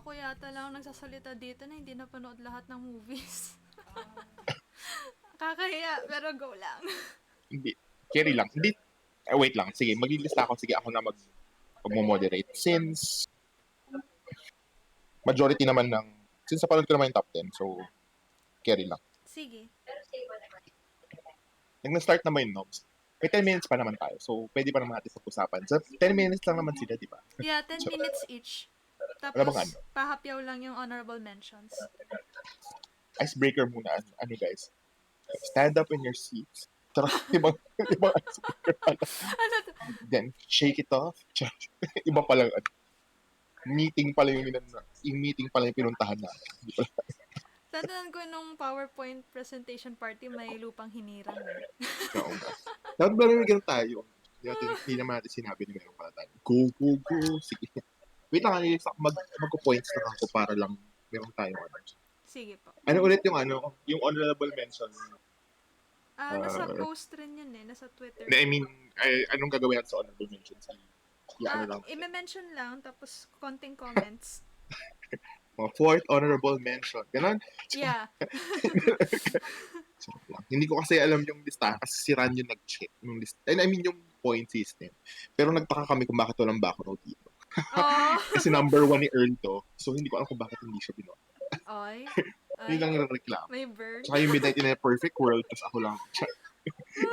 Ako yata lang nagsasalita dito na hindi napanood lahat ng movies. Kakahiya, pero go lang. Hindi. Carry lang. Hindi. Wait lang. Sige, maglilista ako. Sige, ako na mag-moderate. Since majority naman since napanood ko naman yung top 10, so carry lang. Sige. Nag-start naman yung knobs. May 10 minutes pa naman tayo, so pwede pa naman natin pag-usapan. So, 10 minutes lang naman sila, di ba? Yeah, 10 So, minutes each. wala bang Tapos, pahapyaw lang yung honorable mentions. icebreaker muna. Ano guys? Stand up in your seats. Tara, ibang icebreaker pala. Ano to? Then, shake it off. Iba pala. Meeting pala yung meeting pala yung pinuntahan natin. Hindi pala. Tandaan ko nung PowerPoint presentation party, may lupang hinirang eh. Oo nga. Dapat ba naman tayo? Hindi naman natin sinabi na meron pala tayo. Go, go, go. Sige. Wait lang, mag-points lang ako para lang meron tayo. Sige po. Ano ulit yung honorable mention? Nasa post rin yun eh, nasa Twitter. I mean, anong gagawin natin sa honorable mentions? I-mention lang, tapos konting comments. Mga fourth honorable mention. Ganon? Yeah. Lang. Hindi ko kasi alam yung lista kasi si Ran yung nag-check ng list. I mean, yung point system. Pero nagtaka kami kung bakit walang background dito. Kasi number 1 ni Earl to. So, hindi ko alam kung bakit hindi siya binoto. Oy. Yun lang yung reklamo. May burn. Tsaka yung Midnight in a Perfect World, tapos ako lang.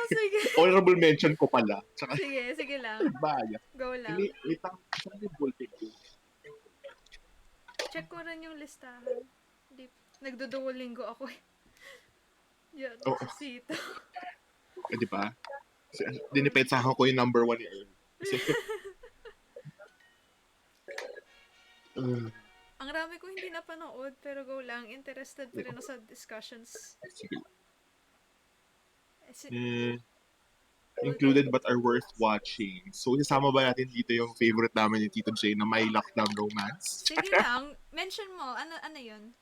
Sige. Honorable mention ko pala. Tsaka, Sige lang. Baya. Go lang. Hindi, wait lang. Saan yung ballpen ko? Check ko rin yung listahan. Nagduduolingo ako eh. Yan, sito. Di ba? Dinipetsahan ko yung number 1 ni Earl. Kasi, ang rami ko hindi napanood, pero go lang. Interested pa rin ako sa discussions. sige. Included but are worth watching. So, isasama ba natin dito yung favorite namin ni Tito J na My Lockdown Romance? Sige lang. Mention mo. Ano yun?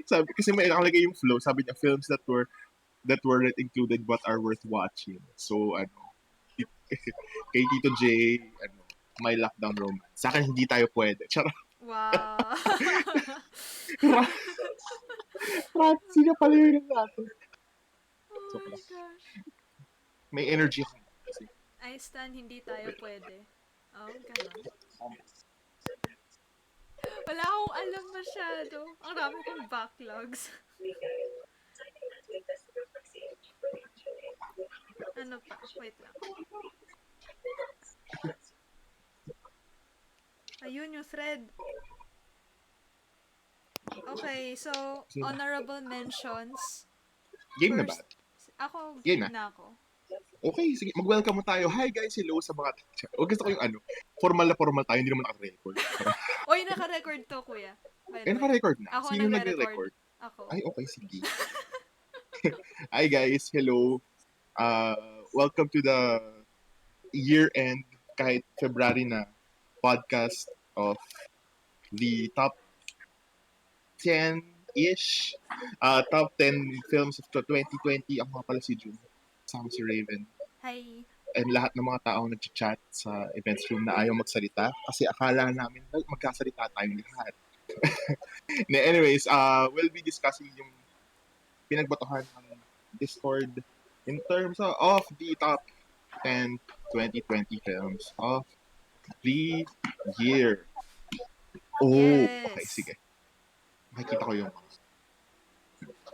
Sabi, kasi may nakalagay yung flow. Sabi niya, films that were not included but are worth watching. So, kay Tito J, My Lockdown Romance. Sa akin, hindi tayo pwede. Charot. Wow. Sino pala yun natin? Oh my gosh. May energy ako. I stand, hindi tayo pwede. Oh, ganun. Wala akong alam masyado. Ang rami kong backlogs. Ano pa? Wait lang. Ayun yung thread. Okay, so, honorable mentions. Game na ba? Ako, Game game na ako. Okay, sige. Mag-welcome mo tayo. Hi guys, hello sa mga... O gusto ko yung formal na formal tayo, hindi naman naka-record. Oy, naka-record to, kuya. Naka-record na? Ako Sino nagre-record. Ako. Ay, okay, sige. Hi guys, hello. Welcome to the year-end, kahit February na, podcast of the top 10-ish, top 10 films of 2020. Ako nga pala si June. Kasama si Raven. Hi. And lahat ng mga taong nag-chat sa events room na ayaw magsalita kasi akala namin magkasalita tayong lahat. Anyways, we'll be discussing yung pinagbotohan ng Discord in terms of the top 10 2020 films of the year. Oh, yes. Okay, sige. Makikita ko yung...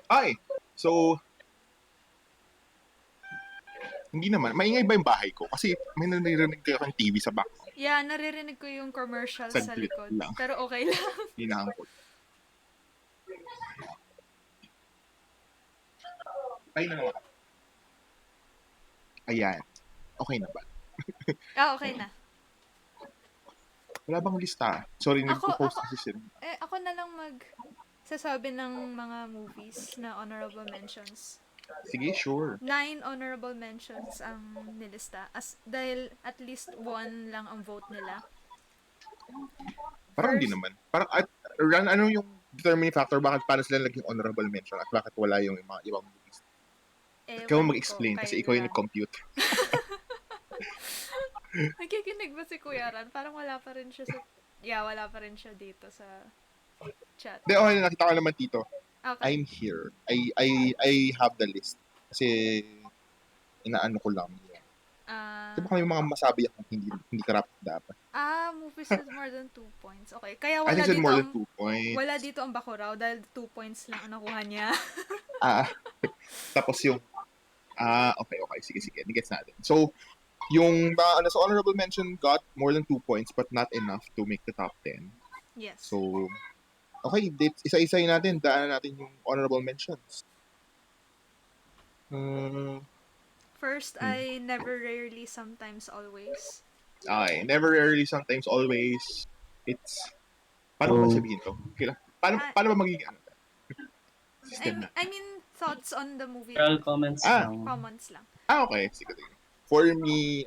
Ay! So, hindi naman. Maingay ba yung bahay ko? Kasi may naririnig kayo ng TV sa background. Yeah, naririnig ko yung commercial sa likod. Lang. Pero okay lang. Hinahangkot. Ay na naman. Ayan. Okay na ba? Okay na. Wala bang lista? Sorry, nagpo-post kasi sila. Ako na lang sasabi ng mga movies na honorable mentions. Sige, sure. 9 honorable mentions ang nilista. Dahil at least 1 lang ang vote nila. Parang hindi naman. Parang, ano yung determining factor bakit para sila naging honorable mention at bakit wala yung mga ibang movies? Ikaw mag-explain kasi ikaw yung nag-compute. Nakikinig ba si Kuya Ran? Parang wala pa rin siya sa Yeah, wala pa rin siya dito sa chat. Hindi, okay, nakita ko naman dito. Okay. I'm here. I have the list. Kasi, inaano ko lang. Di ba Ah, kami mga masabi akong hindi karapat dapat? movies with more than 2 points. Okay, kaya I think wala said dito more than ang 2 points. wala dito ang Bacurau dahil 2 points lang ang nakuha niya. Ah, tapos yung, okay. Sige. Nigets natin. So, yung ano, so honorable mention got more than 2 points but not enough to make the top 10. Yes. So, okay, isa-isayin natin. Daanan natin yung honorable mentions. Hmm, First ay never, rarely, sometimes, always. okay, never, rarely, sometimes, always. It's, paano ko ba sabihin to? Ah, Paano ba magiging ano? System na. I mean thoughts on the movie. General comments Ah, lang. Comments lang. okay. Sige. For me,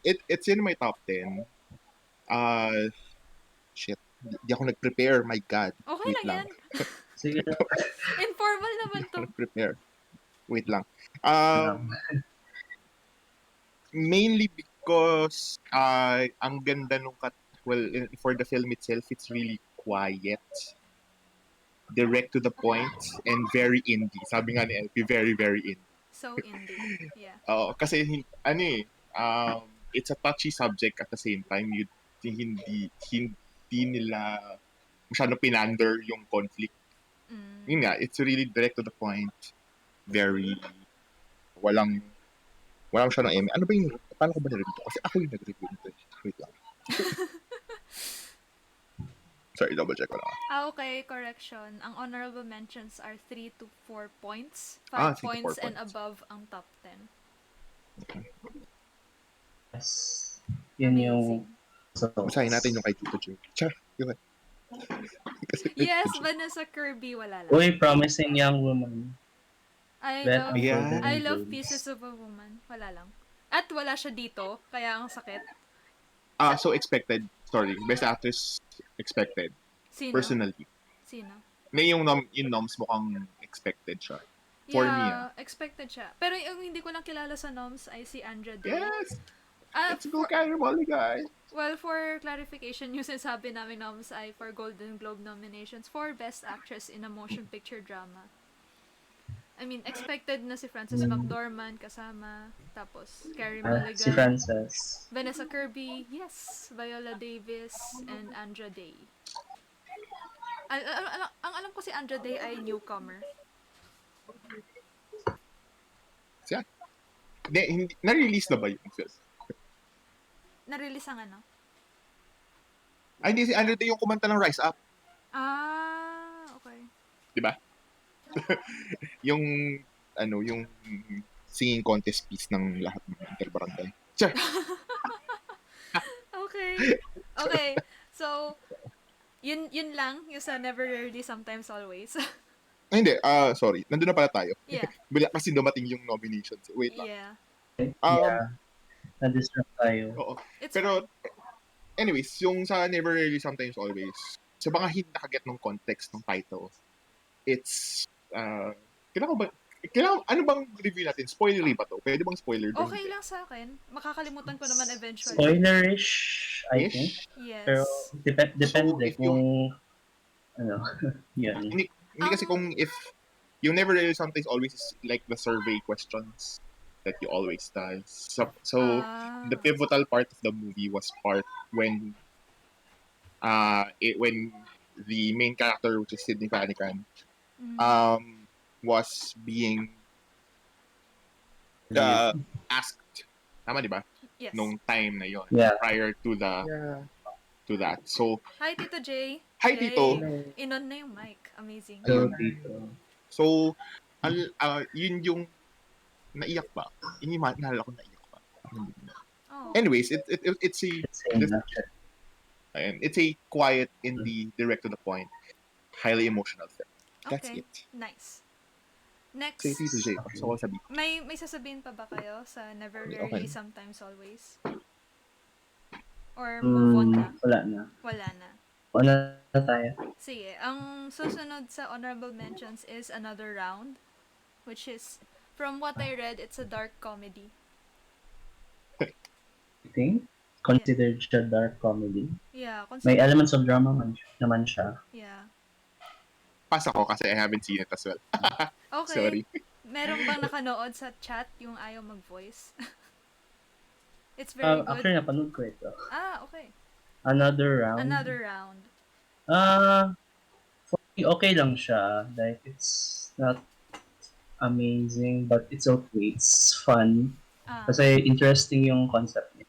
it's in my top 10. Uh, shit. Di ako nag-prepare. My God. Okay Wait lang lang. yan. Sige Informal naman Di ako to. nag-prepare. Wait lang. lang. Mainly because ang ganda nung for the film itself, it's really quiet, direct to the point, and very indie. Sabi nga ni LP, very, very indie. So indie. Yeah. Kasi it's a touchy subject at the same time. Hindi nila masyado pinander yung conflict. Yun nga, it's really direct to the point, very, walang siya ng eme. Ano ba yung, paano ko ba nireview? Kasi ako yung nag-review nito. Wait lang. Sorry, double check ko lang. Okay, correction. Ang honorable mentions are 3 to 4 points. 3 5 to 4 points and points. above ang top 10. Yes. Yun yung Amazing. Basahin natin yung kay Tito J. Char, yun. Kasi Yes, Vanessa Kirby, wala lang. Uy, promising young woman. I Bet love, ang Yeah. Golden I love Globes. Pieces of a Woman. Wala lang. At wala siya dito, kaya ang sakit. So expected. Sorry, best actress expected. Sino? Personally. Sino? May yung noms mukhang expected siya. For me, expected siya. Pero yung hindi ko lang kilala sa noms ay si Andra Day. Yes! Let's go, For, Cannibal, guys! well, for clarification, yung sinasabi namin noms ay for Golden Globe nominations for Best Actress in a Motion Picture Drama. I mean, expected na si Frances McDormand kasama. Tapos, Carey Mulligan. Si Frances. Vanessa Kirby, yes. Viola Davis, and Andra Day. Ang alam ko si Andra Day ay newcomer. Siya. Hindi, na-release na ba yung film? Na-release ang ano? Ay, hindi si Andrew Day yung kumanta ng Rise Up. Okay. Di ba? yung singing contest piece ng lahat ng interbarangay. Sure. Okay. So, yun lang. Yung sa never, rarely, sometimes, always. Ay, hindi. Sorry. Nandun na pala tayo. Yeah. Kasi dumating yung nominations. Wait lang. Yeah. Yeah. Na-distract tayo. Oo. It's Pero, fine. anyways, yung sa never, rarely, sometimes, always, sa mga hindi nakaget ng context ng title, it's, ano bang review natin? Spoilery ba to? Pwede bang spoiler ba? Okay lang sa akin. Makakalimutan ko naman eventually. Spoilerish, I think. Yes. Pero depende if you, yun. Hindi kasi kung if yung never, really, sometimes, always is like the survey questions that you always does. So the pivotal part of the movie was when when the main character, which is Sydney Flanagan, was being asked, tama di ba? Yes. Nung time na yon, Yeah. prior to that. So, Hi, Tito J. hi, Tito. Inon na yung mic. Amazing. Hello, Tito. So, yun yung naiyak ba? Hindi naalala ko naiyak ba. Oh. Anyways, it's a quiet, indie, direct to the point, highly emotional film. That's Okay. it. Nice. Next. Say Tito J. So, ko sabihin. May sasabihin pa ba kayo sa never, rarely, sometimes, always? Or move on na? Wala na. Wala na. Wala na tayo. Sige, ang susunod sa honorable mentions is Another Round, which is, from what I read, it's a dark comedy. I think. Yeah. considered siya dark comedy. Yeah, May considered. elements of drama naman siya. Yeah. Pass ako kasi I haven't seen it as well. Okay. Sorry. Meron bang nakanood sa chat yung ayaw mag-voice? It's very good. Actually, napanood ko ito. Okay. Another round. Another round. For me, okay lang siya. Like, it's not amazing, but it's okay. It's fun. Ah. Kasi interesting yung concept niya.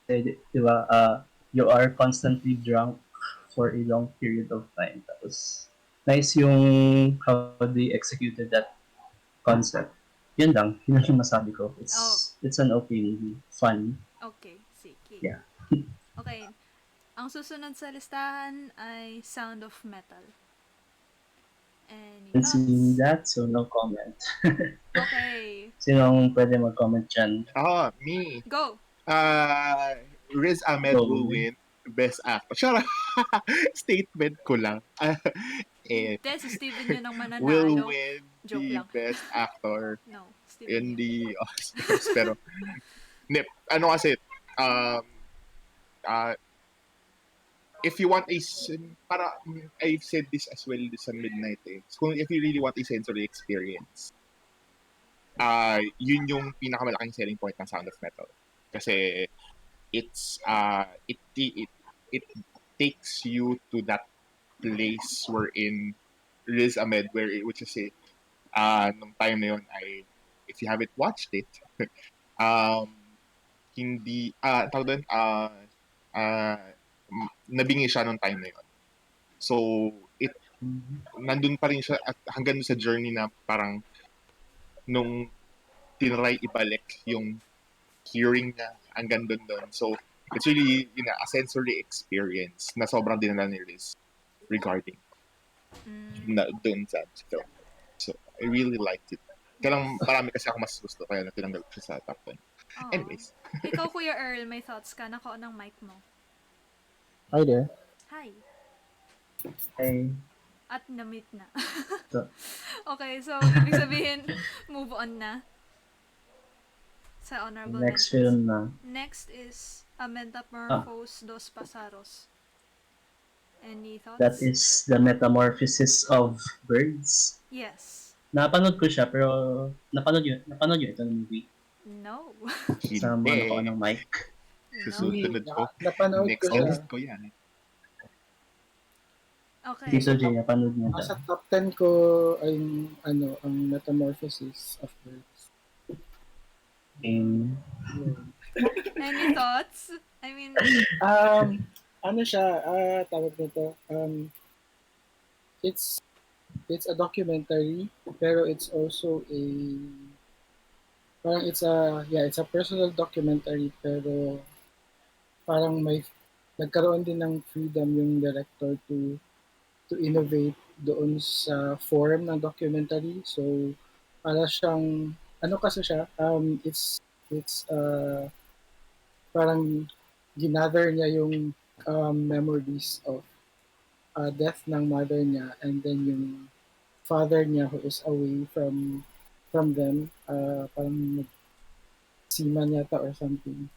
Kasi, di ba, you are constantly drunk for a long period of time. Tapos, nice yung how they executed that concept. Yun lang. Yun lang yung masabi ko. Oh, It's an okay movie. Fun. okay. Sige. Yeah. Okay. Ang susunod sa listahan ay Sound of Metal. Any Haven't seen thoughts? that, so no comment. Okay. Sinong pwede mag-comment dyan? Me. Go! Riz Ahmed Go. will win Best Actor. Charot. Statement ko lang. And Hindi, si Steven yun ang will mananalo. win Joke the lang. Best Actor No, Steven in yun. the Oscars. Pero, ano kasi, uh, if you want para, I've said this as well this on Midnight So, if you really want a sensory experience, yun yung pinakamalaking selling point ng Sound of Metal. Kasi, it takes you to that place wherein Riz Ahmed, which is nung time na yun if you haven't watched it, um, hindi, tawag doon, nabingi siya nung time na yun. So, nandun pa rin siya at hanggang sa journey na parang nung tinry ibalik yung hearing niya hanggang doon. So, it's really a sensory experience na sobrang dinala ni Riz regarding na doon sa film. So, I really liked it. Kaya lang marami kasi ako mas gusto kaya na tinanggal ko siya sa top 10. Oh. Anyways. Ikaw, Kuya Earl, may thoughts ka? Nako ng mic mo. Hi there. Hi. Hey. At na-meet na. So, Okay, so ibig sabihin, move on na. Sa honorable next mentions. film na. Next is A Metamorphose dos Pasaros. Any thoughts? That is The Metamorphosis of Birds. Yes. Napanood ko siya, pero napanood yun ito ng movie. No. Sa ano ko Hindi. ng mic. Susunod ko. Napanood Next ko siya. list ko yan. Okay. Tito J, napanood niya Nasa siya. top 10 ko ay ang Metamorphosis of Birds. Yun. Any thoughts? I mean, Ano siya, tawag nito, it's a documentary, pero it's also parang it's a personal documentary, pero parang nagkaroon din ng freedom yung director to innovate doon sa form ng documentary. So, para siyang, ano kasi siya, it's parang ginather niya yung memories of death ng mother niya, and then yung father niya who is away from them, parang nagseaman yata or something.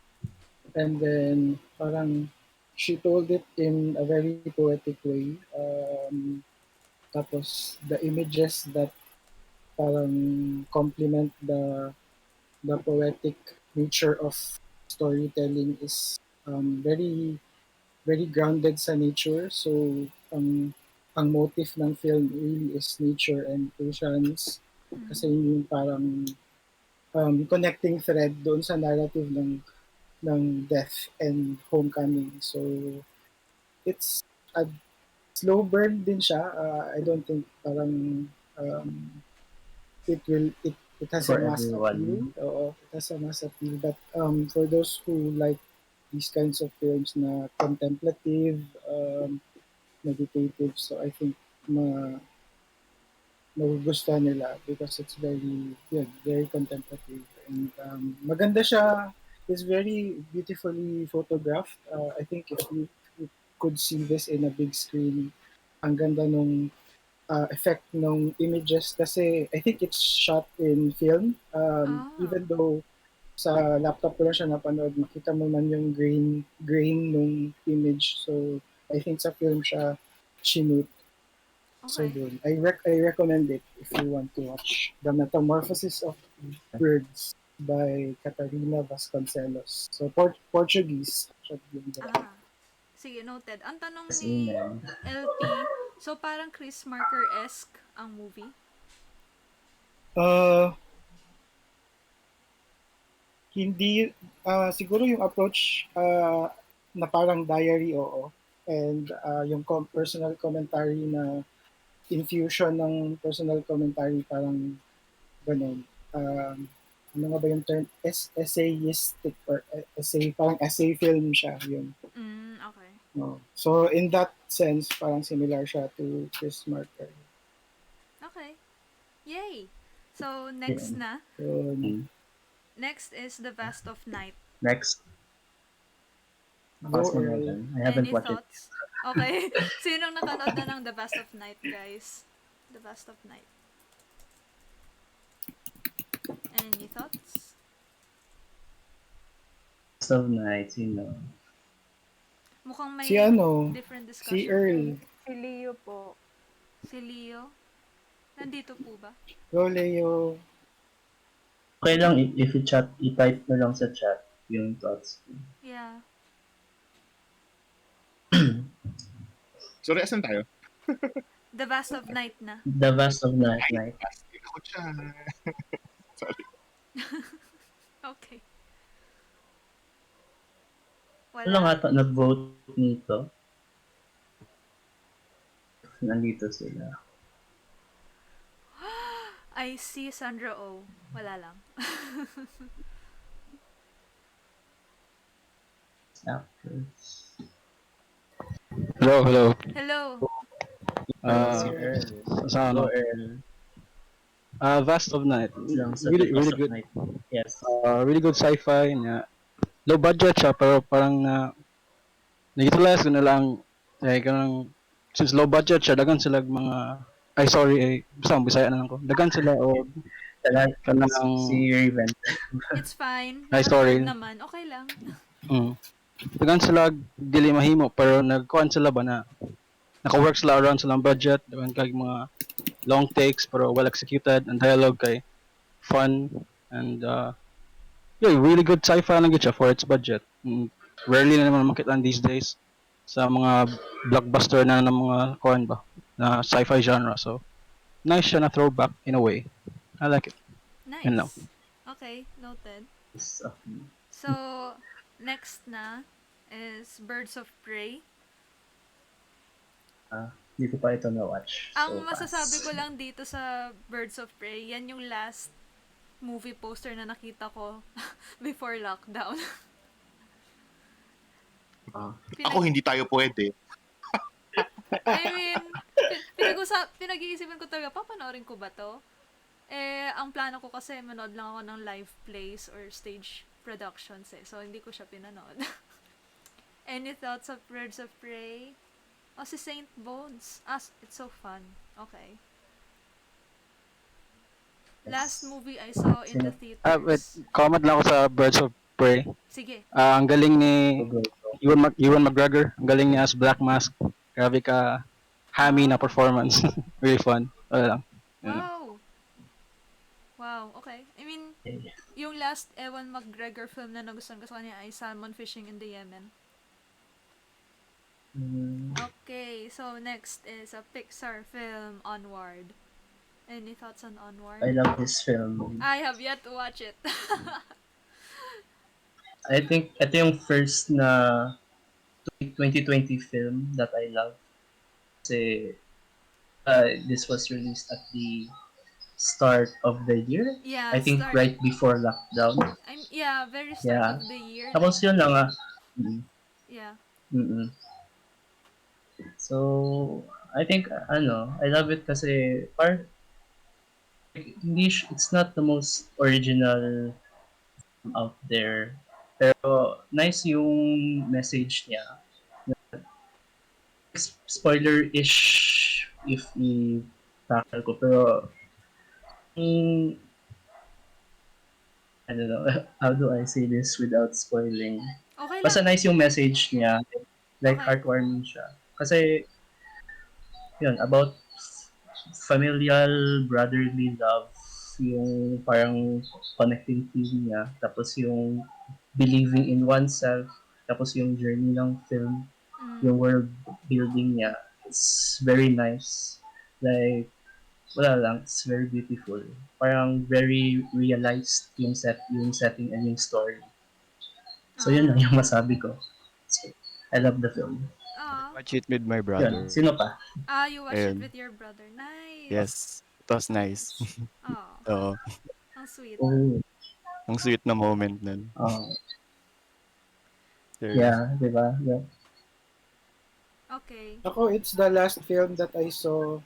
And then parang she told it in a very poetic way. Tapos the images that parang complement the poetic nature of storytelling is very very grounded sa nature. So ang motif ng film really is nature and oceans, kasi yun yung parang connecting thread doon sa narrative ng death and homecoming. So it's a slow burn din siya. I don't think parang um, it has For a mass appeal. everyone. Oo, it has a mass appeal. But for those who like these kinds of films na contemplative, meditative, so I think magugustuhan nila because it's very contemplative, and maganda siya. It's very beautifully photographed. I think if you could see this in a big screen, ang ganda nung effect ng images, kasi I think it's shot in film, even though sa laptop ko lang siya napanood, makita mo man yung grain nung image. So, I think sa film siya chinoot. So, Okay. yun. I recommend it if you want to watch The Metamorphosis of Birds by Catarina Vasconcelos. So, Portuguese. Siya yung director. Ah, sige, noted. Ang tanong Yes, ni amen. LP, so parang Chris Marker-esque ang movie? Uh, Hindi, siguro yung approach na parang diary, oo. And yung personal commentary na infusion ng personal commentary parang ganun. Ano nga ba yung term? Essayistic or essay, parang essay film siya yun. Okay. No. So in that sense, parang similar siya to Chris Marker. Okay. Yay! So, Yeah. next na. So, Next is The Vast of Night. Next, go pass mo na Earl. dyan. I haven't Any watched it. thoughts? Okay. Sinong nakanood na ng The Vast of Night, guys? The Vast of Night. Any thoughts? Last of Night, you know. Mukhang may Si ano, different si discussion. Earl. Si Leo po. Si Leo? Nandito po ba? Go Leo. Okay lang if i-type na lang sa chat yung thoughts. Yeah. Sorry, asan tayo? The Vast of Night na. The Vast of Night. Plastic ako dyan. Sorry. Okay. Ano lang Wala. ata nag-vote nito? Nandito sila. I see Sandra O. Wala lang. Actors. Hello. Hello. Si Uh, Earl. sa Go ano? Earl. Vast of Night. Lang sa Really, The Vast really of good. Night. Yes. Really good sci-fi. Low budget siya, pero parang nag-utilize ko na lang. Since low budget siya, dagan sila mga, basta Bisaya na lang ko. Dagan sila o kanang, Si Raven. It's fine. Ay, Na-record sorry. naman. Okay lang. Dagan sila dili mahimo, pero nagkuhan sila ba na, naka-work sila around silang budget, dagan kay mga long takes, pero well executed, and dialogue kay fun, and yeah, really good sci-fi lang siya for its budget. Rarely na naman makita these days sa mga blockbuster na ng mga kuan ba na sci-fi genre. So, nice siya na throwback in a way. I like it. Yun lang. Nice. Okay, noted. So, So, next na is Birds of Prey. Hindi ko pa ito na-watch. Ang So, masasabi pass. ko lang dito sa Birds of Prey, yan yung last movie poster na nakita ko before lockdown. Ako hindi tayo pwede. I mean, pinag-iisipan ko talaga, papanoorin ko ba to? Ang plano ko kasi, manood lang ako ng live plays or stage productions So, hindi ko siya pinanood. Any thoughts of Birds of Prey? Oh, si Saint Bones. It's so fun. Okay. Last movie I saw in the Wait, theaters. comment lang ako sa Birds of Prey. Sige. Ang galing ni Go. Ewan McGregor. Ang galing niya as Black Mask. Grabe ka hammy na performance. Really fun. Wala lang. Yun lang. Wow. Wow, okay. I mean, yung last Ewan McGregor film na nagustuhan ko sa kanya ay Salmon Fishing in the Yemen. Okay, so next is a Pixar film, Onward. Any thoughts on Onward? I love this film. I have yet to watch it. I think ito yung first na 2020 film that I love. Kasi this was released at the start of the year. Yeah, I think right before lockdown. Very start Yeah. of the year. Tapos yun lang Yeah. Mm-mm. So, I think, I love it kasi it's not the most original out there. Pero, nice yung message niya. Spoiler-ish if i-tackle ko. Pero, I don't know, how do I say this without spoiling? Okay Basta lang. nice yung message niya, like Okay. heartwarming siya. Kasi, yun, about familial brotherly love, yung parang connecting theme niya, tapos yung believing in oneself, tapos yung journey ng film, Mm. yung world building niya, it's very nice. Like, wala lang, it's very beautiful. Parang very realized yung setting and yung story. So yun lang Ah. yung masabi ko. So, I love the film. Ah. Watch it with my Yun, brother. sino pa? Ah, you watched it Ayun. with your brother. Nice. Yes. It was nice. Oh, Oo. ang sweet. Oh, Ang sweet na moment nun. oh, Seriously. yeah, di ba? Yeah. Okay. Ako, it's the last film that I saw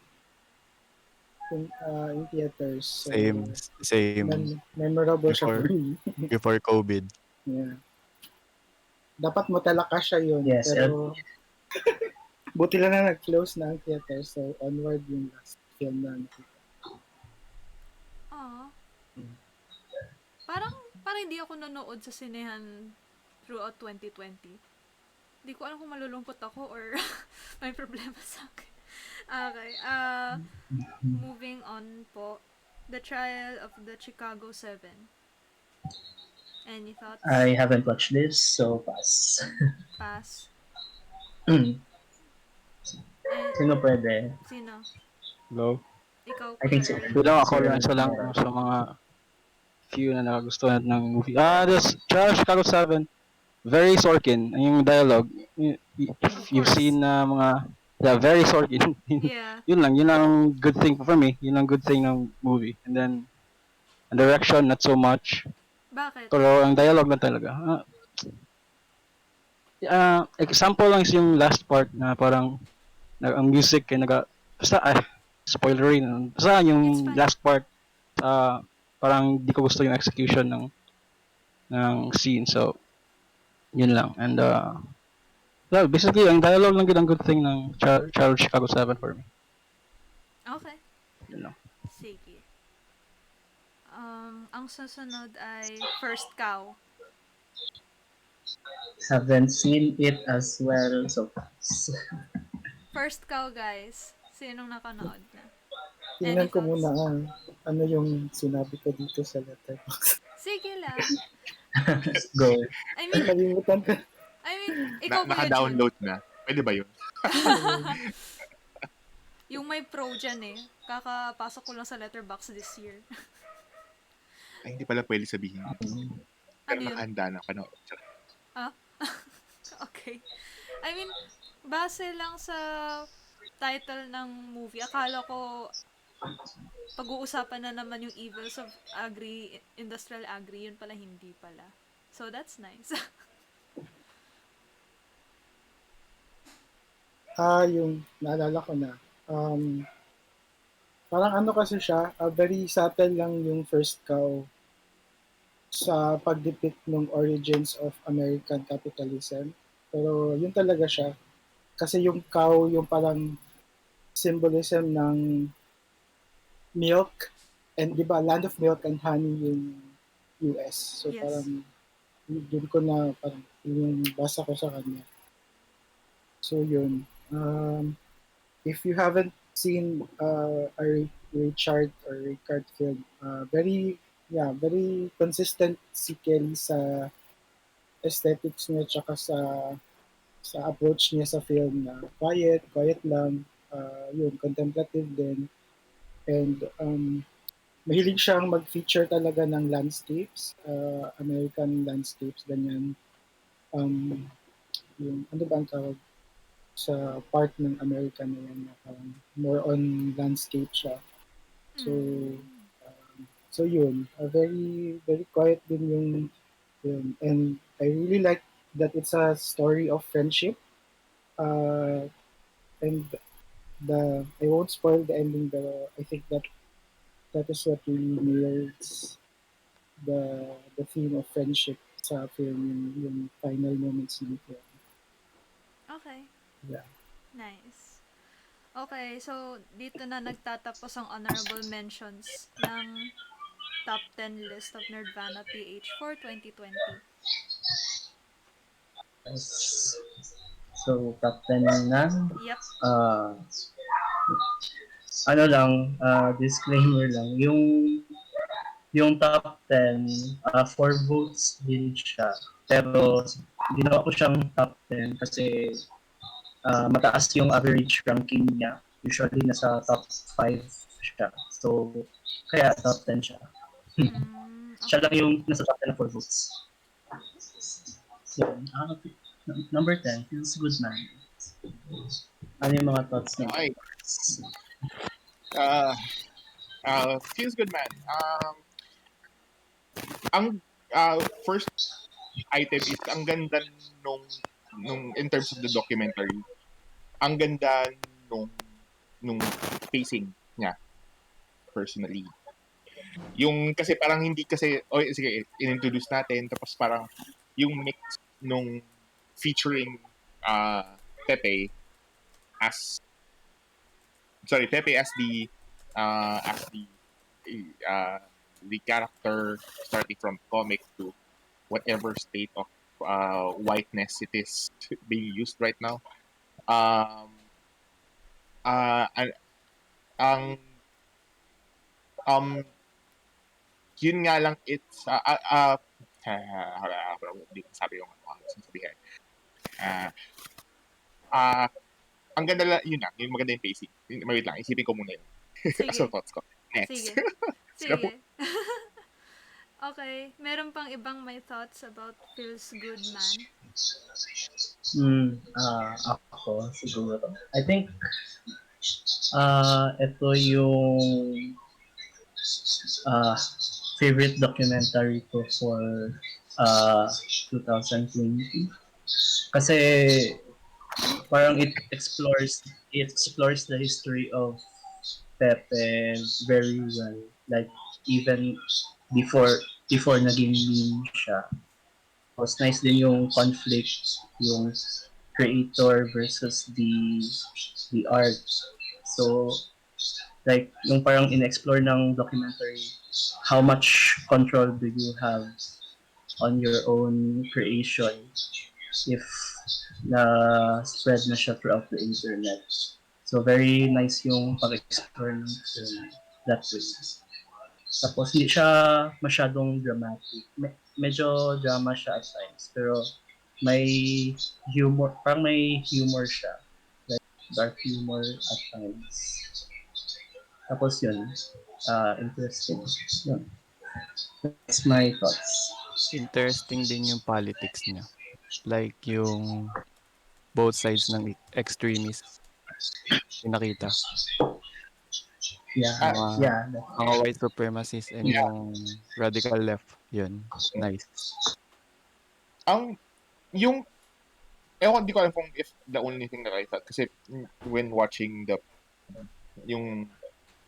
in theaters. So, Same. memorable siya for Before me. before COVID. Yeah. Dapat Motelaka siya yun. Yes, Pero, buti lang na nag-close na ang theater. So, onward yung last film na nakita. Ah. Parang, parang hindi ako nanood sa sinehan throughout 2020. Hindi ko alam kung malulungkot ako or may problema sa akin. Okay. Moving on po. The Trial of the Chicago 7. Any thoughts? I haven't watched this, so pass. Pass. Hmm, Eh, sino pwede? sino? Go. Ikaw, I Kuya think so. Ray. Bilang ako Sir lang isa lang Mel. sa mga few na nakagustuhan ng movie. This Chicago 7. Very Sorkin. Yung dialogue. Of If you've course. seen mga yeah, very Sorkin. Yeah. Yun lang good thing for me. Yun lang good thing ng movie. And then, ang direction, not so much. Bakit? Pero ang dialogue na talaga. Example lang is yung last part na parang ang music ay basta spoilery na. Basta It's yung fine. last part parang di ko gusto yung execution ng scene. So, yun lang. And well, basically, ang dialogue lang ang good thing ng Child Chicago 7 for me. Okay. Yun lang. Sige. Ang susunod ay First Cow. Haven't seen it as well, so pass. First Cow, guys. Sinong nakanood na? Tingnan ko thoughts? muna ano yung sinabi ko dito sa letter. Sige lang. Go. I mean, Nakalimutan ko. ikaw, Kuya Jun. Naka-download na. Pwede ba yun? Yung may pro dyan eh. Kakapasok ko lang sa letterbox this year. Ay, hindi pala pwede sabihin. Pero Ano yun? nakahanda na. Panood. Okay. I mean, base lang sa title ng movie, akala ko pag-uusapan na naman yung evils of industrial agri, yun pala hindi pala. So, that's nice. Yung naalala ko na. Parang ano kasi siya, very subtle lang yung First Cow sa pag-depict ng origins of American capitalism. Pero yun talaga siya. Kasi yung cow, yung parang symbolism ng milk, and di ba, land of milk and honey yung US. So Yes. parang yun ko na parang yung basa ko sa kanya. So yun. If you haven't seen a Richard film, very consistent si Kelly sa aesthetics niya tsaka sa approach niya sa film na quiet lang, yun, contemplative din. And mahilig siyang mag-feature talaga ng landscapes, American landscapes, ganyan. Yung, ano ba ang tawag sa part ng America na yan na parang more on landscape siya. So, yun, very, very quiet din yung film. And I really like that it's a story of friendship. And I won't spoil the ending, but I think that is what really nails the theme of friendship sa film, yung final moments ng film. Okay. Yeah. Nice. Okay, so dito na nagtatapos ang honorable mentions ng top 10 list of Nerdvana PH for 2020? Yes. So, top 10 na. Yep. Uh, ano lang, disclaimer lang. Yung top 10, 4 votes din siya. Pero, ginawa ko siyang top 10 kasi mataas yung average ranking niya. Usually, nasa top 5 siya. So, kaya top 10 siya. Siya lang Okay. yung nasa top 10 na 4 votes. Yun. Number 10, Feels Good Man. Ano yung mga thoughts niya? Okay. Feels good, man. Ang first item is ang ganda nung in terms of the documentary. Ang ganda nung nung pacing niya personally. Yung kasi parang hindi kasi sige, inintroduce natin tapos parang yung mix nung featuring Pepe as Pepe as uh, the character starting from comic to whatever state of whiteness it is being used right now. Um, ang ang um yun nga lang hindi ko sabi yung sabihin. Ah, ah, ang ganda lang, yun lang, yung maganda yung pacing. Wait lang, isipin ko muna yun. So, Sige. thoughts ko. Next. Sige. So, Sige. Okay. Meron pang ibang may thoughts about Feels Good Man? Ako siguro. I think ito yung uh, favorite documentary ko for 2020. Kasi parang it explores the history of Pepe very well. Like even before before naging meme siya. Was nice din yung conflict, yung creator versus the art. So like yung parang in-explore ng documentary, how much control do you have on your own creation if na spread na siya throughout the internet. So very nice yung pag-explore ng film that way. Tapos hindi siya masyadong dramatic. Medyo drama siya at times, pero may humor, parang may humor siya. Like dark humor at times. Tapos yun, interesting. Yun. That's my thoughts. Interesting din yung politics niya. Like yung both sides ng extremists pinakita. Yeah, ah, Mga yeah. mga white supremacists and yeah, yung radical left. Yun. Nice. ang, yung, ewan, di ko alam kung if the only thing that I thought, kasi when watching yung,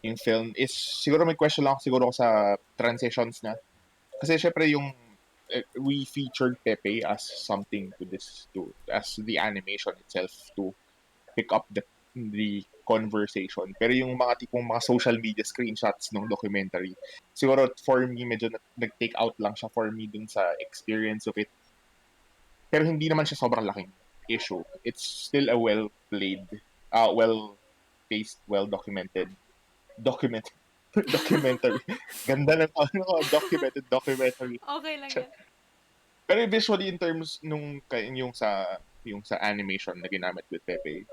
yung film is, siguro may question lang siguro ako sa transitions na. Kasi syempre yung, we featured Pepe as something as the animation itself to pick up the conversation. Pero yung mga tipong mga social media screenshots ng documentary, siguro for me, medyo nag-take out lang siya for me dun sa experience of it. Pero hindi naman siya sobrang laking issue. It's still a well-played, well-paced, documented documentary. Ganda ng documented documentary. Okay lang yan. Pero visually in terms yung sa animation na ginamit with Pepe,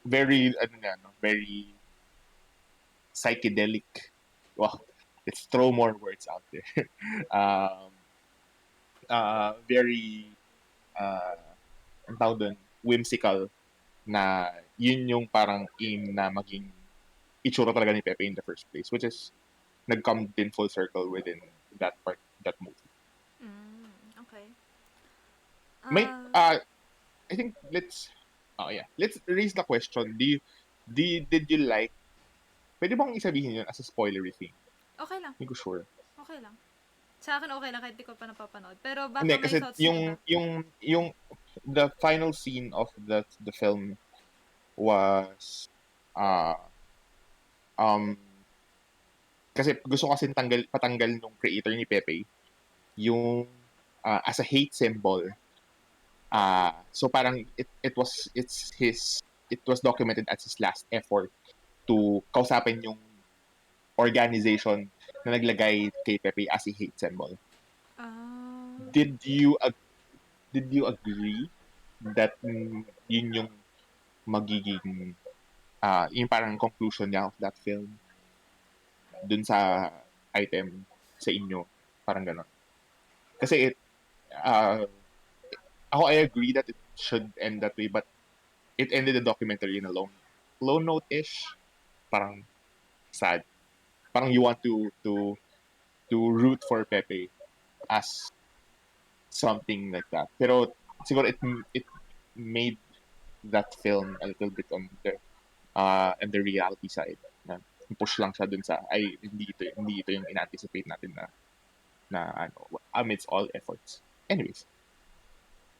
very ano nga no, very psychedelic. Wow, let's throw more words out there. um, very ang tawag dun, whimsical na yun yung parang aim na maging itsura talaga ni Pepe in the first place, which is nag-come din full circle within that movie. Okay. May Uh, I think let's raise the question. Did you like, pwede bang isabihin yun as a spoilery thing? okay lang. Hindi ko sure. Okay lang. Sa akin okay lang kahit di ko pa napapanood. Pero baka Hindi may kasi thoughts yung iba. yung the final scene of the film was uh um Kasi gusto ko kasi patanggal nung creator ni Pepe yung as a hate symbol. So parang it was documented as his last effort to kausapin yung organization na naglagay kay Pepe as a hate symbol. Ah, Did you did you agree that yun yung magiging yung parang conclusion niya of that film dun sa item sa inyo? Parang gano'n. Kasi uh, I agree that it should end that way, but it ended the documentary in a low note-ish. Parang sad. Parang you want to root for Pepe as something like that. Pero siguro it made that film a little bit on the reality side. Na push lang siya dun sa ay hindi ito yung in-anticipate natin na ano amidst all efforts. Anyways,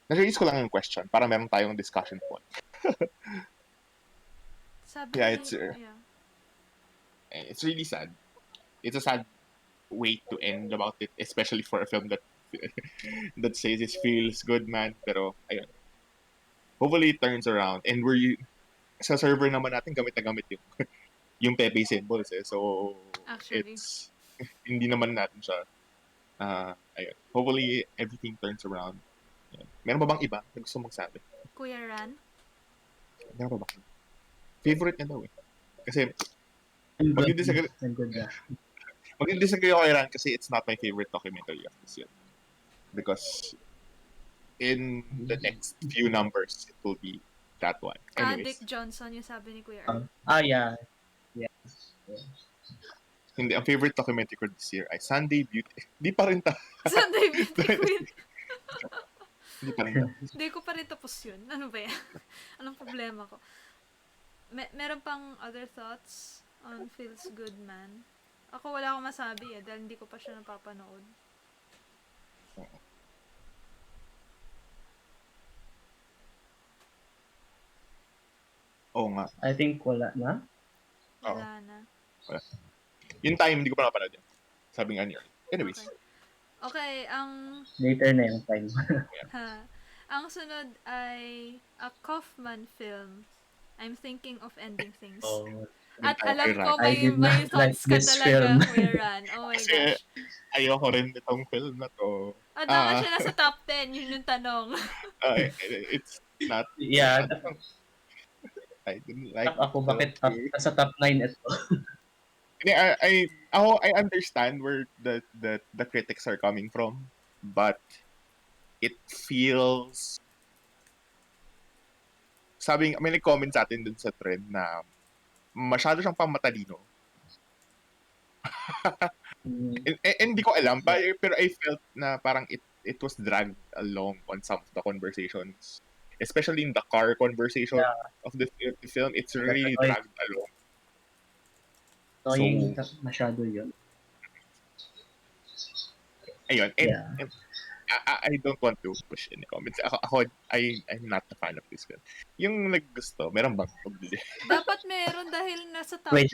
na-raise ko lang yung question para meron tayong discussion point. sabi Yeah, ni, yeah. it's really sad. It's a sad way to end about it, especially for a film that that says it feels good, man. Pero ayun, hopefully it turns around and sa server naman natin gamit na gamit yung Pepe symbols eh. So Actually, it's hindi naman natin siya ayun. Hopefully everything turns around. Ayun. Meron ba bang iba na gusto magsabi? Kuya Ran, Meron ba bang favorite niya daw eh. Kasi I'm good. magdi-disagree I'm good na. magdi-disagree ako kay Ran kasi it's not my favorite documentary of this year. Because in the next few numbers, it will be that one. Dick Anyways, Johnson yung sabi ni Kuya Earl. Yeah. Yeah. hindi, ang favorite documentary ko this year ay Sunday Beauty. Di pa rin ta. Sunday Beauty Queen. Hindi pa rin ta. Hindi ko pa rin tapos yun. Ano ba yan? Anong problema ko? Meron pang other thoughts on Feels Good Man? Ako wala akong masabi eh, dahil hindi ko pa siya napapanood. Oo nga. I think wala na. Oo. Wala na. Yung time, hindi ko pa napanood yun. Sabi nga niya. Anyways, Okay, Later na yung time. ang sunod ay a Kaufman film. I'm thinking of ending things. At okay, alam ko I did may not thoughts like ka this talaga, film. Kuya Ran. Oh my kasi gosh. ayoko rin itong film na to. Dapat siya nasa top 10, yun yung tanong. It's not. Yeah. I didn't like Ako, bakit film. nasa top 9 ito? I understand where the critics are coming from, but it feels may nag-comment sa atin dun sa trend na masyado siyang pang matalino. Hindi ko alam pero I felt na parang it was dragged along on some of the conversations, especially in the car conversation of the film. It's really dragged along. Annoying masyado yun. Ayun. And I don't want to push any comments. I'm not a fan of this film. Yung naggusto, meron bang pagbili? Dapat meron dahil nasa top 10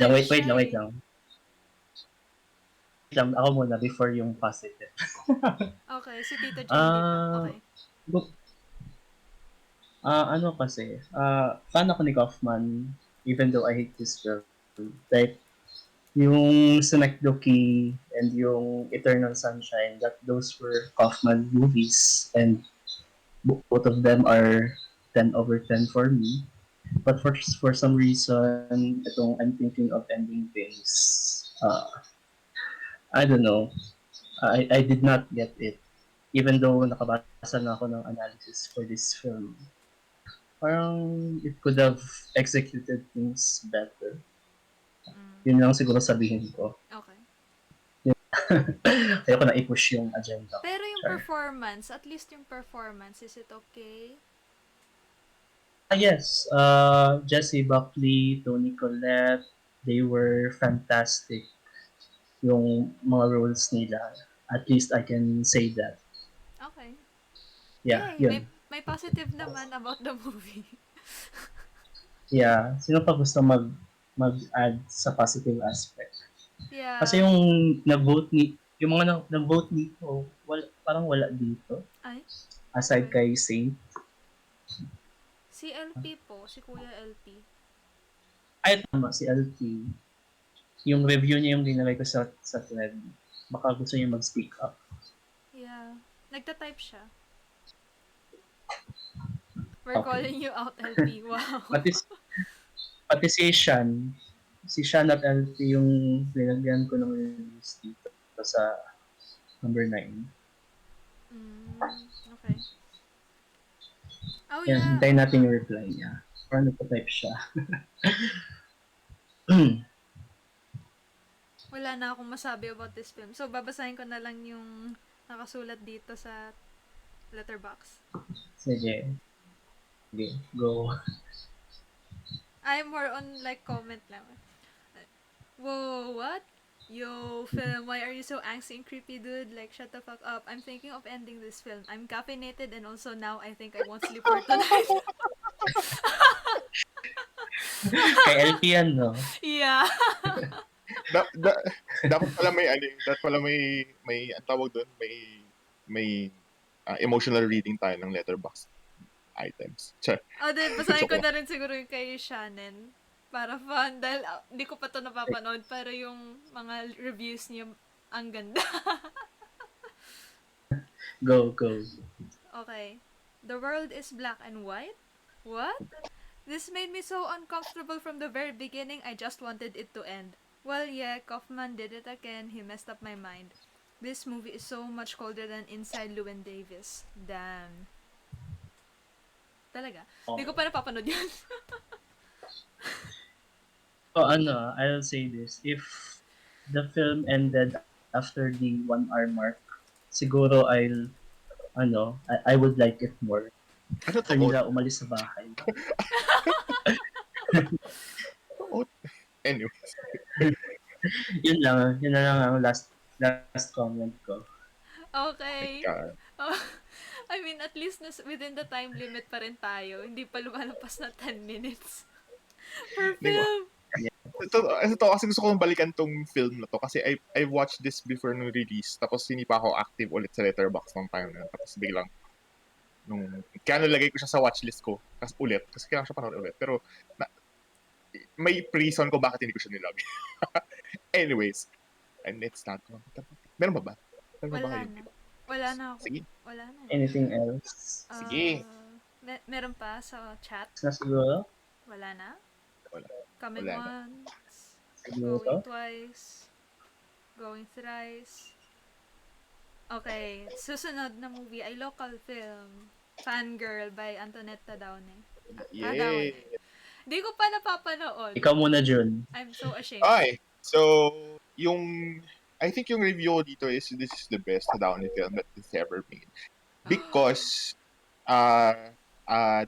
Wait lang. siya Ako muna before yung positive. Okay, si Tito Jim di pa. Okay. Ano kasi, fan ako ni Kaufman even though I hate this film. Like, yung Synecdoche and yung Eternal Sunshine, those were Kaufman movies and both of them are 10 over 10 for me. But for some reason, itong I'm thinking of ending things, I don't know. I did not get it. Even though nakabasa na ako ng analysis for this film. Parang it could have executed things better. Yun lang siguro sabihin ko. Okay. Ayoko na i-push yung agenda. Pero yung performance, at least yung performance, is it okay? Yes. Jessie Buckley, Toni Collette, they were fantastic. Yung mga roles nila. At least I can say that. Okay. Yeah, Yay, yun. may positive naman about the movie. Yeah. Sino pa gusto mag-add sa positive aspect? Yeah. Kasi yung nag-vote yung mga nag-vote dito, parang wala dito. Ay, Aside okay. kay Saint. Si LP po, si Kuya LP. Ay, tama, si LT. Yung review niya yung dinalay ko sa thread. Baka gusto niya mag-speak up. Yeah. Nagta-type siya. We're Okay. calling you out, LP. Wow. Pati, pati si Shan at LT yung linagyan ko ng release dito sa number 9. Okay. Oh, Yan, yeah. hintayin Oo natin nga. yung reply niya. Or nagpa-type siya. Wala na akong masabi about this film. So, babasahin ko na lang yung nakasulat dito sa letterbox. Sige. Sige, go. I'm more on like comment lang. Whoa, what? Yo, film, why are you so angsty and creepy, dude? Like, shut the fuck up. I'm thinking of ending this film. I'm caffeinated and also now I think I won't sleep for tonight. Kay LT yan, no? Yeah. Da- da- dapat pala may ano, dapat pala may ang tawag doon, may emotional reading tayo ng letterbox items. Char. O, din, basahin Joke ko lang. na rin siguro yung kay Shannon. Para fun. Dahil di ko pa to napapanood. Pero yung mga reviews niya, ang ganda. Go, go. Okay. The world is black and white? What? This made me so uncomfortable from the very beginning, I just wanted it to end. Well, yeah, Kaufman did it again. He messed up my mind. This movie is so much colder than Inside Llewyn Davis. Damn. Talaga. Hindi ko pa napapanood yun. So, I'll say this. If the film ended after the 1 hour mark, siguro I would like it more. Ano to? After nila umalis sa bahay. Anyway, Yun na lang ang last comment ko. Okay. God. Oh, I mean, at least within the time limit pa rin tayo. Hindi pa lumalabas na 10 minutes. Per Hindi ko. film. Ito kasi gusto kong balikan tong film na to kasi I watched this before nung release tapos hindi pa ako active ulit sa letterbox nung time na yun. Tapos biglang kaya nalagay ko siya sa watchlist ko kasi kailangan siya panood ulit. Pero may reason ko bakit hindi ko siya nilagay. Anyways, and it's not meron ba ba? Meron ba Wala kayo? na. Wala na ako. Sige. Wala na. Anything else? Sige. Meron pa sa chat? Na siguro? Wala na? Wala. Coming Wala na. once. Siguro? Going twice. Going thrice. Okay. Susunod na movie ay local film. Fangirl by Antoinette Tadaone. Yay! Di ko pa napapanood. Ikaw muna, Jun. I'm so ashamed. Okay. So, I think yung review ko dito is this is the best Downey film that is ever made. Because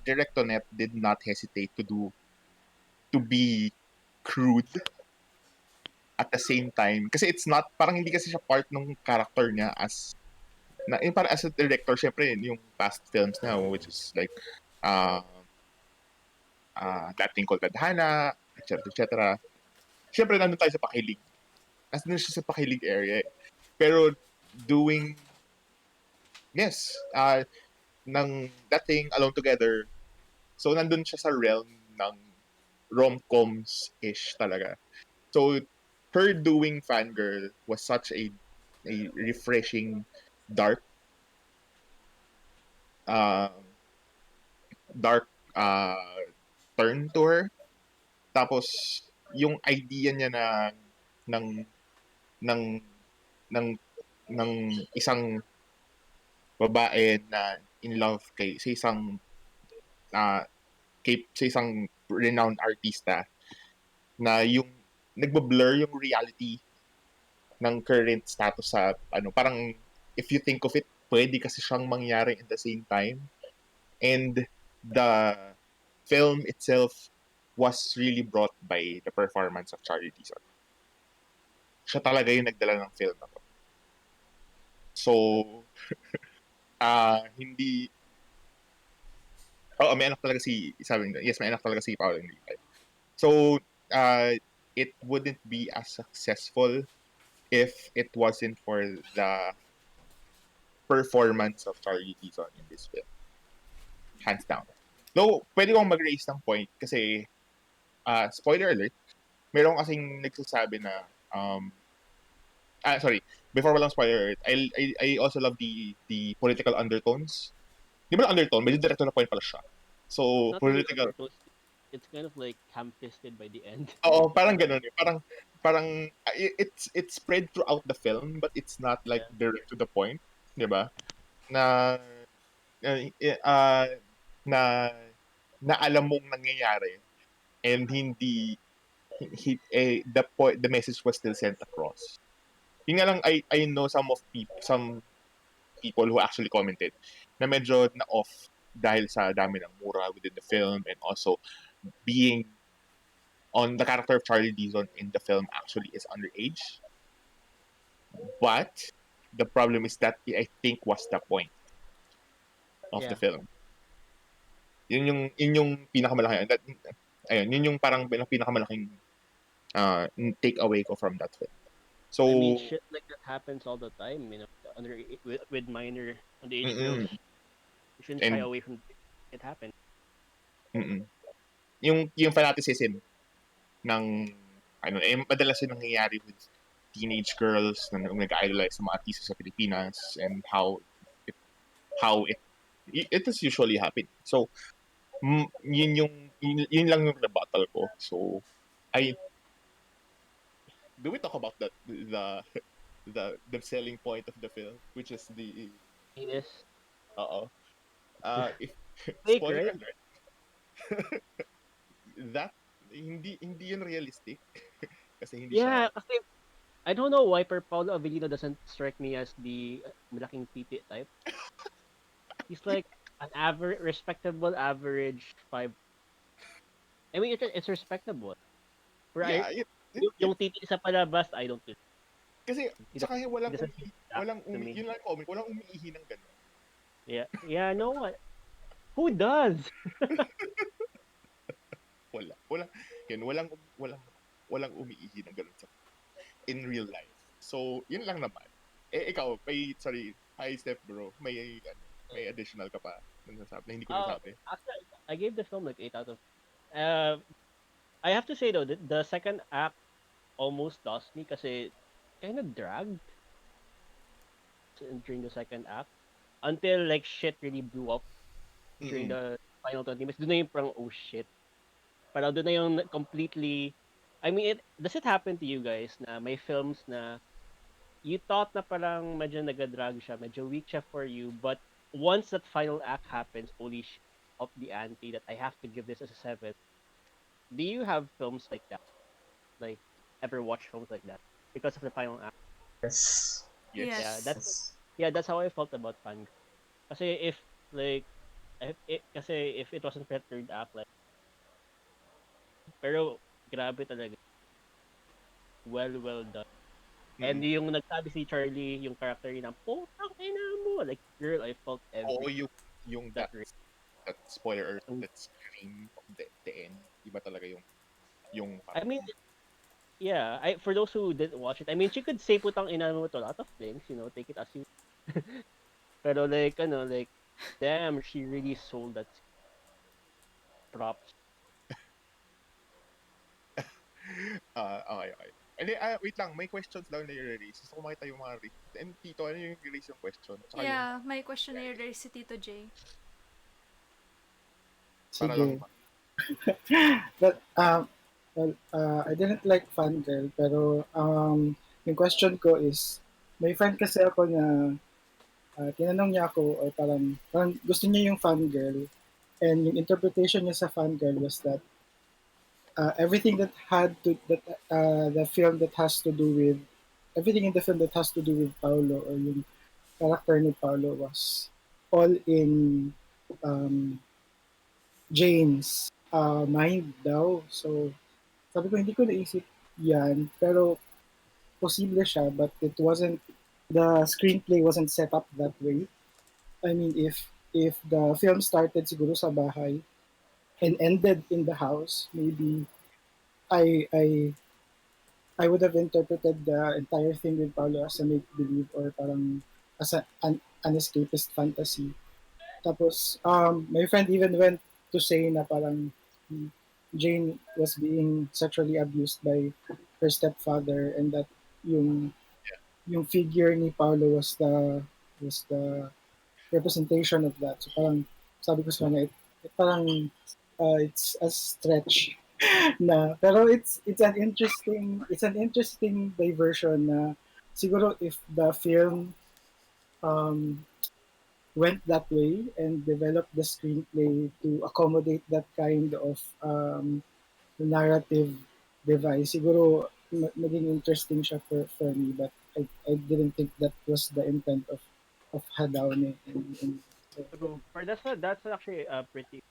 Directonet did not hesitate to be crude at the same time. Kasi it's not, parang hindi kasi siya part ng character niya yung parang as a director, syempre, yung past films na, which is like, That Thing Called Tadhana, etc. Syempre, nandun tayo sa pakilig. Nandun siya sa pakilig area. Pero, ng That Thing Alone Together, so nandun siya sa realm ng rom-coms-ish talaga. So, her doing Fangirl was such a refreshing, dark, dark turn to her. Tapos, yung idea niya ng ng ng ng isang babae na in love sa isang renowned artista na yung nagbo-blur yung reality ng current status sa parang if you think of it pwede kasi siyang mangyari at the same time, and the film itself was really brought by the performance of Charlie Dixon. Siya talaga yung nagdala ng film na to. So, hindi may anak talaga si Pauline Levi. So, it wouldn't be as successful if it wasn't for the performance of Charlie Dixon in this film. Hands down. Though, pwede kong mag-raise ng point kasi, spoiler alert, meron kasing nagsasabi na, sorry, before walang spoiler alert, I also love the political undertones. Di ba undertone? Medyo directo na point pala siya. So, Not really political, undertones. It's kind of like ham-fisted by the end. oo, parang ganun eh. Parang, it's spread throughout the film, but it's not like Yeah. direct to the point. Di ba? Na, uh, uh, na, na alam mong nangyayari and hindi the message was still sent across. Yun nga lang, I know some people who actually commented na medyo na off dahil sa dami ng mura within the film and also being on the character of Charlie Dixon in the film actually is underage. But the problem is that I think was the point of the Yeah. film. Yun yung pinakamalaki. Ayun, yun yung parang pinakamalaking takeaway ko from that film. So, I mean, shit like that happens all the time. With minor underage girls, mm-mm. you shouldn't shy And away from it happen. mm-mm. Yung fanaticism ng madalas yung nangyayari with teenage girls na nag-idolize sa mga artista sa Pilipinas and it, how it is usually happen. So, yun lang yung rebuttal ko. So, I do we talk about the selling point of the film, which is the Penis. uh if Fake, spoiler right? alert, that hindi yun realistic kasi hindi siya Yeah, kasi I don't know why Paulo Avellino doesn't strike me as the malaking titi type. He's like an average, respectable average 5. I mean, it's respectable. Pero yeah yung titi sa palabas, I don't feel. kasi He saka doesn't, he doesn't feel that to me. yun lang comment, walang umiihi ng gano'n. Yeah, yeah, no one. Who does? Wala yun, walang umiihi ng gano'n in real life. So, yun lang naman. Ikaw, sorry, hi step bro, may additional ka pa na hindi ko nasabi. Actually, I gave the film like 8 out of. Uh, I have to say though, the second act almost lost me kasi kind of dragged during the second act until like shit really blew up during Mm-mm. the final 20 minutes. Doon na yung parang, oh shit. Parang doon na yung completely. I mean, does it happen to you guys na may films na you thought na parang medyo nag-drag siya, medyo weak siya for you, but once that final act happens, holy shit, up the ante that I have to give this as a 7. Do you have films like that? Like, ever watch films like that? Because of the final act? Yes. Yes. Yeah, Yes. that's how I felt about Fangirl. Kasi like, if it wasn't for the third act, like, pero grabe talaga. Well done. And Mm-mm. yung nagsabi si Charlie, yung character niya, putang ina mo. Like, girl, I felt Oo, every yung that that spoiler alert, Mm. that scream of the end, iba talaga yung I parang mean, yeah, for those who didn't watch it, I mean, she could say putang ina mo to a lot of things, take it as you. Pero like, like, damn, she really sold that props. okay. And then, wait lang, may questions daw na i-release. Gusto ko makita yung mga and Tito, ano yung i-release yung question? Saka yung Yeah, may question na there si Tito J. para lang Sige. But, well, I didn't like Fangirl, pero yung question ko is, may friend kasi ako na tinanong niya ako, or parang gusto niya yung Fangirl, and yung interpretation niya sa Fangirl was that everything that had to, that the film that has to do with, everything in the film that has to do with Paulo, or yung character ni Paulo, was all in um, Jane's mind daw. So, sabi ko, hindi ko naisip yan, pero posible siya, but it wasn't, the screenplay wasn't set up that way. I mean, if the film started siguro sa bahay and ended in the house, maybe I I would have interpreted the entire thing with Paolo as a make believe or parang as an escapist fantasy. Tapos my friend even went to say na parang Jane was being sexually abused by her stepfather and that yung yung figure ni Paolo was the representation of that. So parang sabi ko sa kanya, parang it's a stretch na pero it's an interesting diversion na siguro if the film um, went that way and developed the screenplay to accommodate that kind of narrative device siguro maging interesting siya for me but I didn't think that was the intent of Hadaone in so, True. For that's actually pretty.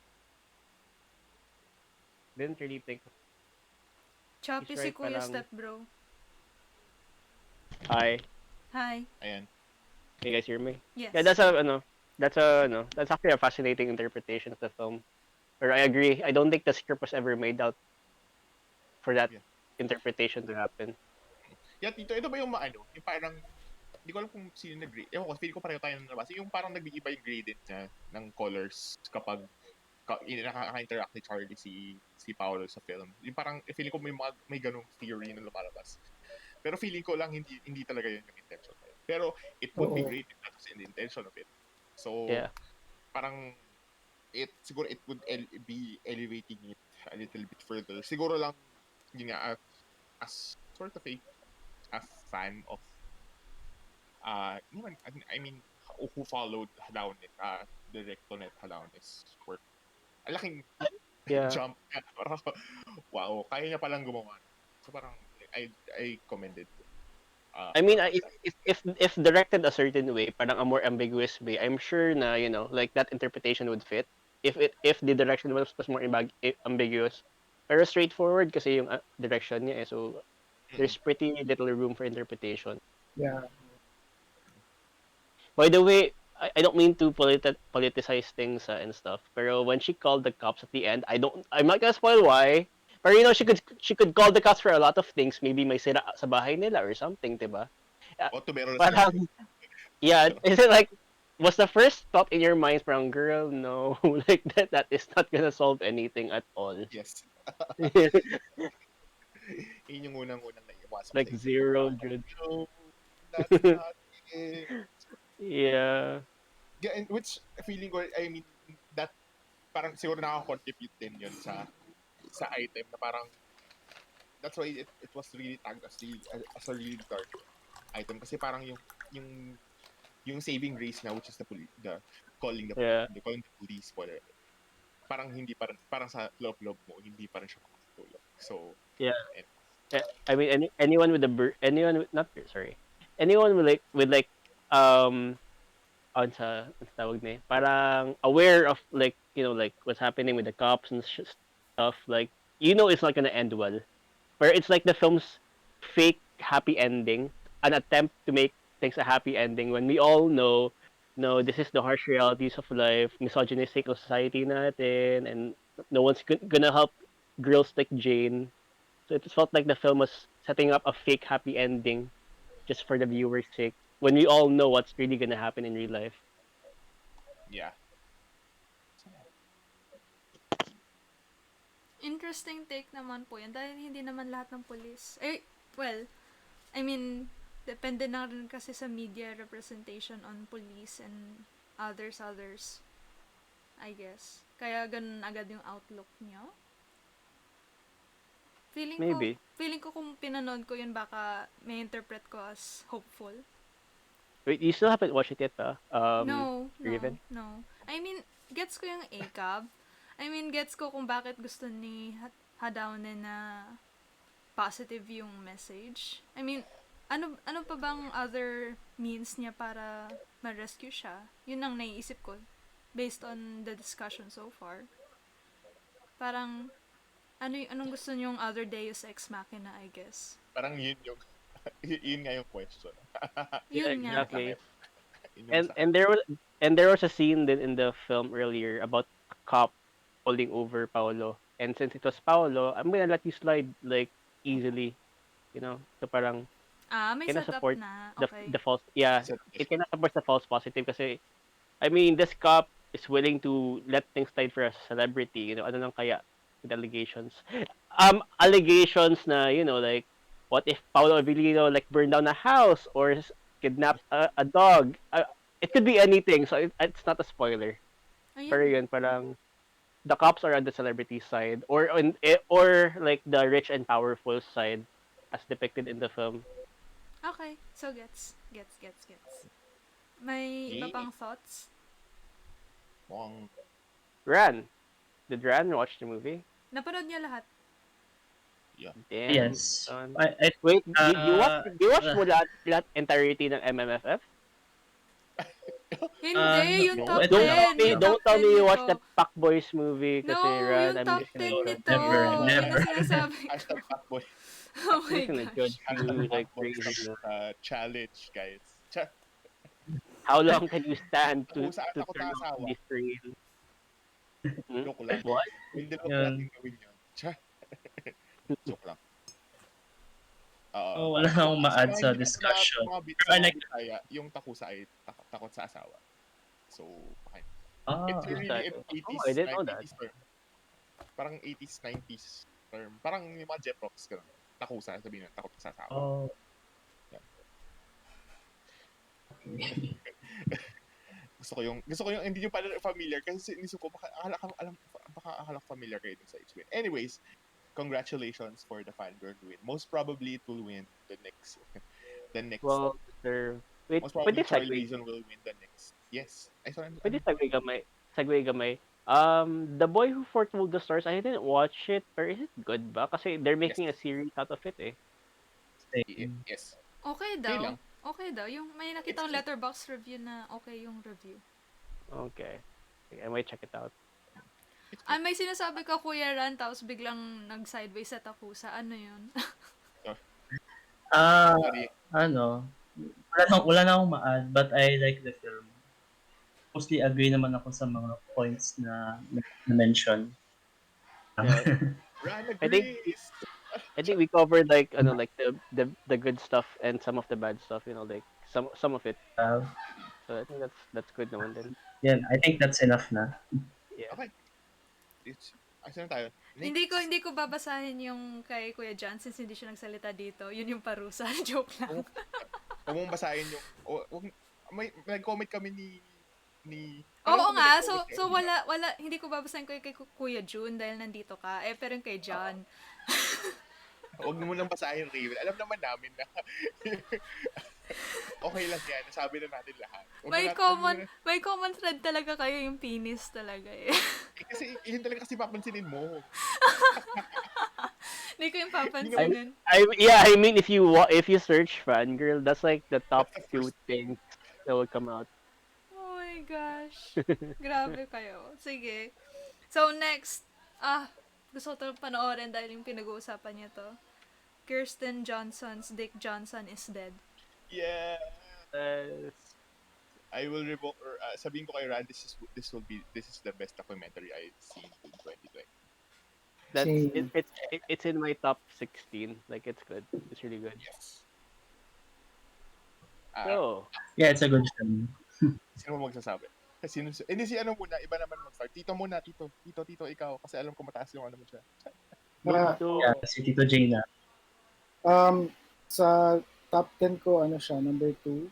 Didn't really think of. He's Choppy si right. Kuya Parang Step Bro. hi. Hi. Ayan. Can you guys hear me? Yeah, Yes. that's a ano. That's a no. That's actually a fascinating interpretation of the film. Or I agree. I don't think the script was ever made out for that Yeah. interpretation to happen. Yeah, Tito, ito ba yung maano? Yung parang, hindi ko alam kung sino nag-grade. Ewan ko, feeling ko pareho tayo na nabasa. Yung parang nag-iiba yung gradient niya ng colors kapag nakaka-interact ni Charlie si Paolo sa film. Yung parang feeling ko may ganung theory na lumalabas. Pero feeling ko lang hindi talaga yun yung intention niya. Pero it would be oo great if that was in the intention of it. So Yeah. parang siguro it would be elevating it a little bit further. Siguro lang yun nga as sort of a fan of naman, I mean who followed Halaunis, director net Halaunis work. Ang laking Yeah. jump niya. Parang, wow, kaya niya palang gumawa. So parang, I commended I mean, for if, that. if if if directed a certain way, parang a more ambiguous way, I'm sure na like that interpretation would fit. If the direction was more ambiguous, pero straightforward kasi yung direction niya eh, so Mm-mm. there's pretty little room for interpretation. yeah By the way, I don't mean to politicize things and stuff, pero when she called the cops at the end, I'm not gonna spoil why. But she could call the cops for a lot of things. Maybe may sira sa bahay nila or something, 'di ba? Uh, O, tubero na sila. Parang yeah, is it like was the first thought in your mind parang girl, no, like that is not gonna solve anything at all. Yes. Yun yung unang-unang naiiwasan mo Like sa isip mo. zero Parang, judge. no, that's not it. Yeah. Yeah, and which feeling ko, I mean, that parang siguro nakaka-contribute din yun sa item na parang that's why it was really tagged as a really dark item kasi parang yung yung saving grace na which is the calling Yeah. the police whatever parang hindi pa rin, parang sa loob mo hindi pa rin siya makakatulong so Yeah. and I mean, anyone with anyone with not sorry, anyone with like on sa tawag na parang aware of like like what's happening with the cops and stuff like it's not gonna end well. Where it's like the film's fake happy ending, an attempt to make things a happy ending when we all know no, this is the harsh realities of life, misogynistic of society natin, and no one's gonna help girls like Jane. So it felt like the film was setting up a fake happy ending just for the viewer's sake when we all know what's really gonna happen in real life. yeah Interesting take naman po yan dahil hindi naman lahat ng pulis. Well, I mean, depende na rin kasi sa media representation on police and others, I guess. Kaya ganun agad yung outlook niyo. Feeling ko, Maybe. feeling ko kung pinanood ko yun baka may interpret ko as hopeful. Wait, you still haven't watched it yet, No, Raven? no. I mean, gets ko yung ACAB. I mean, gets ko kung bakit gusto ni Hadaone na positive yung message. I mean, ano pa bang other means niya para ma-rescue siya? Yun ang naiisip ko based on the discussion so far. Parang anong gusto niyong other Deus Ex Machina, I guess. parang yun yung yun nga yung question Yeah, Yun yun nga. yung exactly. takip yun yung And masakit and there was and there was a scene then in the film earlier about a cop pulling over Paolo. And since it was Paolo, I'm gonna let you slide like easily. you know? So parang May kinda setup support na. the Okay. the false yeah, Set it kinda supports the false positive kasi I mean, this cop is willing to let things slide for a celebrity, you know, ano lang kaya with allegations. Allegations na, you know, like, what if Paolo Avellino, like, burned down a house or kidnapped a dog? It could be anything, so it's not a spoiler. Pero Ayun. yun, parang, the cops are on the celebrity side, or like, the rich and powerful side, as depicted in the film. Okay. So, gets. May iba Yeah. pang thoughts? Mukhang, Ran, did Ran watch the movie? Napanood niya lahat. yeah. Damn, Yes. son. I Wait, uh, you watch uh, mo lahat entirety ng MMFF? Hindi, yung No? top Ito Don't lang, tell 10. me, Yung no, top don't tell 10 me you watched that nito. Pak Boys movie kasi No, Ran, yung I'm top just gonna 10 judge nito. never, you. Yun ang never. sinasabi ko. Hashtag fuckboy. Oh I'm my just gonna gosh. judge Hashtag you like fuckboy crazy, no? challenge, guys. How long can you stand Ako sa to takot turn sa off asawa. the screen? Hmm? Joke lang. What? Hindi naman pala Yun. natin gawin yun. Joke lang. Oh, wala Parang na sa, akong sa ma-add mga sa hindi discussion. sa Pero I mga like, Bisaya, yung takusa ay takot sa asawa. So, okay. It's ah, Who's really that? an Oh, I 80s, didn't know that. 80s term. Parang 80s, 90s term. Parang yung mga Jet Rocks, ganun. Takusa, sabihin na, takot sa asawa. oh, Yan. okay. Gusto ko yung, hindi nyo pala familiar kasi inisip ko, baka akala ko familiar kayo dun sa X-Men. Anyways, congratulations for the fangirl win. Most probably it will win the next, the next, Well, sir, wait, most probably pwede Charlie segue. Dizon will win the next. Yes. Ay, sorry, Pwede ano? segue gamay. Segue gamay. The Boy Who Foretold the Stars, I didn't watch it, but is it good ba? Kasi they're Yes. making a series out of it eh. Same. Yes. Okay Okay daw. lang. Okay daw. Yung may It's nakita cute. letterbox review na okay yung review. Okay. I might check it out. It's cute. May sinasabi ka, Kuya Ran, tapos biglang nag-sideways sa takusa. Ano yun? Ah, Sorry. ano, wala na akong ma-add, but I like the film. Mostly agree naman ako sa mga points na mention. Yeah. Ran I think agrees. I think we covered like like the good stuff and some of the bad stuff, like some of it. Uh, So I think that's good naman din. yan, I think that's enough na. Yeah. Okay. Asan na tayo? hindi ko Next. hindi ko babasahin yung kay Kuya John since hindi siya nagsalita dito. Yun yung parusa. Joke lang. Huwag mong basahin yung, may nag-comment kami ni Oo kung may nga. nag-comment So kayo. wala hindi ko babasahin kay Kuya June dahil nandito ka. Pero yung kay John. Huwag mo nang basahin, Raven. Alam naman namin na okay lang yan. Nasabi na natin lahat. May common thread talaga kayo yung penis talaga eh. Kasi yun talaga kasi papansinin mo. Hindi ko yung Hindi nga papansinin. I mean if you search fangirl, that's like the top That's the two first things that will come out. Oh my gosh. Grabe kayo. Sige. So next, gusto ko ito panoorin dahil yung pinag-uusapan niya to. Kirsten Johnson's Dick Johnson is dead. Yeah. Uh, I will revoke or sabihin ko kay Rand, this is the best documentary I've seen in 2020. Same. it's in my top 16. Like it's good. It's really good. Yes. So, Yeah, it's a good film. Sino mo magsasabi? Hindi si ano muna, iba naman mag-start. Tito muna, tito, ikaw. Kasi alam ko mataas yung ano mo siya. Ah, so Yeah, si Tito J na. sa top 10 ko, ano siya, number 2.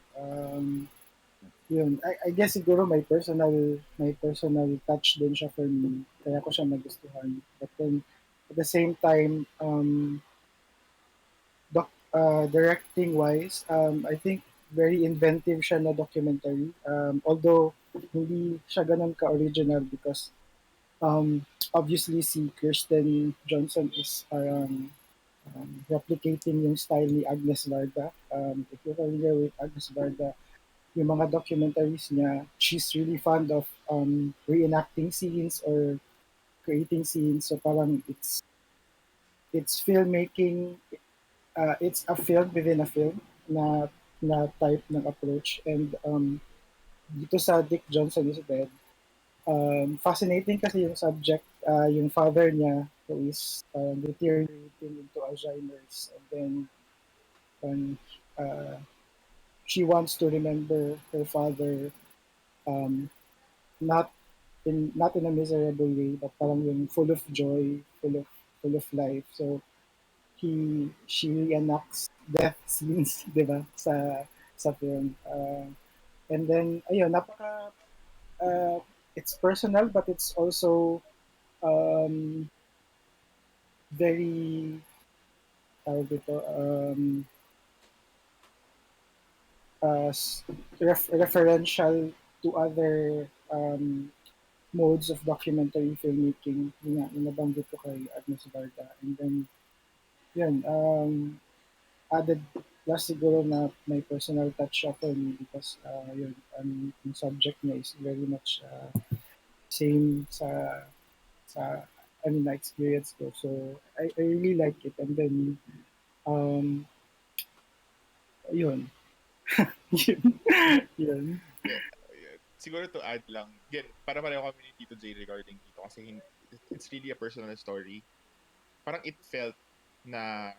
Yun, I guess siguro may personal touch din siya for me. Kaya ko siya nagustuhan. But then, at the same time, directing wise, I think very inventive siya na documentary. Although hindi siya ganun ka-original because obviously si Kirsten Johnson is parang replicating yung style ni Agnes Varda. If you're familiar with Agnes Varda, yung mga documentaries niya, she's really fond of reenacting scenes or creating scenes. So parang it's filmmaking, it's a film within a film na type ng approach. And dito sa Dick Johnson is Dead, fascinating kasi yung subject, yung father niya who is deteriorating into Alzheimer's, and then And uh, she wants to remember her father, um, not not in a miserable way, but parang yung full of joy, full of life. So she reenacts death scenes, 'di ba, sa film. And then ayun, napaka it's personal, but it's also um, very tawag dito, uh, s- referential to other modes of documentary filmmaking. Yun nga, yung nabanggit ko kay Agnes Varda. And then, yun, added plus siguro na may personal touch siya for me because yun, yung subject niya is very much same sa na-experience ko. So, I really like it. And then, um, yun. Yun. Yun. Yeah, yeah. Siguro to add lang, again, para pareho kami ni Tito J regarding dito kasi it's really a personal story. Parang it felt na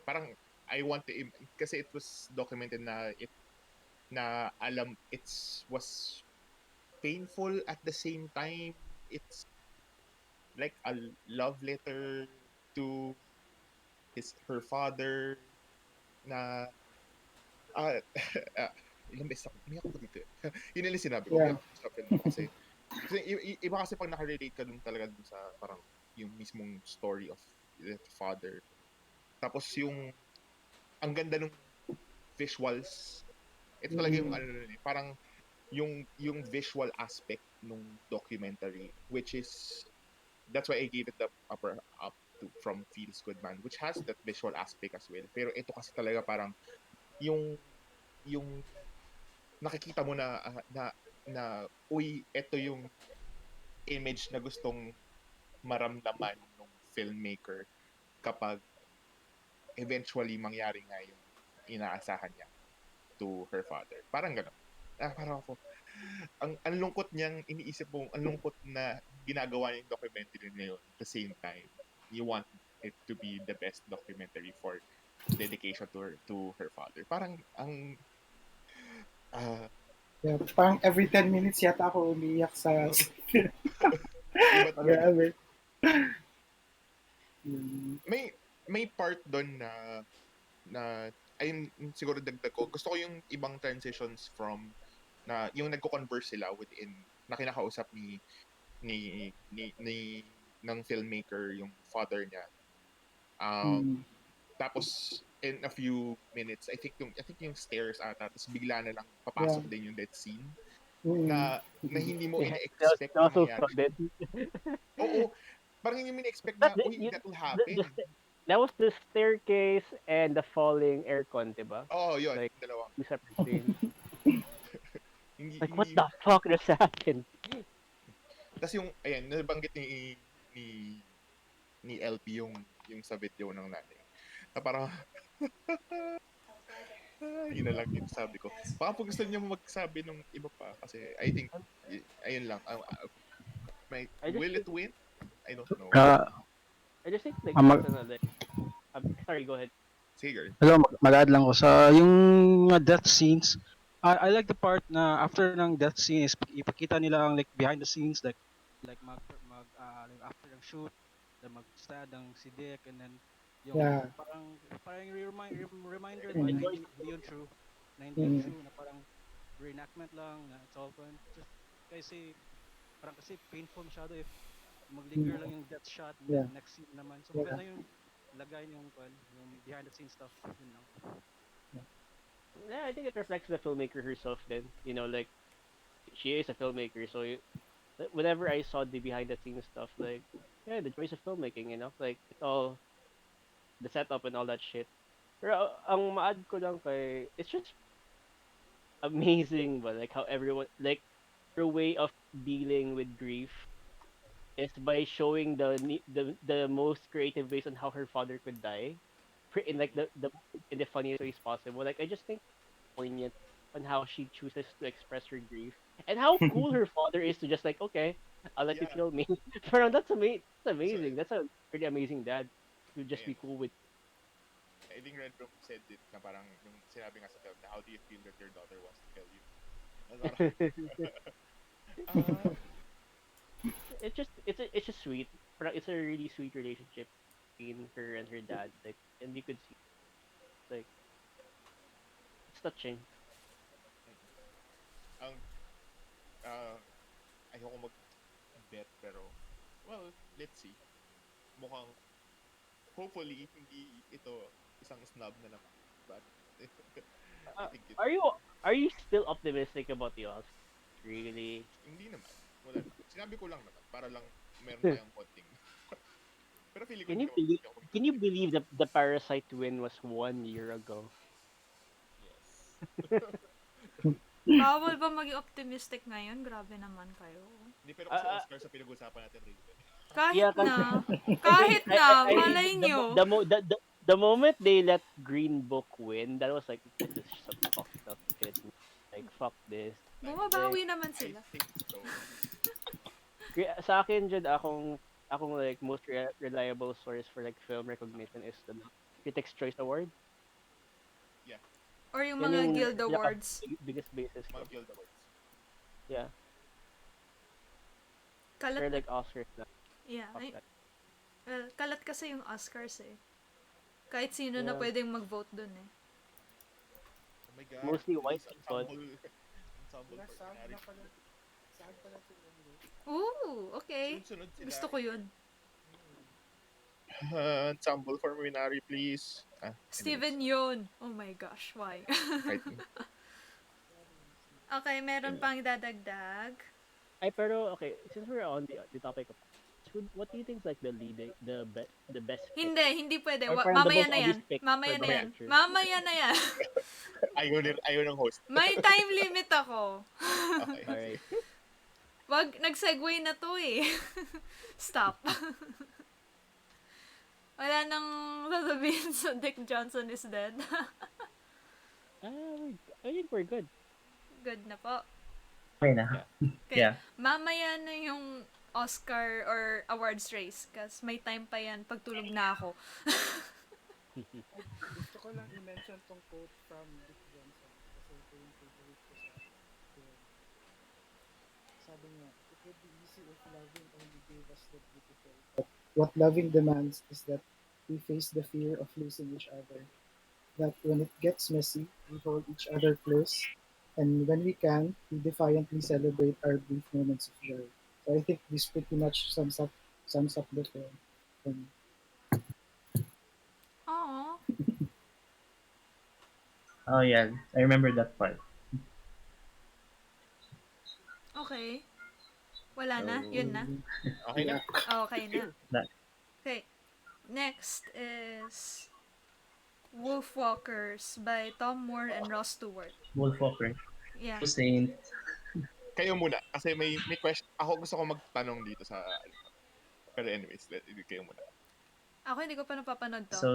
parang I want to kasi it was documented na alam it's was painful at the same time. It's like a love letter to her father na ah ah, ilang beses ako umiyak ako dito. Yun yung sinabi ko, Yeah. umiyak ako sa film na to kasi iba kasi pag nakarelate ka dun talaga dun sa parang yung mismong story of the father. Tapos yung ang ganda nung visuals. Ito talaga yung Mm, ano nun eh, parang yung visual aspect nung documentary, which is that's why I gave it the upper up to from Feels Good Man, which has that visual aspect as well. Pero ito kasi talaga parang yung yung nakikita mo na na uy, ito yung image na gustong maramdaman ng filmmaker kapag eventually mangyari nga yung inaasahan niya to her father. Parang gano'n. Parang ako, ang lungkot niyang iniisip mo, ang lungkot na ginagawa niya yung documentary na yun at the same time. You want it to be the best documentary for dedication to her father. Parang ang ah yeah. Parang every 10 minutes yata ako umiiyak sa iba talaga. grabe. Mm, May may part doon na ayun siguro dagdag ko. Gusto ko yung ibang transitions from na yung nagko-converse sila within na kinakausap ni ng filmmaker yung father niya. Um, mm, tapos in a few minutes, I think yung stairs ata, tapos bigla na lang yeah. papasok din yung death scene Mm, na hindi mo Yeah, ine-expect that na was so mangyari. sudden. Oo, parang hindi mo ine-expect That na, uy, that will the happen. that was the staircase and the falling aircon, diba? Oo, yun, Like yung dalawang two yun. separate scenes. Like what Hindi, the fuck just happened? tas yung, ayan, nabanggit ni, ni LP yung sa video ng nanay. Na parang, yun na lang yung sabi ko. Baka po gusto niyo magsabi ng iba pa kasi I think, ayun lang. I just Will it think win? I don't know. Uh, I just think like mag, personal like sorry, go ahead. Sige, girl. hello, mag-add lang ko sa yung mga death scenes. I like the part na after ng death scene is ipakita nila ang like behind the scenes like like after ng shoot then mag-stand ang si Dick and then yeah. yung parang reminder ba na Mm, hindi yun true mm, na parang reenactment lang na it's all fun just kasi parang kasi painful masyado if mm, maglinger lang yung death shot and yeah. then next scene naman so Yeah. maganda yung lagay yung behind the scenes stuff yun lang. Yeah, I think it reflects the filmmaker herself then. You know, like she is a filmmaker, so whenever I saw the behind the scenes stuff, like yeah, the joys of filmmaking, like it's all the setup and all that shit. Pero ang ma-add ko lang kay it's just amazing but like how everyone like her way of dealing with grief is by showing the most creative ways on how her father could die in like the in the funniest ways possible. Like I just think poignant on how she chooses to express her grief and how cool her father is to just like okay, I'll let you Yeah. kill me. Pero that's amazing. That's So, amazing. That's a pretty amazing dad to just ayan. be cool with. I think Red Room said it na parang yung sinabi nga sa film na how do you feel that your daughter wants to kill you? Na parang, ah, it's just sweet. It's a really sweet relationship between her and her dad. Like, and you could see, like, it's touching. ang, ah, ayoko mag-bet pero, well, let's see. Mukhang, hopefully, hindi ito isang snub na naman. But, I Uh, think it, are you are you still optimistic about the Oscars? Really? hindi naman. Wala naman. Sinabi ko lang naman para lang meron tayong konting. Pero feeling ko Can hindi you ako, believe hindi ako can you magpapalito. believe that the Parasite win was 1 year ago? Yes. Bawal ba maging optimistic ngayon? Grabe naman kayo. Hindi, pero kasi Uh, Oscar sa pinag-usapan natin, Raven. Kahit yeah, na. kasi Kahit na. I think Malay nyo. the moment they let Green Book win, that was like, this is some fucked up shit. Like, fuck this. Like, Bumabawi naman I sila. think so. sa akin dyan, akong like most reliable source for like film recognition is the Critics' Choice Award. Yeah, Or yung Yan mga yung guild pinaka awards. biggest basis mga ko. Guild Awards. Yeah. Kalat Or na. like Oscars na. Yeah. Fuck Ay, that. well, kalat kasi yung Oscars eh. Kahit sino na Yeah. pwedeng mag-vote dun eh. Oh my God, Mostly white police people. ensemble Wala, for saan Minari na pala, Police. saan pala ito anyway? Ooh, okay. Sunod-sunod sila. Gusto ko yun. Ensemble for Minari, please. Anyways, Steven yun. Oh my gosh, why? kahit, Okay, meron anyway. pang dadagdag. Ay, pero okay, since we're on the topic of what do you think is like the best pick Hindi pwede. or parang the Mamaya most na obvious yan. pick for Mamaya na best yan. actress? Mamaya na yan. Ayaw ng host. May time limit ako. Okay, All sige. right. Wag, nag-segue na to eh. Stop. Wala nang sasabihin sa Dick Johnson is dead. I think we're good. Good na po. Okay na. Yeah. Okay. Yeah. Mamaya na yung Oscar or awards race kasi may time pa yan pagtulog na ako. Gusto ko lang i-mention tong quote from Dick Johnson kasi ito yung favorite ko sa film. Sabi niya, it would be easy if loving only gave us the beautiful. But what loving demands is that we face the fear of losing each other. That when it gets messy, we hold each other close, and when we can, we defiantly celebrate our brief moments of joy. So I think this pretty much sums up the film. Um, Aww. Oh yeah, I remember that part. Okay. Wala na? Yun na? Okay na. Okay na. That Okay. Next is Wolfwalkers by Tom Moore and Ross Stewart. Wolfwalker. Yeah. Saint. Kayo muna. Kasi may question. Ako gusto ko magtanong dito sa ano. Pero anyways, kayo muna. Ako hindi ko pa napapanood to. So,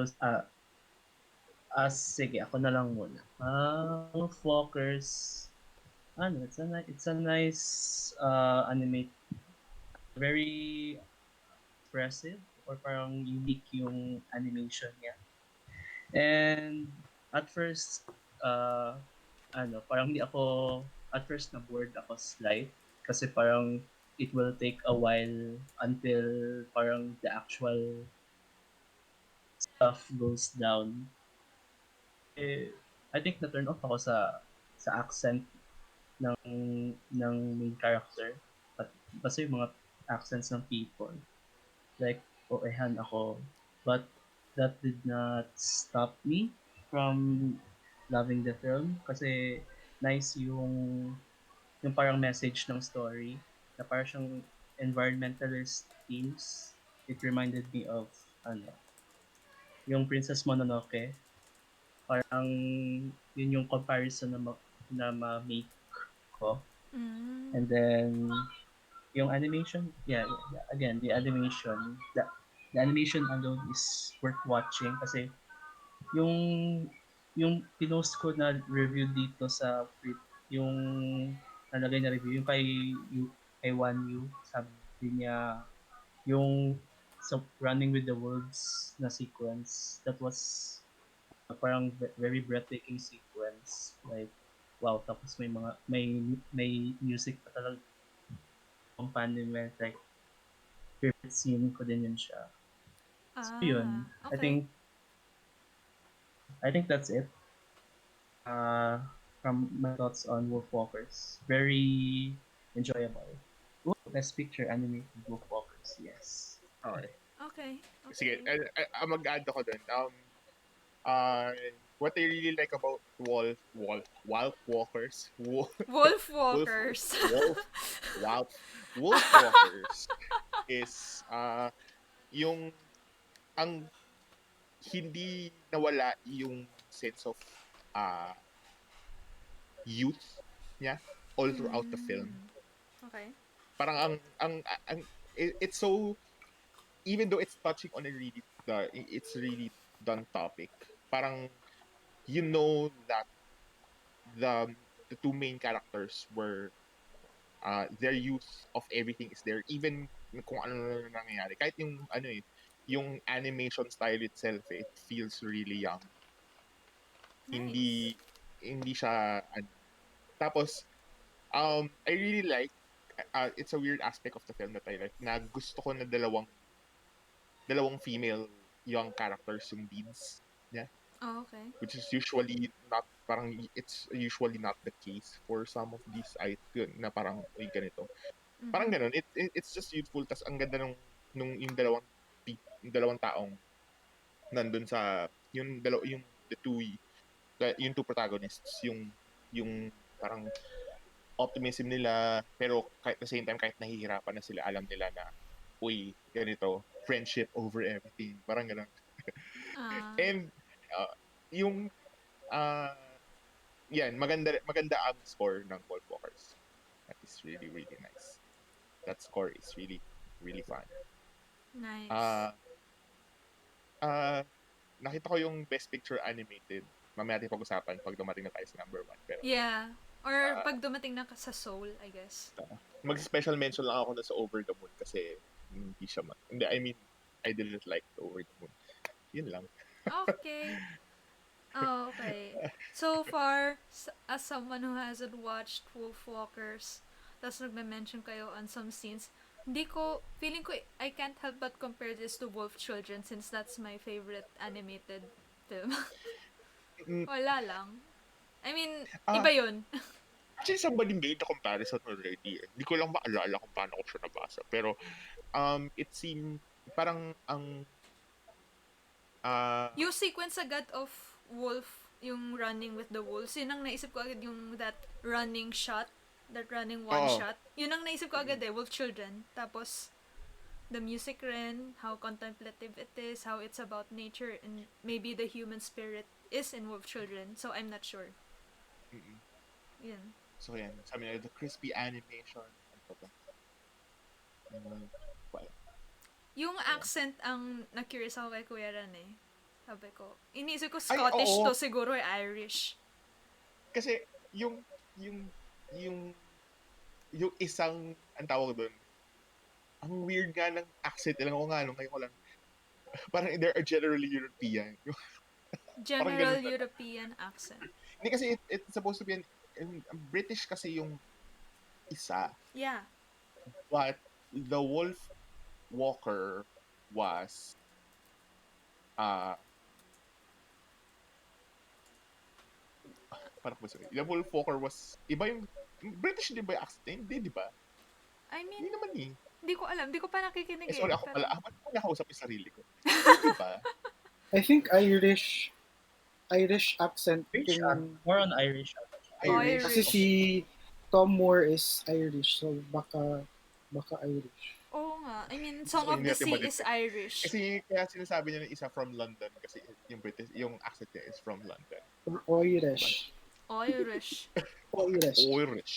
sige, ako na lang muna. Wolfwalkers. It's a nice anime. Very expressive or parang unique yung animation niya. And at first, parang at first na bored ako slight kasi parang it will take a while until parang the actual stuff goes down. I think na-turn off ako sa accent ng main character. At kasi yung mga accents ng people. Like, oehan ako. But that did not stop me from loving the film kasi nice yung parang message ng story na parang siyang environmentalist themes. It reminded me of yung Princess Mononoke. Parang yun yung comparison na ma-make ko. Mm. And then yung animation, again, the animation alone is worth watching kasi yung yung pinost ko na review dito sa yung nalagay na review yung kay Wan Yu, sabi niya yung running with the wolves na sequence that was parang very breathtaking sequence. Like, wow, tapos may music pa talaga accompaniment. Like, favorite scene ko din yun siya. So Ah, yun, okay. I think that's it. Uh, from my thoughts on Wolfwalkers. Very enjoyable. Ooh, best picture animated Wolfwalkers. Yes. Okay. Okay. Sige, Okay. mag-add ako dun. Uh, what I really like about Wolf Walkers, Wolf Wolf, Walkers. Wolf, Wolf, Wolf Walkers is yung ang hindi nawala yung sense of uh, youth niya all throughout the film. Mm. Okay. Parang ang it's so, even though it's touching on a really it's really done topic. Parang you know that the the two main characters were their use of everything is there, even kung ano na nangyayari, kahit yung yung animation style itself, it feels really young, Nice. hindi hindi siya tapos I really like it's a weird aspect of the film that I like, na gusto ko na dalawang female young characters yung leads niya, Oh, okay. which is usually not, parang it's usually not the case for some of these na parang uy ganito. Parang Mm-hmm. gano'n, it's just youthful, tas ang ganda nung yung dalawang taong nandun sa yung the two yung two protagonists, yung parang optimism nila, pero kahit the same time, kahit nahihirapan na sila, alam nila na uy ganito, friendship over everything, parang gano'n. Ah, And yung uh, yan, maganda ang score ng Wolf Walkers. That is really really nice. That score is really really fun. nice. Ah ah Nakita ko yung Best Picture Animated. Mamaya natin pag-usapan pag dumating na tayo sa number one. Pero Yeah. Or ah pag dumating na sa Soul, I guess. mag-special mention lang ako na sa Over the Moon kasi hindi siya hindi, I mean, I didn't like the Over the Moon. Yun lang. Okay. Oh, okay. So far, as someone who hasn't watched Wolfwalkers, tapos nagme-mention kayo on some scenes, feeling ko, I can't help but compare this to Wolf Children since that's my favorite animated film. Mm, Wala lang. I mean, ah, iba yun. Actually, somebody made the comparison already eh. Hindi ko lang maalala kung paano ko siya nabasa. Pero it seemed parang ang ah Yung sequence agad of Wolf, yung running with the wolves, yun ang naisip ko agad yung that running one oo. shot. Yun ang naisip ko agad Mm, eh, Wolf Children. Tapos, the music rin, how contemplative it is, how it's about nature, and maybe the human spirit is in Wolf Children. So, I'm not sure. mm. Yun. So yan, sabi nila the crispy animation, ano pa ba? Well, Yung ayan. accent ang na-curious ako kay Kuya Ran eh. Sabi ko, iniisip ko Ay, Scottish to, oo. siguro eh Irish. Kasi yung yung yung isang ang tawag doon, ang weird nga ng accent nila. Oo nga, no, ngayon ko lang. Parang they are generally European. Parang General ganun talaga. European accent. Hindi kasi it's supposed to be British kasi yung isa. Yeah. But the Wolf Walker was uh parang ba sabi? The Wolf Walker was iba yung British, di ba yung accent? Hindi, di ba? I mean, Hindi naman eh. di ko alam. Di ko pa nakikinig Sorry, eh. ako Pero, pala. Ba't ko nakausap yung sarili ko? Hindi, di ba? I think Irish accent Irish, yung more on Irish. Irish. kasi si Irish. Okay. Tom Moore is Irish, so baka Irish. Oo nga. I mean, Gusto Song ko of hindi the natin Sea is madetect. Irish. Kasi kaya sinasabi niya ng isa from London kasi yung British, yung accent niya is from London. Or Diba? Irish. Irish. Irish. Irish.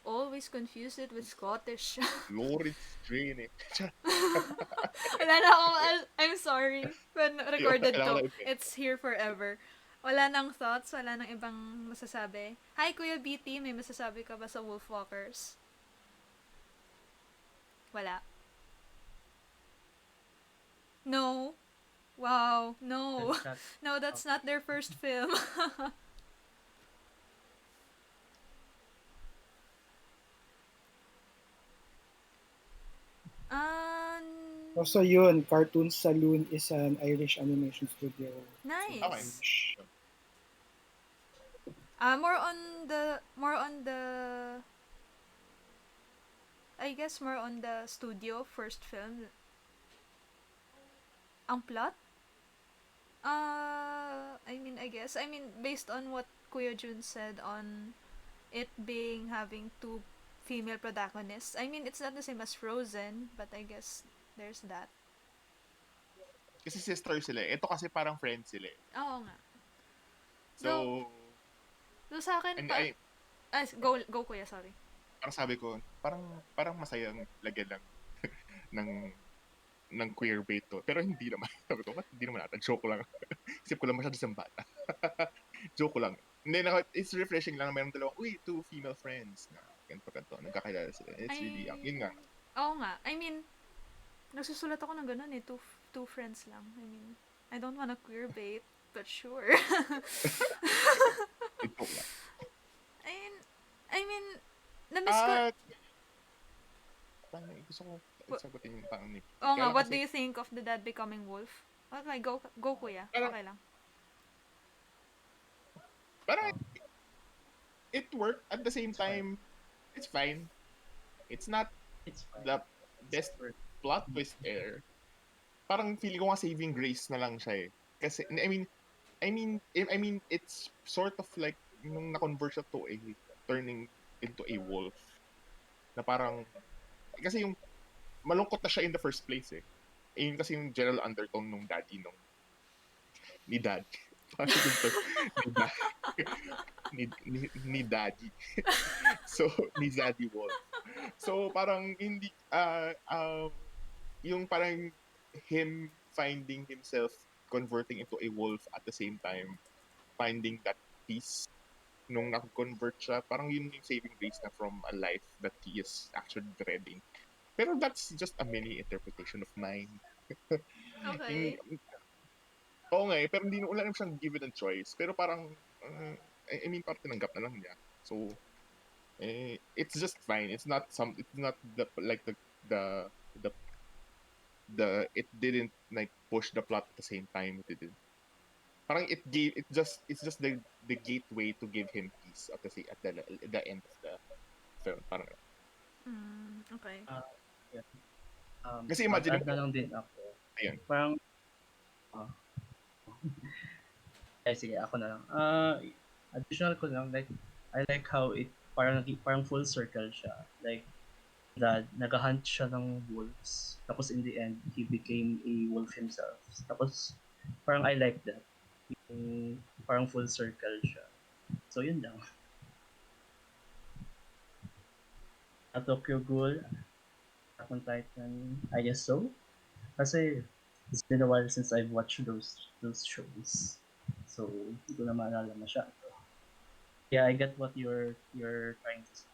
Always confuse it with Scottish. Lawrence Training. Wala na akong, I'm sorry. When recorded Kailangan to, na i-edit. it's here forever. Wala nang thoughts, wala nang ibang masasabi. Hi, Kuya BT, may masasabi ka ba sa Wolfwalkers? Wala. No. Wow, no. That No, that's not their first film. um, Also yun, Cartoon Saloon is an Irish animation studio. Okay. nice. Irish. More on the I guess more on the studio first film. Ang plot? I mean, based on what Kuya Jun said on it being having two female protagonists. I mean, it's not the same as Frozen, but I guess there's that. Kasi sister sila eh. Ito kasi parang friends sila eh. Oo nga. Though, So, though sa akin, and I, go kuya, sorry. parang sabi ko, parang masayang lagyan lang ng ng queer bait to. Pero hindi naman. Sabi ko, ba't hindi naman ata? Joke ko lang. Isip ko lang masyado sa bata. Joke ko lang. Hindi, it's refreshing lang. Meron dalawang, two female friends na ganito. Nagkakilala sila. It's really, yun nga. Oo nga. I mean, nagsusulat ako ng ganun eh. Two friends lang. I mean, I don't wanna queer bait, but sure. Joke lang. I mean, na-miss ko. Parang gusto ko sagutin yung parang ni. Oo nga, what do you think of the dad becoming wolf? Okay, go kuya. Okay lang. Parang, it worked. At the same time, it's fine. It's not it's fine. the best plot twist ever. Parang feeling ko nga saving grace na lang siya eh. Kasi, I mean, it's sort of like, nung na-convert siya to a, turning into a wolf. Na parang, kasi yung, malungkot na siya in the first place eh. Yun kasi yung general undertone nung daddy ni dad. Parang yung term, ni daddy. So, ni daddy wolf. So, parang hindi, yung parang him finding himself converting into a wolf at the same time finding that peace nung na-convert siya, parang yun yung saving grace na from a life that he is actually dreading. Pero that's just a mini interpretation of mine. Okay. Oo nga eh, pero wala naman siyang given a choice. Pero parang, I mean, parang tinanggap na lang niya. So, it's just fine. It's not the, like it didn't like push the plot at the same time. It didn't. Parang it's just the gateway to give him peace at the end of the film. Parang, Okay. Yeah. kasi imagine mag-add na lang din ako. Ayun. Parang, sige, ako na lang. Additional ko lang, like, I like how it parang full circle siya. Like, that nag-hunt siya ng wolves. Tapos in the end, he became a wolf himself. Tapos, parang I like that. Yung parang full circle siya. So, yun lang. Tokyo Ghoul, Attack on Titan, I guess so. Kasi, it's been a while since I've watched those shows. So, hindi ko na maalala masyado. Yeah, I get what you're trying to say.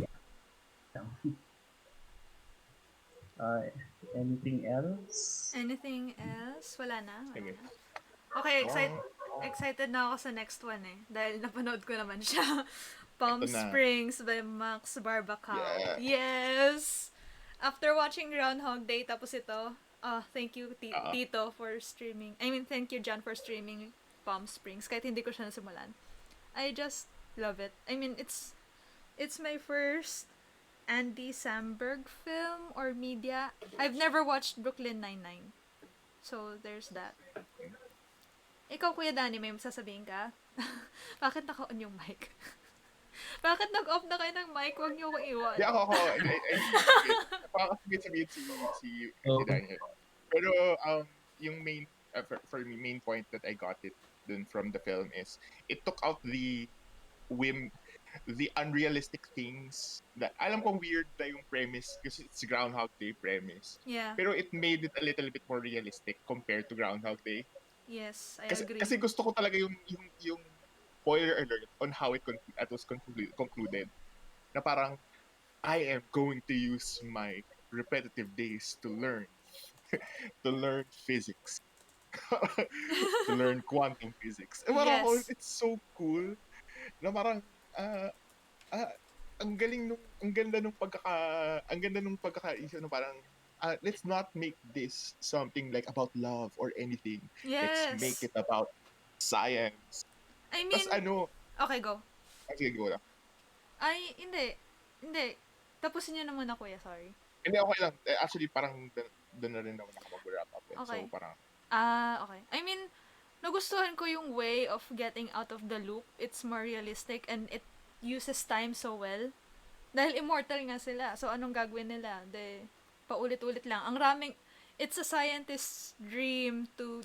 Yeah. Anything else? Anything else? Wala na? Sige. Okay, excited na ako sa next one eh. Dahil napanood ko naman siya. Palm Ito na. Springs by Max Barbacao. Yeah. Yes! After watching Groundhog Day, tapos ito, thank you Tito for streaming. I mean, thank you John for streaming Palm Springs. Kahit hindi ko siya nasimulan. I just love it. I mean, it's my first Andy Samberg film or media. I've never watched Brooklyn Nine-Nine. So, there's that. Ikaw, Kuya Danny, may sasabihin ka? Bakit naka-on yung mic? Bakit nag-off na kayo ng mic? Huwag niyo ko iwan. Yeah, ako. Parang sabihin si Daniel. Pero, yung main, for me, main point that I got it dun from the film is, it took out the unrealistic things that, alam kong weird na yung premise kasi it's Groundhog Day premise. Yeah. Pero it made it a little bit more realistic compared to Groundhog Day. Yes, I agree. Kasi gusto ko talaga yung spoiler alert on how it was concluded. Na parang, I am going to use my repetitive days to learn physics. to learn quantum physics. Eh, parang ako, Yes. it's so cool na parang, ah, ah, ang ganda nung pagkakaisip na parang, let's not make this something like about love or anything. Let's make Yes. it about science. I Tas mean, ano, okay, go. sige, go lang. Ay, hindi. Hindi. Tapusin niyo na muna, kuya. Sorry. Hindi, okay lang. Eh, actually, parang doon na rin naman ako mag-wrap up. Eh. So, Okay. parang, Okay. I mean, nagustuhan ko yung way of getting out of the loop. It's more realistic and it uses time so well. Dahil immortal nga sila. So, anong gagawin nila? Paulit-ulit lang. Ang raming, it's a scientist's dream to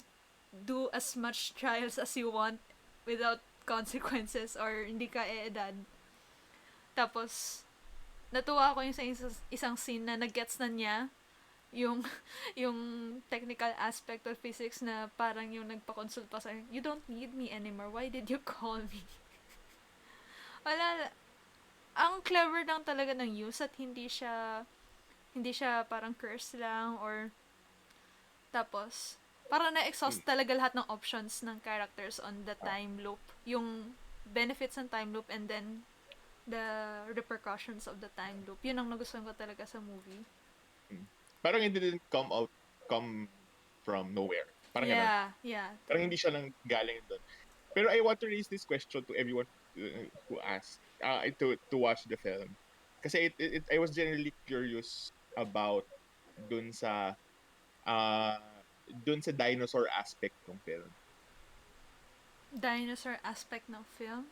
do as much trials as you want without consequences or hindi ka eedad. Tapos, natuwa ako yung sa isang scene na nag-gets na niya yung yung technical aspect of physics na parang yung nagpa-consult pa sa you don't need me anymore, why did you call me? Wala, ang clever lang talaga ng use at hindi siya parang curse lang or tapos parang na-exhaust talaga lahat ng options ng characters on the time loop, yung benefits ng time loop and then the repercussions of the time loop. Yun ang nagustuhan ko talaga sa movie. parang it didn't come from nowhere. Parang ganun. Yeah. Parang hindi siya lang galing doon. Pero I want to raise this question to everyone who asked to watch the film. Kasi I was generally curious about dun sa uh, dun sa dinosaur aspect ng film. Dinosaur aspect ng film?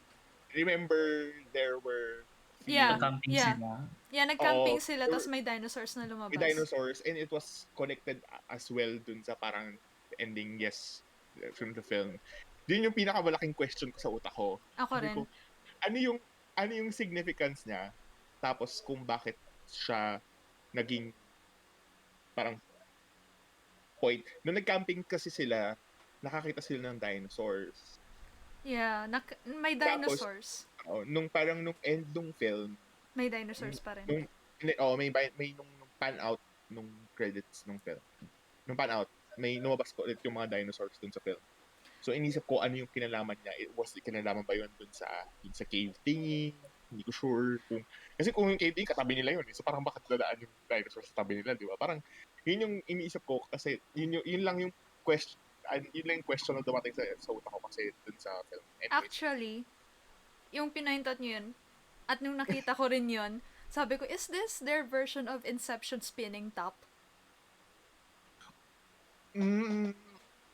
Remember there were Yeah. Camping Yeah. sila. Yeah, Oo, nagcamping sila tapos may dinosaurs na may lumabas. dinosaurs and it was connected as well dun sa parang ending, yes, from the film. Yun yung pinakamalaking question ko sa utak ko. Ako Sabi rin. ko, ano yung ano yung significance niya? Tapos kung bakit siya naging parang point. Nung nag-camping kasi sila, nakakita sila ng dinosaurs. Yeah, may Tapos, dinosaurs. nung parang nung end nung film, May dinosaurs pa rin. nung, may nung pan out nung credits nung film. Nung pan out, may lumabas ko ulit yung mga dinosaurs dun sa film. So, inisip ko ano yung kinalaman niya. Kinalaman ba yun dun sa cave thingy? Hindi ko sure. Kasi kung yung cave thingy, katabi nila yun. So, parang bakit dadaan yung dinosaurs sa tabi nila, di ba? Parang, yun yung iniisip ko kasi yun lang yung question, yun lang yung question na dumating sa utak ko kasi dun sa film. Anyway, Actually, yung pinointot nyo yun, at nung nakita ko rin yun, sabi ko, is this their version of Inception spinning top? mm,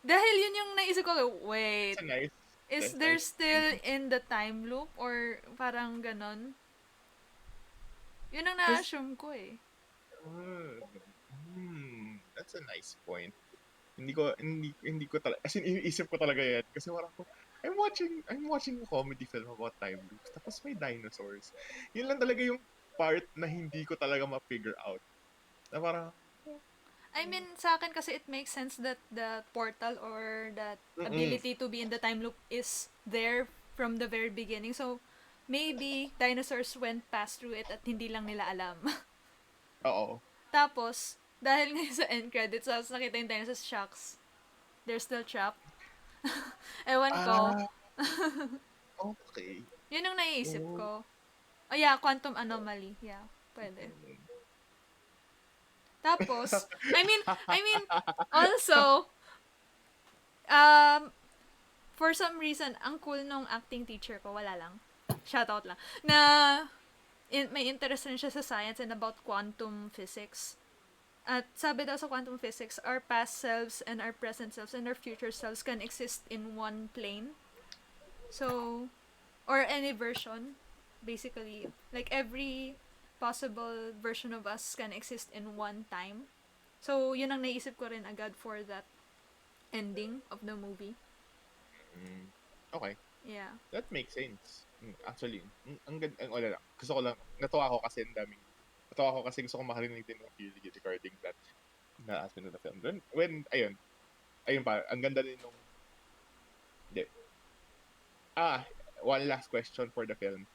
Dahil yun yung naisip ko, wait, that's a nice, is that's there nice. still in the time loop? Or parang ganon? Yun ang na-assume ko eh. That's a nice point. Hindi ko talaga, as in, iniisip ko talaga yan. Kasi parang ko, I'm watching a comedy film about time loops. Tapos may dinosaurs. Yun lang talaga yung part na hindi ko talaga ma-figure out. Na parang, I mean, sa akin kasi it makes sense that the portal or that mm-mm. ability to be in the time loop is there from the very beginning. So, maybe dinosaurs went past through it at hindi lang nila alam. Oo. Tapos, dahil ngayon sa end credits, tapos nakita yung dinosaurs, shocks. They're still trapped. Ewan ko. Ah, okay. Yun ang naiisip Oh. ko. Oh yeah, quantum anomaly. Yeah, pwede. Tapos, I mean, also, for some reason, ang cool nung acting teacher ko, wala lang. Shoutout lang. Na, may interest rin siya sa science and about quantum physics. At sabi daw sa quantum physics, our past selves and our present selves and our future selves can exist in one plane. So, or any version, basically. Like, every possible version of us can exist in one time. So, yun ang naisip ko rin agad for that ending of the movie. Okay. Yeah. That makes sense. Actually, ang ganda, wala lang. Gusto ko lang, natuwa ako kasi natawa ko kasi gusto ko makarinig din ng theory regarding that na aspect of the film. Ayun pa, ang ganda din nung, hindi. One last question for the film.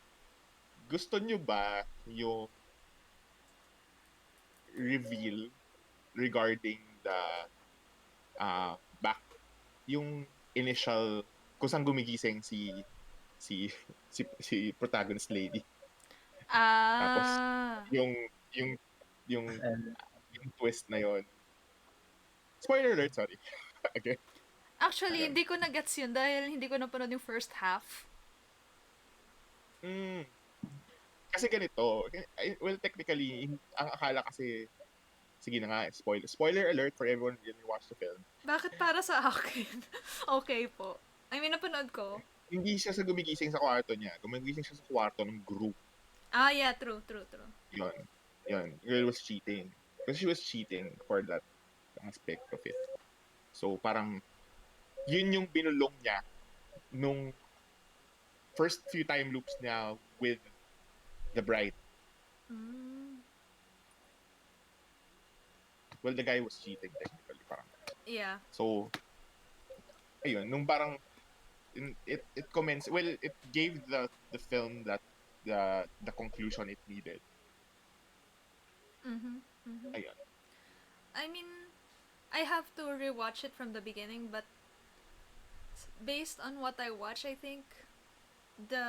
Gusto nyo ba yung reveal regarding the back yung initial kung saan gumigising si si protagonist lady. Tapos Ah. yung yung yung And yung twist na yon. Spoiler alert, sorry. Okay. Actually, Ayun. hindi ko na-gets yun dahil hindi ko napanood yung first half. Mm, kasi ganito, well technically ang akala kasi sige na nga, spoiler alert for everyone who didn't watch the film. Bakit para sa akin? Okay po. I mean, napanood ko. Hindi siya sa gumigising sa kwarto niya. Gumigising siya sa kwarto ng group. Ah, yeah, true. Yun. Yun. Girl was cheating. Because she was cheating for that aspect of it. So, parang, yun yung binulong niya nung first few time loops niya with the bride. Mm, Well, the guy was cheating technically. Parang. yeah. So, ayun. Nung parang, it commenced, well, it gave the film that, the conclusion it needed. Mm-hmm. Ayun. I mean, I have to rewatch it from the beginning, but based on what I watch, I think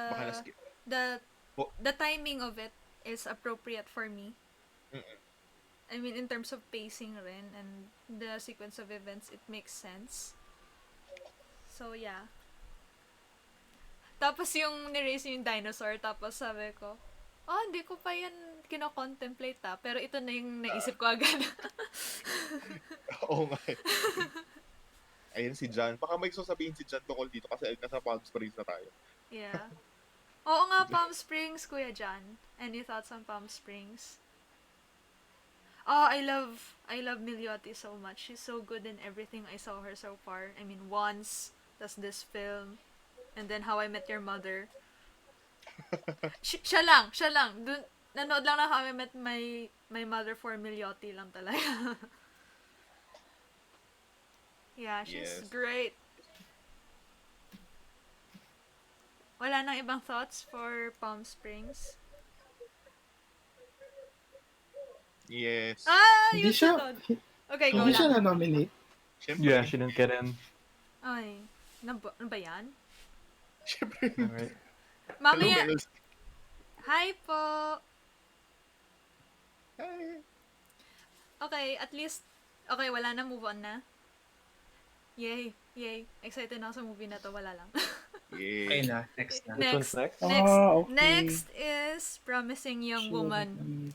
Baka the na-skip. the Oh. the timing of it is appropriate for me. Mm-mm. I mean, in terms of pacing rin and the sequence of events, it makes sense. So, yeah. Tapos yung nirace yung dinosaur, tapos sabi ko, oh, hindi ko pa yan kino-contemplate pero ito na yung naisip ko agad. Oo nga eh. Ayun si John. Baka may sasabihin si John tungkol dito kasi nasa Palm Springs na tayo. Yeah. Oo nga, Palm Springs, Kuya John. Any thoughts on Palm Springs? Oh, I love Miliotti so much. She's so good in everything I saw her so far. I mean, Once, tas this film, and then How I Met Your Mother. Siya lang. Nanood lang na How I Met My Mother for Miliotti lang talaga. Yeah, she's Yes. great. Wala nang ibang thoughts for Palm Springs? Yes. Ah, Hindi yung siya, sunod. Okay, go hindi siya lang. na-nominate. Siyempre. Yeah, she didn't get in. Ay, ano ba yan? Siyempre. Alright. Hello, Mamaya, Melos. hi po! Hi. Okay, at least, okay, wala na, move on na. Yay. Excited na ako sa movie na to, wala lang. okay Yeah. na, next na. Which one's next? Okay. Next is Promising Young Sure. Woman.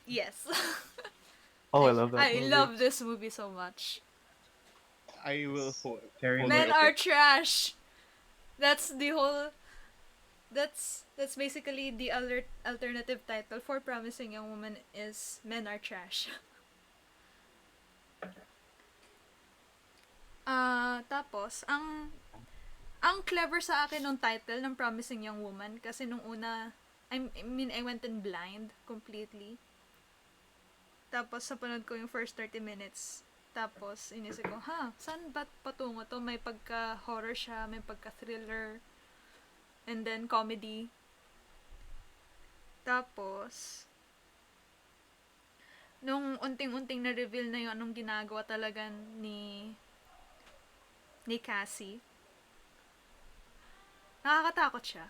Yes. Oh, I love that I movie. love this movie so much. I will hold Very my Men nice. are opinion. trash. That's the whole. That's basically the alternative title for Promising Young Woman is Men Are Trash. Tapos ang clever sa akin nung title ng Promising Young Woman kasi nung una I mean I went in blind completely. Tapos napanood ko yung first 30 minutes. Tapos inisip ko, saan ba patungo to? May pagka-horror siya, may pagka-thriller, and then comedy. Tapos, nung unting-unting na-reveal na yung anong ginagawa talaga ni Cassie, nakakatakot siya.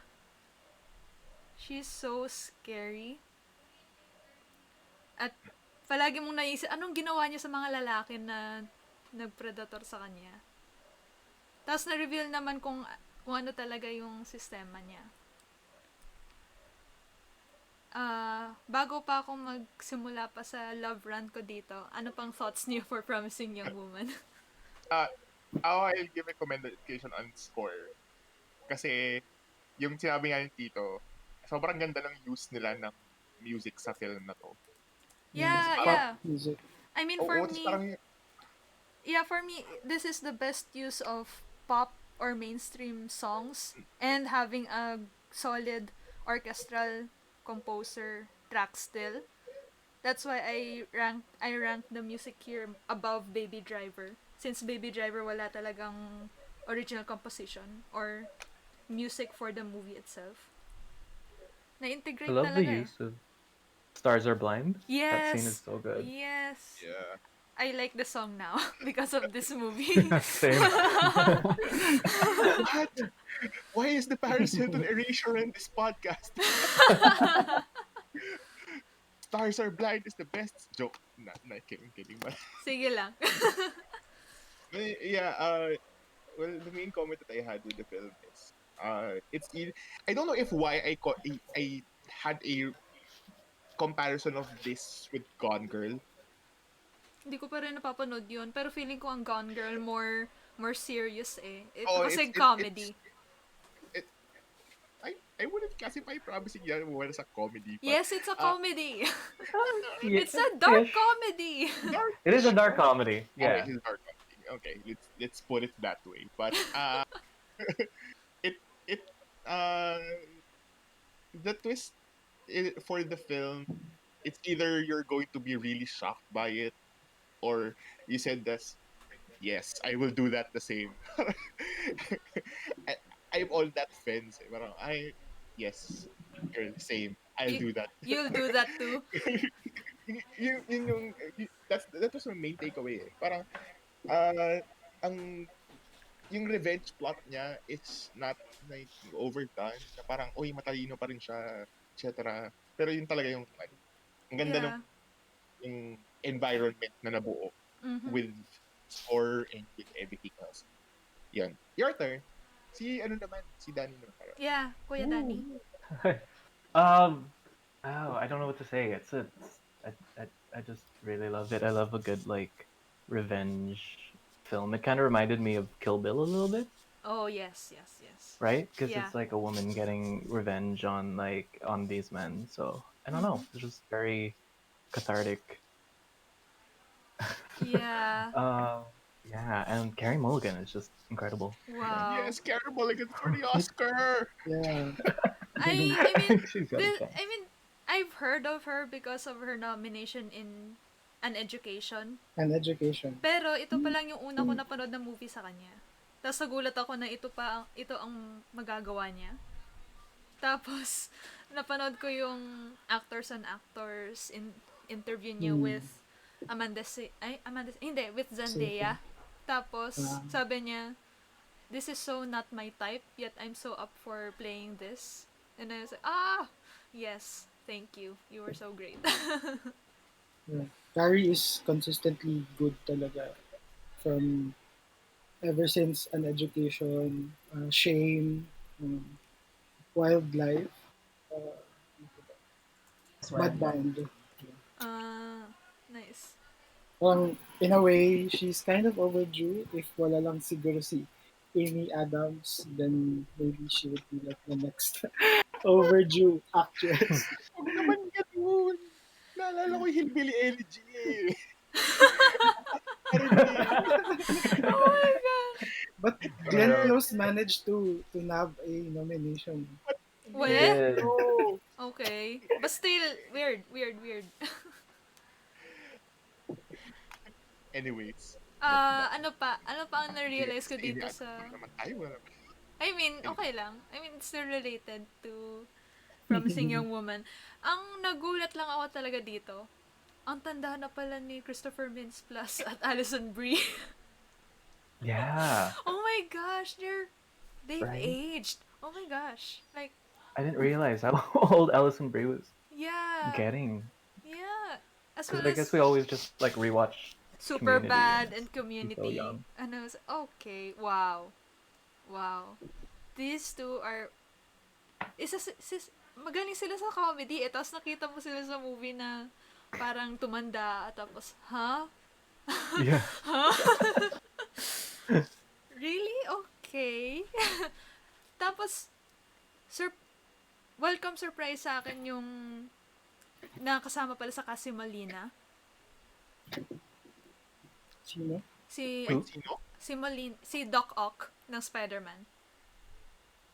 She's so scary. At palagi mong naisip, anong ginawa niya sa mga lalaki na nagpredator sa kanya? Tapos na-reveal naman kung ano talaga yung sistema niya. Bago pa ako magsimula pa sa love rant ko dito, ano pang thoughts niyo for Promising Young Woman? I'll give a commendation on score. Kasi, yung sinabi nga yung Tito, sobrang ganda ng use nila ng music sa film na to. Yeah. Music. I mean, for me, this is the best use of pop or mainstream songs and having a solid orchestral composer track still. That's why I rank the music here above Baby Driver. Since Baby Driver wala talagang original composition or music for the movie itself. I Na-integrate love the talaga use of Stars Are Blind. Yes. That scene is so good. Yes. Yeah. I like the song now because of this movie. Same. What? Why is the Paris Hilton erasure in this podcast? Stars Are Blind is the best joke. Not kidding. But Sige lang. yeah, well, the main comment that I had with the film is, it's I don't know if why I had a comparison of this with Gone Girl. Hindi ko pa rin napapanood yun. Pero feeling ko ang Gone Girl more serious eh. Ito Oh, kasi it's comedy. it, I wouldn't classify Promising Young Woman as a comedy, but Yes, it's a uh, comedy. Yeah, It's a dark ish. comedy. dark. It is a dark comedy. Okay, Yeah. it's a dark comedy. Okay, let's put it that way. But it it uh the twist for the film, it's either you're going to be really shocked by it, or you said this, yes, I will do that the same. I, I'm on that fence. Parang, yes, girl, same. I'll you, do that. you'll do that too. Yun yung, that was my main takeaway eh. Parang, uh, ang, yung revenge plot niya is not like overdone. Na parang, oy, matalino pa rin siya, etc. Pero yun talaga yung, ano, ang ganda ng Yeah. yung environment na nabuo Mm-hmm. with score and with everything else. Yan. Your turn. Si ano naman, si Danny naman. Yeah, Kuya Danny. um. Oh, I don't know what to say. I just really love it. I love a good like revenge film. It kind of reminded me of Kill Bill a little bit, Oh, yes. right? Because Yeah. it's like a woman getting revenge on these men. So I don't know. It's just very cathartic. Yeah. Yeah, and Carrie Mulligan is just incredible. Wow. Yes, Carey Mulligan for the Oscar. Yeah. I mean, She's got a chance. I've heard of her because of her nomination in An Education. And education. Pero ito pa lang yung una ko napanood na movie sa kanya. Tapos nagulat ako na ito ang magagawa niya. Tapos napanood ko yung actors on actors interview niya with with Zendaya. Tapos sabi niya, this is so not my type, yet I'm so up for playing this. And I was like, yes, thank you. You were so great. Yeah. Carrie is consistently good talaga from ever since An Education, Shame, Wildlife, uh, Bad Band. Nice. Well, in a way, she's kind of overdue. If wala lang siguro si Amy Adams, then maybe she would be like the next overdue actress. Huwag naman ganun. Naalala ko yung Hillbilly Elegy eh. Oh my god. But Glenn Close managed to nab a nomination. Well, Yeah. okay. But still, weird. Anyways. Ano pa ang na-realize ko dito sa... Naman tayo. I mean, okay lang. I mean, it's still related to Promising Young Woman. Ang nagulat lang ako talaga dito, ang tanda na pala ni Christopher Mintz-Plasse at Alison Brie. Yeah. Oh my gosh, they've Right? aged. Oh my gosh. Like, I didn't realize how old Alison Brie was yeah. getting. Yeah. As Because well I guess as we always just like rewatch Super Community Bad and and she's so Community. young. And I was, okay, wow. These two are, magaling sila sa comedy, tapos nakita mo sila sa movie na parang tumanda, tapos, Yeah. Really? Okay. Tapos, welcome surprise sa akin yung nakasama pala sa Kasi Molina. Sino? Si Sino? si Doc Ock ng Spider-Man.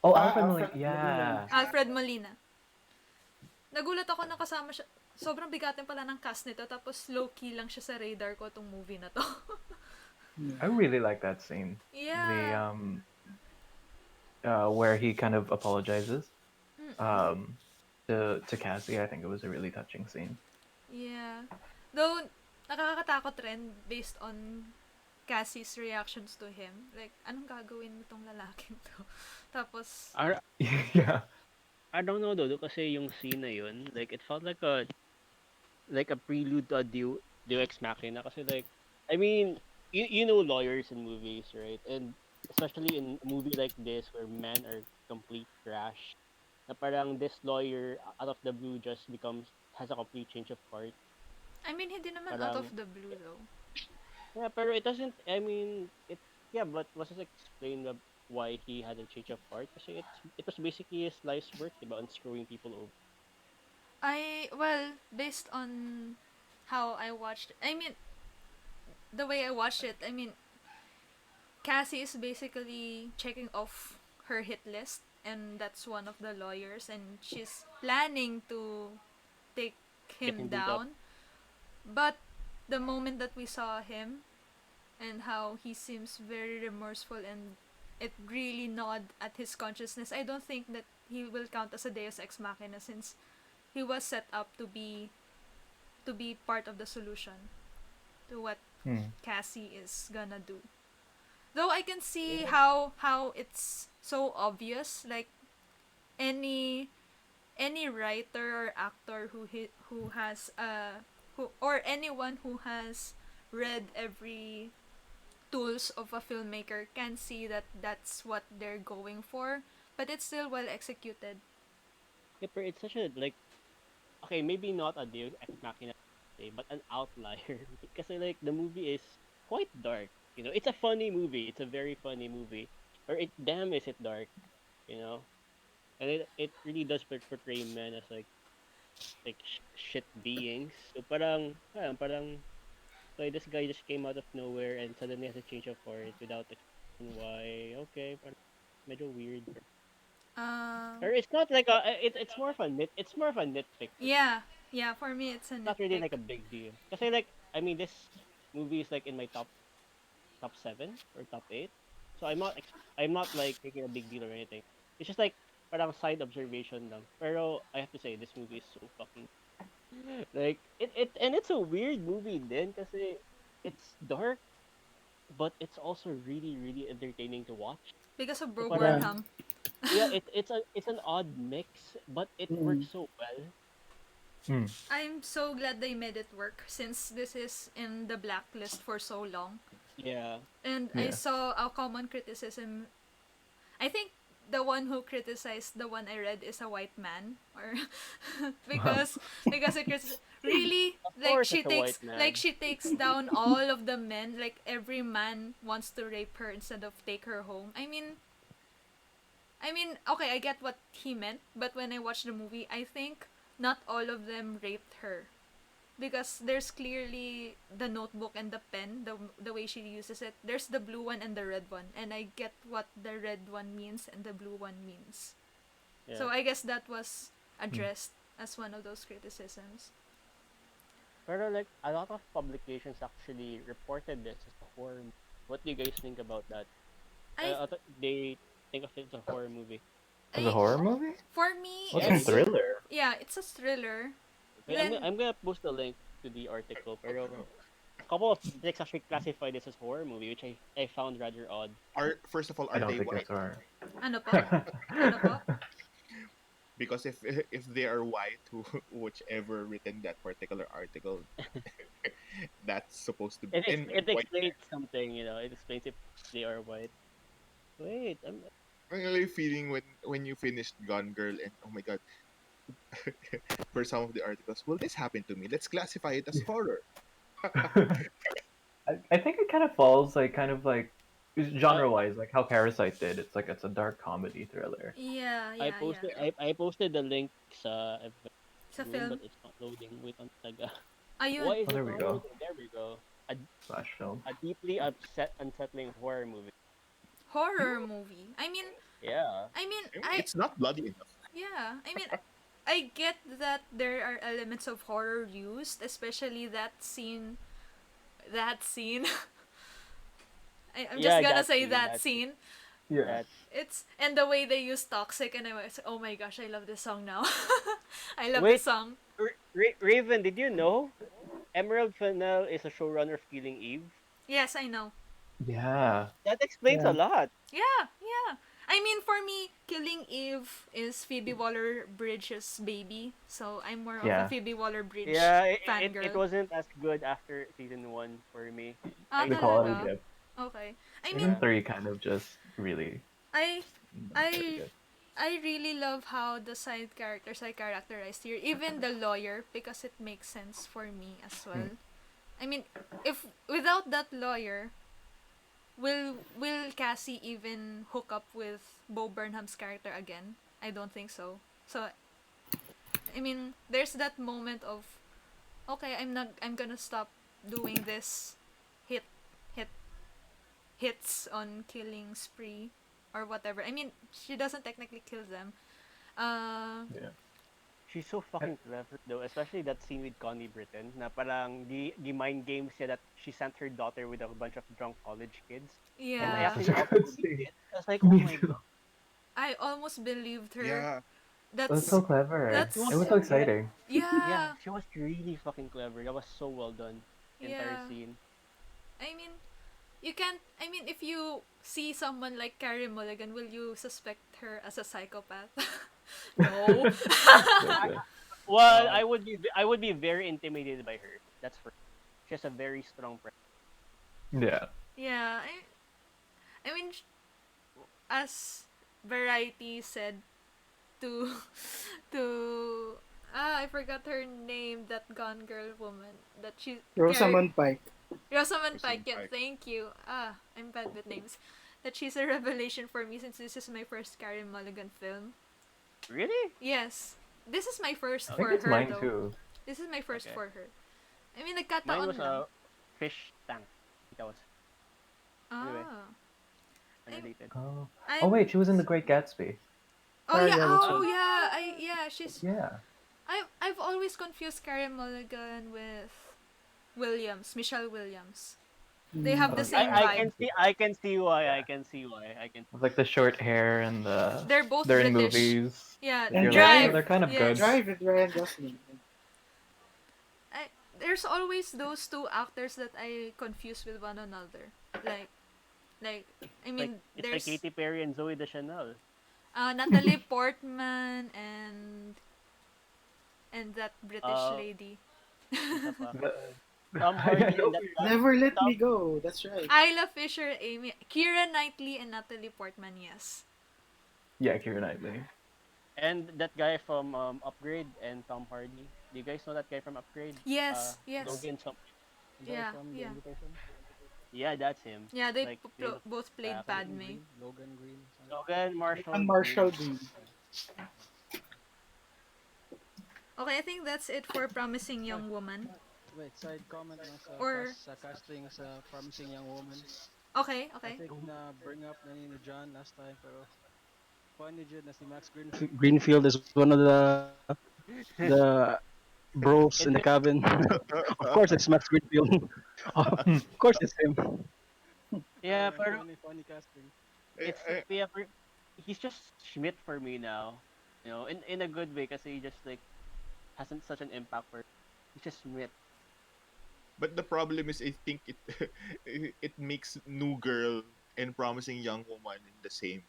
Oh, Alfred Alfred, Molina. yeah. Alfred Molina. Nagulat ako na kasama siya. Sobrang bigatin pala ng cast nito, tapos low-key lang siya sa radar ko tong movie na to. I really like that scene. Yeah. The where he kind of apologizes to Cassie. I think it was a really touching scene. Yeah. Though, nakakatakot rin based on Cassie's reactions to him. Like, anong gagawin mo tong lalaking to? Tapos, I, Yeah. I don't know though, kasi yung scene na yun, like it felt like a prelude to a Deus Ex Machina kasi like I mean you know lawyers in movies, right? And especially in a movie like this where men are complete trash, na parang this lawyer out of the blue just becomes has a complete change of heart. I mean, hindi naman out of Parang the blue though. yeah, pero it doesn't. I mean it. Yeah, but was it explained why he had a change of heart? Kasi it was basically his life's work, diba, on screwing people over. Well, based on how I watched, I mean, the way I watched it, I mean, Cassie is basically checking off her hit list, and that's one of the lawyers, and she's planning to take Get him him beat up. down. But the moment that we saw him and how he seems very remorseful and it really gnawed at his consciousness, I don't think that he will count as a Deus Ex Machina since he was set up to be part of the solution to what Hmm. Cassie is gonna do. Though I can see Yeah. how it's so obvious, like any any writer or actor who has who or anyone who has read every tools of a filmmaker can see that that's what they're going for, but it's still well executed. Yeah, pero it's such a like okay, maybe not a Deus Ex Machina, but an outlier. Because like the movie is quite dark. You know, it's a funny movie. It's a very funny movie. Or it damn is it dark. You know, and it really does portray men as like shit beings. So parang so this guy just came out of nowhere and suddenly has a change of heart without explaining why. Okay, parang medyo weird. Um, Or it's not like a it's more of a it's more of a nitpick for yeah, yeah. For me, it's a not really nitpick. like a big deal. Kasi like I mean this movie is like in my top 7 or top 8. So I'm not like making a big deal or anything. It's just like parang side observation lang. Pero I have to say this movie is so fucking like it and it's a weird movie then kasi it's dark but it's also really entertaining to watch. Because of So Bro Yeah. parang Burnham. yeah, it's an odd mix but it Mm. works so well. Hmm. I'm so glad they made it work since this is in the blacklist for so long. Yeah. And I Yeah. saw a common criticism. I think the one who criticized the one I read is a white man, or Wow. because it really Of like course it's a white man. she takes down all of the men, like every man wants to rape her instead of take her home. I mean, okay, I get what he meant, but when I watched the movie, I think not all of them raped her because there's clearly the notebook and the pen, the way she uses it. There's the blue one and the red one, and I get what the red one means and the blue one means. So Yeah. I guess that was Hmm. addressed as one of those criticisms. Pero like a lot of publications actually reported this as a horror movie. What do you guys think about that? I They think of it as a horror movie. As a I horror movie? for me What's Yeah, a they it's did. thriller? yeah, it's a thriller. Okay, Then I'm gonna post the link to the article. Pero a couple of critics actually classified this as horror movie, which I found rather odd. Are first of all, I are don't they think white? that's horror. ano po? Ano po? Because if they are white, whichever written that particular article, that's supposed to be in It white. explains something, you know. It explains if they are white. Wait, I'm really feeling when you finished Gone Girl and oh my god, for some of the articles, will this happen to me? Let's classify it as horror. I think it kind of falls like uh, genre wise, like how Parasite did. It's like it's a dark comedy thriller. Yeah, yeah, yeah. I posted the link sa Sa room, but film. it's not loading. Wait on taga. Ayun. Why is Oh, it there we not go. loading? There we go. Slash film. A deeply unsettling horror movie. Horror movie. Yeah. I mean, I mean, it's not bloody enough. yeah. I mean, I get that there are elements of horror used, especially that scene. That scene. I'm just Yeah, gonna that say scene. that scene. Yeah. That It's and the way they use toxic, and I was, oh my gosh, I love this song now. I love this wait, song. Raven, did you know? Emerald Fennell is a showrunner of Killing Eve. Yes, I know. Yeah. That explains a Yeah. lot. Yeah, yeah. I mean, for me, Killing Eve is Phoebe Waller-Bridge's baby, so I'm more of a Yeah. Phoebe Waller-Bridge Yeah, it fangirl. wasn't as good after season 1 for me. Ah, I The stopped quality talaga? watching. dip. Okay. I mean, Season Yeah. 3 kind of just really I, not very I, good. I really love how the side characters are characterized here. Even the lawyer, because it makes sense for me as Mm. well. I mean, if without that lawyer, will Cassie even hook up with Bo Burnham's character again? I don't think so. So I mean, there's that moment of okay, I'm gonna stop doing this hit hit hits on killing spree or whatever. I mean, she doesn't technically kill them. Uh Yeah. She's so fucking clever though, especially that scene with Connie Britton na parang mind games siya that she sent her daughter with a bunch of drunk college kids. And I Oh, yeah. such actually a also good believed scene. it. I was like, oh Me my too. god. I almost believed her. Yeah. It was so That's clever. She that's was It was so yeah, exciting. yeah, yeah. she was really fucking clever. That was so well done. The entire Yeah. scene. I mean, you can't I mean if you see someone like Carrie Mulligan, will you suspect her as a psychopath? No. That's I, it. well, Um, I would be very intimidated by her. That's for she has a very strong presence. Yeah. Yeah, I mean, as Variety said to to I forgot her name, that Gone Girl woman that she Carrie Rosamund Pike. Rosamund Pike. Rosamund Yeah, Pike. thank you. I'm bad with names. That she's a revelation for me since this is my first Carrie Mulligan film. Really? Yes, this is my first I think for Okay. it's her mine though. too. This is my first Okay. for her. I mean, Mine was nagkataon lang. a fish tank. I think that was anyway Ah, I'm unrelated. Oh. Oh I'm wait, she was in The Great Gatsby. oh yeah, Yeah, that's oh right. yeah, she's Yeah. I've always confused Carey Mulligan with Williams, Michelle Williams. They have the Oh same yeah, I I vibe. can can see see that. I can see why Yeah. I can see why I can. With like the short hair and They're both they're in British. movies. Yeah, And And you're like, oh, Drive. Drive. they're kind of good. Yes. Drive with Ryan Gosling. There's always those two actors that I confuse with one another. Like like I mean It's like there's Katy Perry and Zoe Deschanel. Natalie Portman and that British Uh, lady. isa pa. The- Tom I Hardy know and that who you guy. mean. Never Let Tom Me Go. That's right. Isla Fisher, Amy, Keira Knightley, and Natalie Portman. Yes. Yeah, Keira Knightley. and that guy from Upgrade and Tom Hardy. Do you guys know that guy from Upgrade? Yes. Yes. Logan something. The guy Yeah. from The Yeah. Invitation, Yeah, that's him. Yeah. They Like played the both played actor. Padme. Logan Green, something. Logan And Marshall Marshall Green. Green. Okay, I think that's it for Promising Young Woman. Wait, side comment lang Or sa casting sa Promising Young Woman. okay, I okay. think na bring up na ni John last time, pero funny dyan na si Max Greenfield is one of the bros in the It's cabin. Of course, it's Max Greenfield. Of course, it's him. yeah, but Funny casting. I, it's I, yeah, he's just Schmidt for me now. You know, in a good way, because he just like hasn't such an impact for. He's just Schmidt. but the problem is, I think it it makes New Girl and Promising Young Woman in the same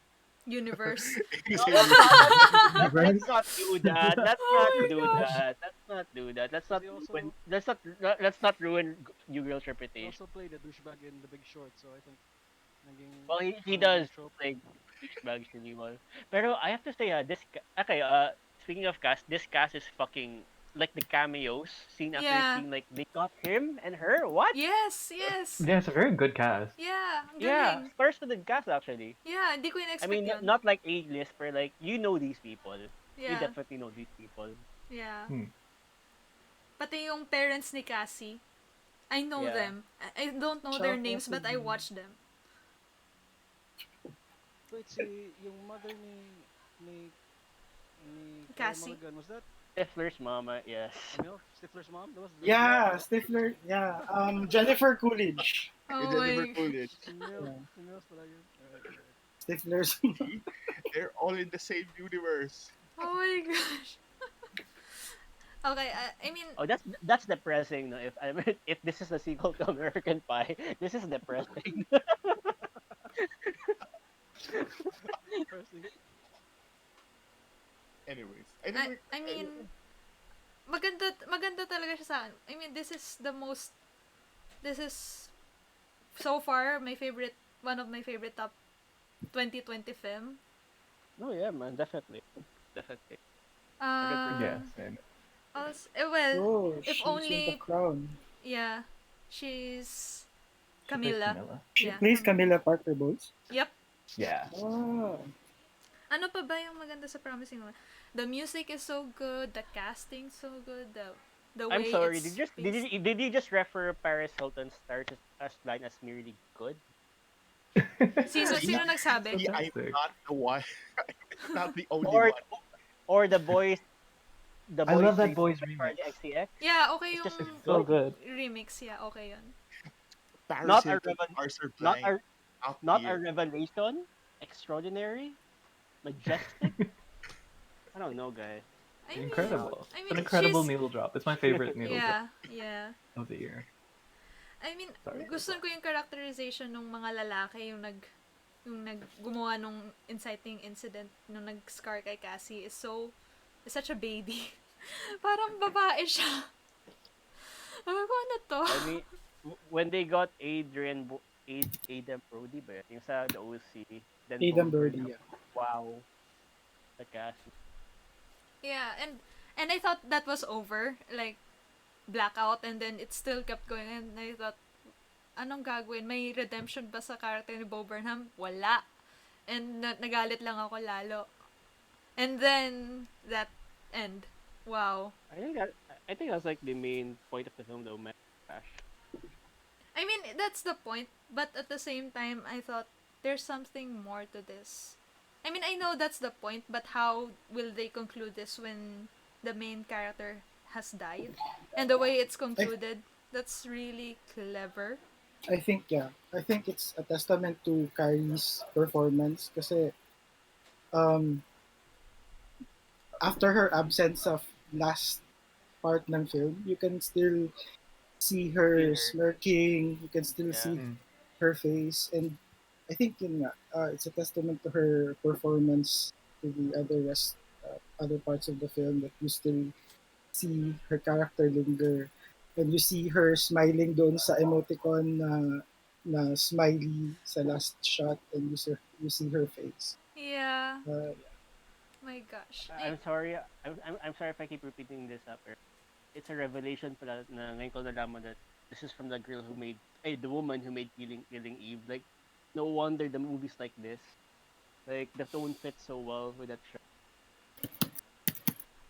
Universe. in the No, same let's not universe. let's not do that. Let's not Oh do my gosh. that. Let's not do that. Let's Because not ruin. Let's not ruin New Girl's he reputation. also played a douchebag in The Big Short, so I think Well, naging he naging does trope. like douchebags really well. Pero I have to say, okay. Speaking of cast, this cast is fucking like the cameos scene after Yeah. scene. Like they got him and her. What? Yes, yes. Yeah, it's a very good cast. Yeah, ang Yeah, galing. stars to the cast actually. Yeah, hindi ko I in-expect mean, yun. not like A-list, but like you know these people. You Yeah, definitely know these people. yeah. Hmm. Pati yung parents ni Cassie. I know Yeah. them. I don't know Shout their out names, to but I them. watch them. Wait, yung mother ni Carey Cassie. Mulligan, was that Stifler's mama, yes. Stifler's mom? That was Yeah, Stifler. Yeah. Jennifer Coolidge. Oh Jennifer my. Coolidge. Si Mills pala yun. Alright. Stifler's. They're all in the same universe. Oh my gosh. Okay, I mean, Oh, that's depressing. No, if I mean, if this is a sequel to American Pie, this is depressing. Anyways, I don't I, know. I mean, maganda talaga siya sa akin. I mean, this is so far one of my favorite top 2020 film. No, yeah, man, definitely, definitely, 100%. Yeah, Uh, same. well, Oh, if she's in the only, crown. yeah, she's She plays Camilla. Camilla. She Yeah, plays Camilla. Camilla Parker Bowles. Yep. Yeah. Ah, Ano pa ba yung maganda sa Promising Woman? The music is so good, the casting so good, the I'm way sorry. it's paced. Did you just refer Paris Hilton's stars as line as merely good? Sino See, nagsabi? see, I'm Fantastic. not the one. I'm not the only Or one. or the I boys love that remake boys by remix. Charlie XCX? Yeah, okay It's just It's yung so good. good. remix. Yeah, okay yun. Paris Not a Hilton, revel stars are not blind. a Top not a tier. revelation. Extraordinary, majestic. I don't know, guys. I mean, Incredible. I It's an mean, incredible she's, needle drop. It's my favorite needle drop yeah, yeah. of the year. I mean, Sorry, gusto Coco. ko yung characterization ng mga lalaki, yung gumawa nung inciting incident, nung nag-scar kay Cassie is such a baby. Parang babae siya. Sabi ko, ano to? I mean, when they got Adrian Brody ba? Yung sa the OC, then Aidan Goldberg. Brody. Yeah. Wow, the cast. Yeah, and I thought that was over, like blackout, and then it still kept going, and I thought, anong gagawin? May redemption ba sa character ni Bo Burnham? Wala. And nagalit lang ako lalo. And then that end. Wow. I think that's like the main point of the film, though, man. Gosh. I mean, that's the point, but at the same time, I thought there's something more to this. I mean, I know that's the point, but how will they conclude this when the main character has died? And the way it's concluded, that's really clever. I think, yeah. I think it's a testament to Kyrie's performance kasi um, after her absence of last part ng film, you can still see Feel her her. smirking, you can still Yeah. see her face, and I think yun nga, it's a testament to her performance to the other parts of the film that you still see her character linger, and you see her smiling doon sa emoticon na smiley sa last shot, and you see her face. Yeah. Uh, My gosh. I'm sorry. I'm sorry if I keep repeating this up. It's a revelation pala na ngayon ko nalaman that this is from the girl who made, the woman who made Killing Eve. Like, no wonder the movies like this. Like, the tone fits so well with that show.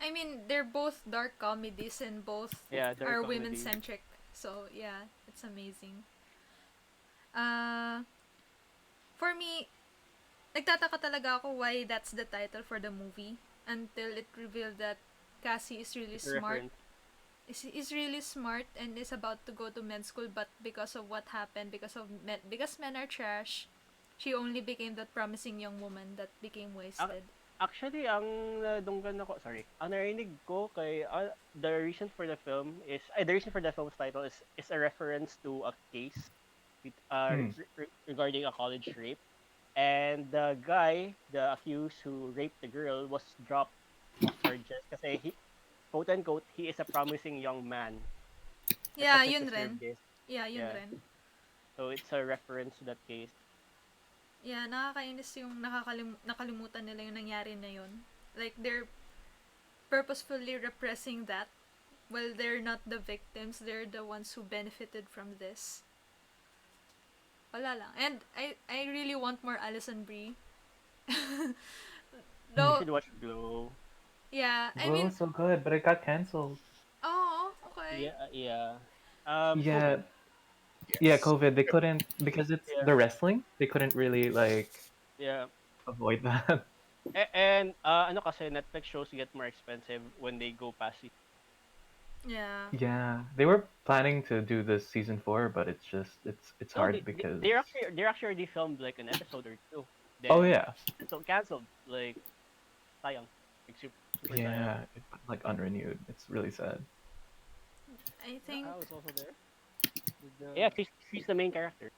I mean, they're both dark comedies and both Yeah, dark are women comedy. centric. So, yeah, it's amazing. Uh, for me, nagtataka talaga ako why that's the title for the movie until it revealed that Cassie is really It's a smart. reference. Is really smart and is about to go to med school, but because of what happened, because men are trash, she only became that promising young woman that became wasted. Actually, ang nadunggan ako, sorry, ang narinig ko kay, the reason for the film the reason for the film's title is a reference to a case with, regarding a college rape. And the guy, the accused who raped the girl, was dropped of charges kasi he, quote unquote, he is a promising young man that Yeah, doesn't yun deserve rin. this. Yeah, yun Yeah. rin. So it's a reference to that case. Yeah, nakakainis yung nakalimutan nila yung nangyari na yun. Like, they're purposefully repressing that. Well, they're not the victims, they're the ones who benefited from this. Wala lang. And I really want more Alison Brie. You Though, should watch Glow. yeah, I Glow mean, was so good, but it got canceled. oh, okay. Yeah. Yeah, COVID. yeah, Yes. COVID. They couldn't because it's Yeah. the wrestling. They couldn't really like Yeah. avoid that. And ano kasi Netflix shows get more expensive when they go past it. Yeah. Yeah, they were planning to do this season 4, but it's No, hard because they're actually already filmed like an episode or two. oh Then yeah, canceled. Like sayang. Like, super. for Zion. Yeah, it's like unrenewed. It's really sad. I Yeah, think I was also there. With the Yeah, she's the main character.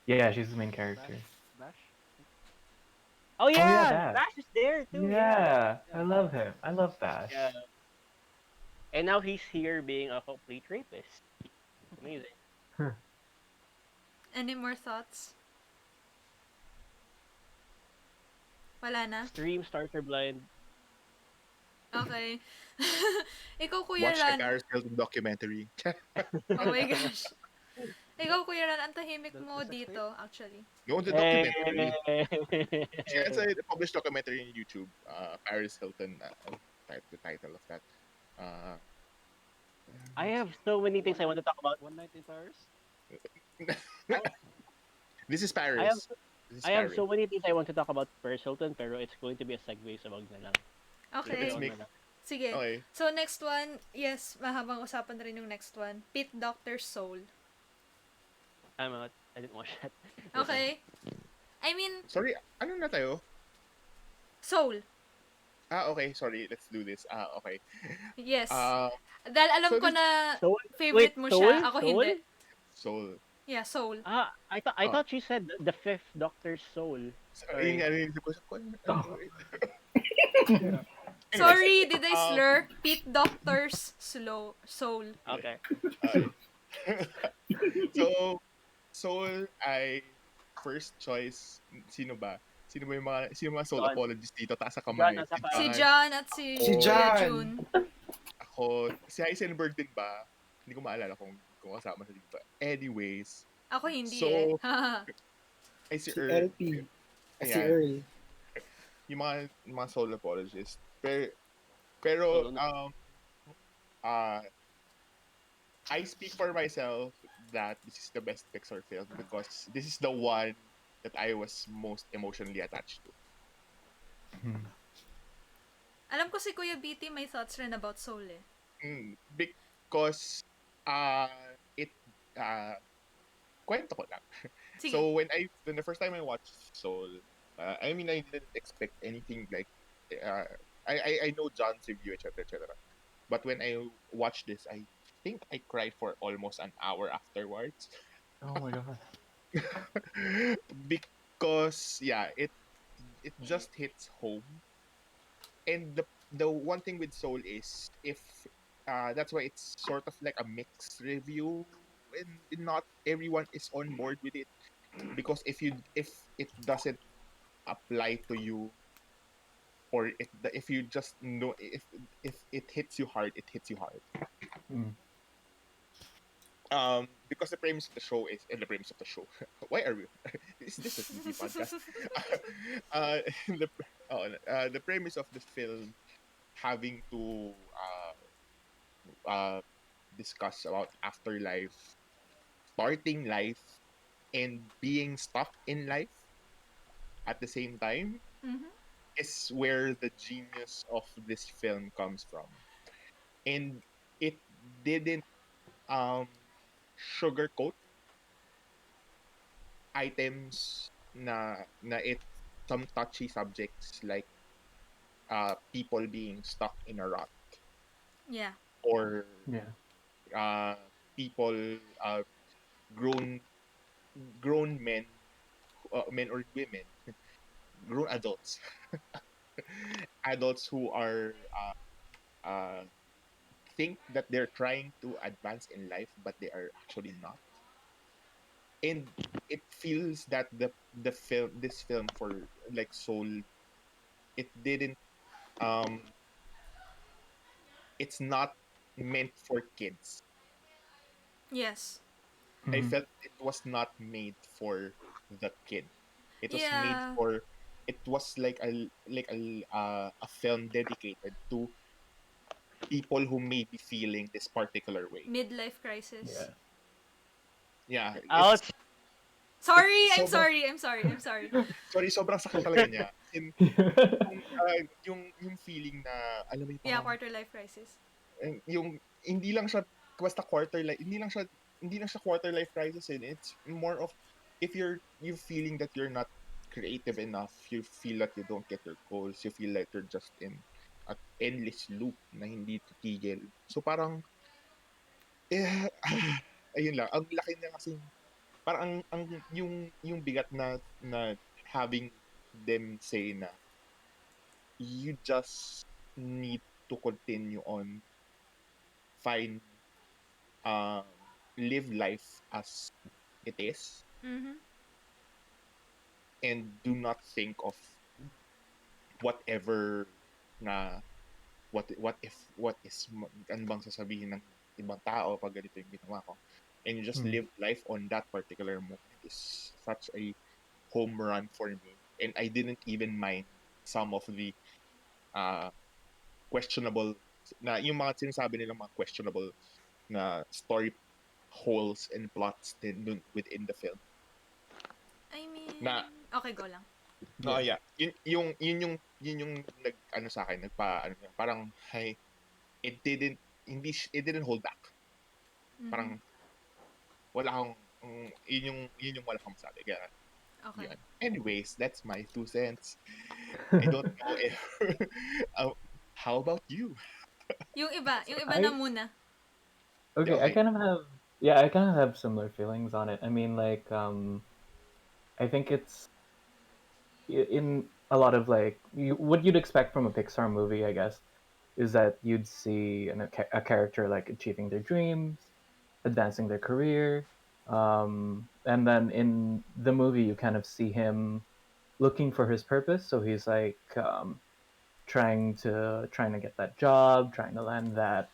yeah, Yeah, she's the main Bash, character. Bash. I think. Oh Oh yeah, yeah, Bash. Bash is there too. Yeah, Yeah, I Yeah, love him. I love Bash. yeah. And now he's here being a complete rapist. Amazing. any more thoughts? Wala na? Stream starter blind. Okay. Ikaw, Kuya Watch the Ran. Paris Hilton documentary. Oh my gosh. Ikaw, Kuya Ran, ang tahimik the mo sex tape. dito, actually. No, the Hey. documentary. Yeah, it's a published documentary on YouTube. Paris Hilton. The title of that. Uh, I have so many things One I want night, to talk about. one night in Paris. I, this is I have Paris. This is I have Paris. so many things I want to talk about Paris Hilton, pero it's going to be a segue, so wag na lang. Let's Okay. Later on make. na lang. Sige. Okay. So, next one. Yes, mahabang usapan na rin yung next one. Pit Doctor Soul. I'm out. I didn't watch that. Okay. I mean, Sorry, ano na tayo? Soul. Okay. Sorry, let's do this. Okay. Yes. Uh, Dahil alam so ko this na Soul? favorite Wait, mo Soul? siya. Ako Soul? hindi. Soul. Yeah, Soul. I Oh, thought you said the fifth Doctor's Soul. yun Sorry. nga rin ko. Oh. Yeah. Anyways, Sorry, did I um, slur? Pit Doctor's Soul. Okay. uh, so, Soul ay first choice. Sino ba? Sino mga soul John. apologists dito? Taas sa John kamay. at Si saka Si John, John at si Si ako, Kuya John. June. ako, si Heisenberg din ba? Hindi ko maalala kung kasama siya dito. Anyways, Ako hindi eh. so, ay si Si Earl. LP. Si Ayan, Earl. yung mga soul apologists. Pero Solo na. uh, I speak for myself that this is the best Pixar film because this is the one that I was most emotionally attached to. Alam ko si Kuya BT may thoughts rin about Soul eh. Because it kwento ko lang. Sige. So when the first time I watched Soul, I mean I didn't expect anything like I know John's review etc etc. But when I watched this, I think I cried for almost an hour afterwards. Oh my god. Because yeah, it just hits home. And the one thing with Soul is if that's why it's sort of like a mixed review and not everyone is on board with it because if it doesn't apply to you or if you just know if it hits you hard, it hits you hard. Mm. Because the premise of the show is the premise of the show. Why are we? Is this a TV podcast? uh, the the premise of the film having to discuss about afterlife, starting life, and being stuck in life at the same time Mhm. is where the genius of this film comes from. And it didn't um sugarcoat items na it some touchy subjects like people being stuck in a rut Yeah. or Yeah. uh people uh grown grown men or women grown adults adults who are think that they're trying to advance in life but they are actually not, and it feels that this film for like Soul, it didn't um it's not meant for kids. Yes. I Mhm. felt it was not made for the kid. It was made Yeah. for it was like a film dedicated to people who may be feeling this particular way. Midlife crisis. Yeah. Yeah, Ouch! it's Sorry, I'm sobrang sorry. I'm sorry. I'm sorry. sorry, sobrang sakit talaga niya. Yung feeling na alam mo yung Yeah, parang quarter life crisis. yung hindi lang siya basta quarter life, hindi lang siya quarter life crisis, and it's more of if you feeling that you're not creative enough, you feel that you don't get your goals, you feel like you're just in at endless loop na hindi titigil. So parang eh, ayun lang, ang laki na kasing parang yung bigat na having them say na you just need to continue on, find um live life as it is, Mm-hmm. and do not think of whatever na what is ano bang sasabihin ng ibang tao pag ganito yung ginawa ko, and you just Hmm. live life on that particular moment is such a home run for me. And I didn't even mind some of the uh questionable na yung mga sinasabi nila mga questionable na story holes and plots din dun within the film I mean, na okay, go lang. oh Yeah. yeah, yun yung nag ano sa akin, nagpa ano parang hey, it didn't hold back. Mm-hmm. Parang wala akong yun yung wala akong masabi kaya Okay. yun. Anyways, that's my 2 cents. I don't know if uh, how about you? Yung iba na I muna. Yeah, okay. I okay. kind of have yeah. I kind of have similar feelings on it. I mean, like I think it's in a lot of like what you'd expect from a Pixar movie, I guess, is that you'd see a character like achieving their dreams, advancing their career, and then in the movie you kind of see him looking for his purpose. So he's like trying to get that job, trying to land that,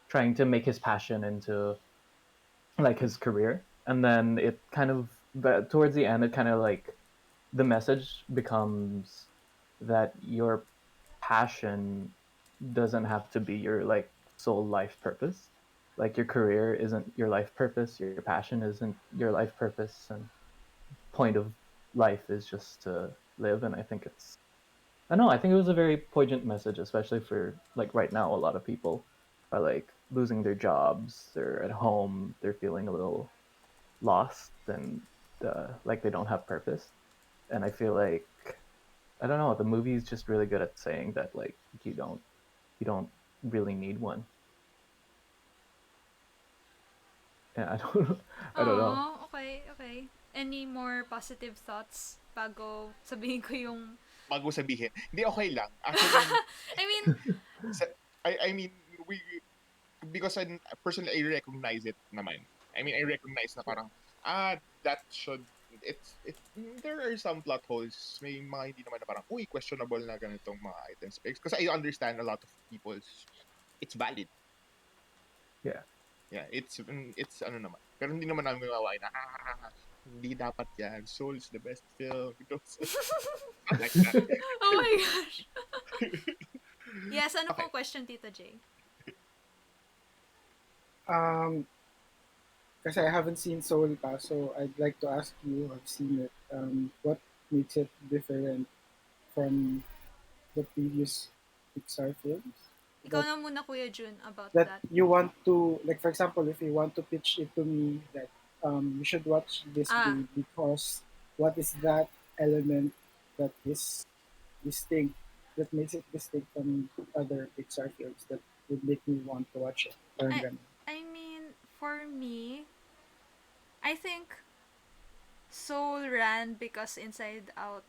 trying to make his passion into like his career, and then it kind of but towards the end it kind of like the message becomes that your passion doesn't have to be your like sole life purpose. Like your career isn't your life purpose, your passion isn't your life purpose, and point of life is just to live. And I think it's I don't know, I think it was a very poignant message, especially for like right now a lot of people are like losing their jobs, they're at home, they're feeling a little lost and like they don't have purpose. And I feel like I don't know. The movie's just really good at saying that like you don't really need one. Yeah, I don't I don't know. Oh, okay, okay. Any more positive thoughts bago sabihin ko yung... Bago sabihin. Hindi, okay lang. Actually, I mean, sa- I mean, we, because personally, I recognize it naman. I mean, I recognize na parang, that should, there are some plot holes. May mga hindi naman na parang, uy, questionable na ganitong mga items. Because I understand a lot of people's, it's valid. Yeah. Yeah, it's ano naman. Pero hindi naman namin mawawain na, hindi dapat yan. Soul is the best film. Not like that. oh my gosh. Yes, ano Okay. pong question, Tito J? Um, kasi I haven't seen Soul pa, so I'd like to ask you, I've seen it, what makes it different from the previous Pixar films? Ikaw That na muna, Kuya Jun, about that that. you want to, like, for example, if you want to pitch it to me that you should watch this Ah, movie because what is that element that is distinct, that makes it distinct from other Pixar films that would make me want to watch it? Parang I, ganun. I mean, for me, I think Soul ran because Inside Out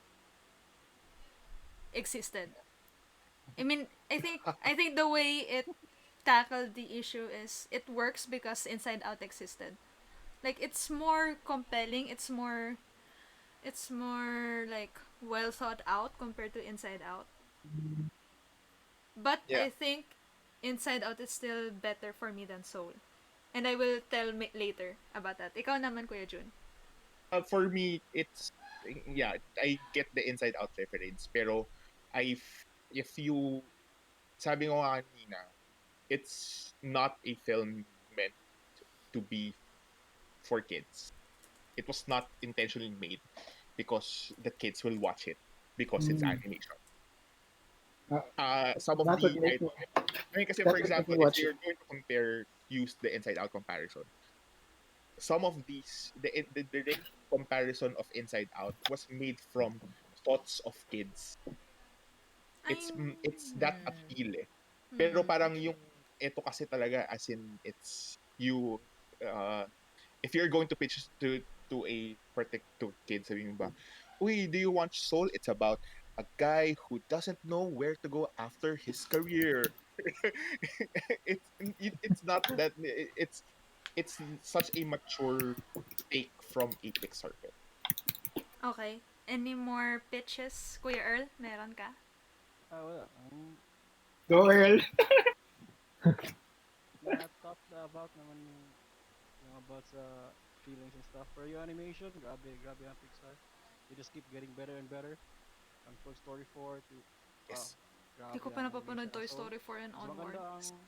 existed. I mean, I think the way it tackled the issue is it works because Inside Out existed. Like it's more compelling, it's more like well thought out compared to Inside Out. But Yeah. I think Inside Out is still better for me than Soul. And I will tell later about that. Ikaw naman, Kuya Jun. For me, it's, yeah, I get the inside out reference. Pero, if you, sabi ko nga kanina, it's not a film meant to be for kids. It was not intentionally made because the kids will watch it because it's Mm. animation. Uh, Some of that would the, make me I mean, kasi for that would make example, me if watch it. you're going to compare, use the inside out comparison, some of these, the direct comparison of inside out was made from thoughts of kids. it's that Hmm. appeal eh. Pero Hmm. parang yung eto kasi talaga as in it's you uh, if you're going to pitch to a to kid, sabihin mo ba, uy, do you watch Soul? It's about a guy who doesn't know where to go after his career. It's not that it's such a mature take from a Pixar film. Okay. Any more pitches, Kuya Earl? Meron ka? Wala. Go Earl. Na-talk na about naman yung about sa feelings and stuff. Pero yung animation, grabe, grabe ang Pixar. They just keep getting better and better. From Toy Story 4 to, wow, Yes. Di ko grabe pa ang napapanood animation. Toy So, Story 4 and mas maganda onwards. ang,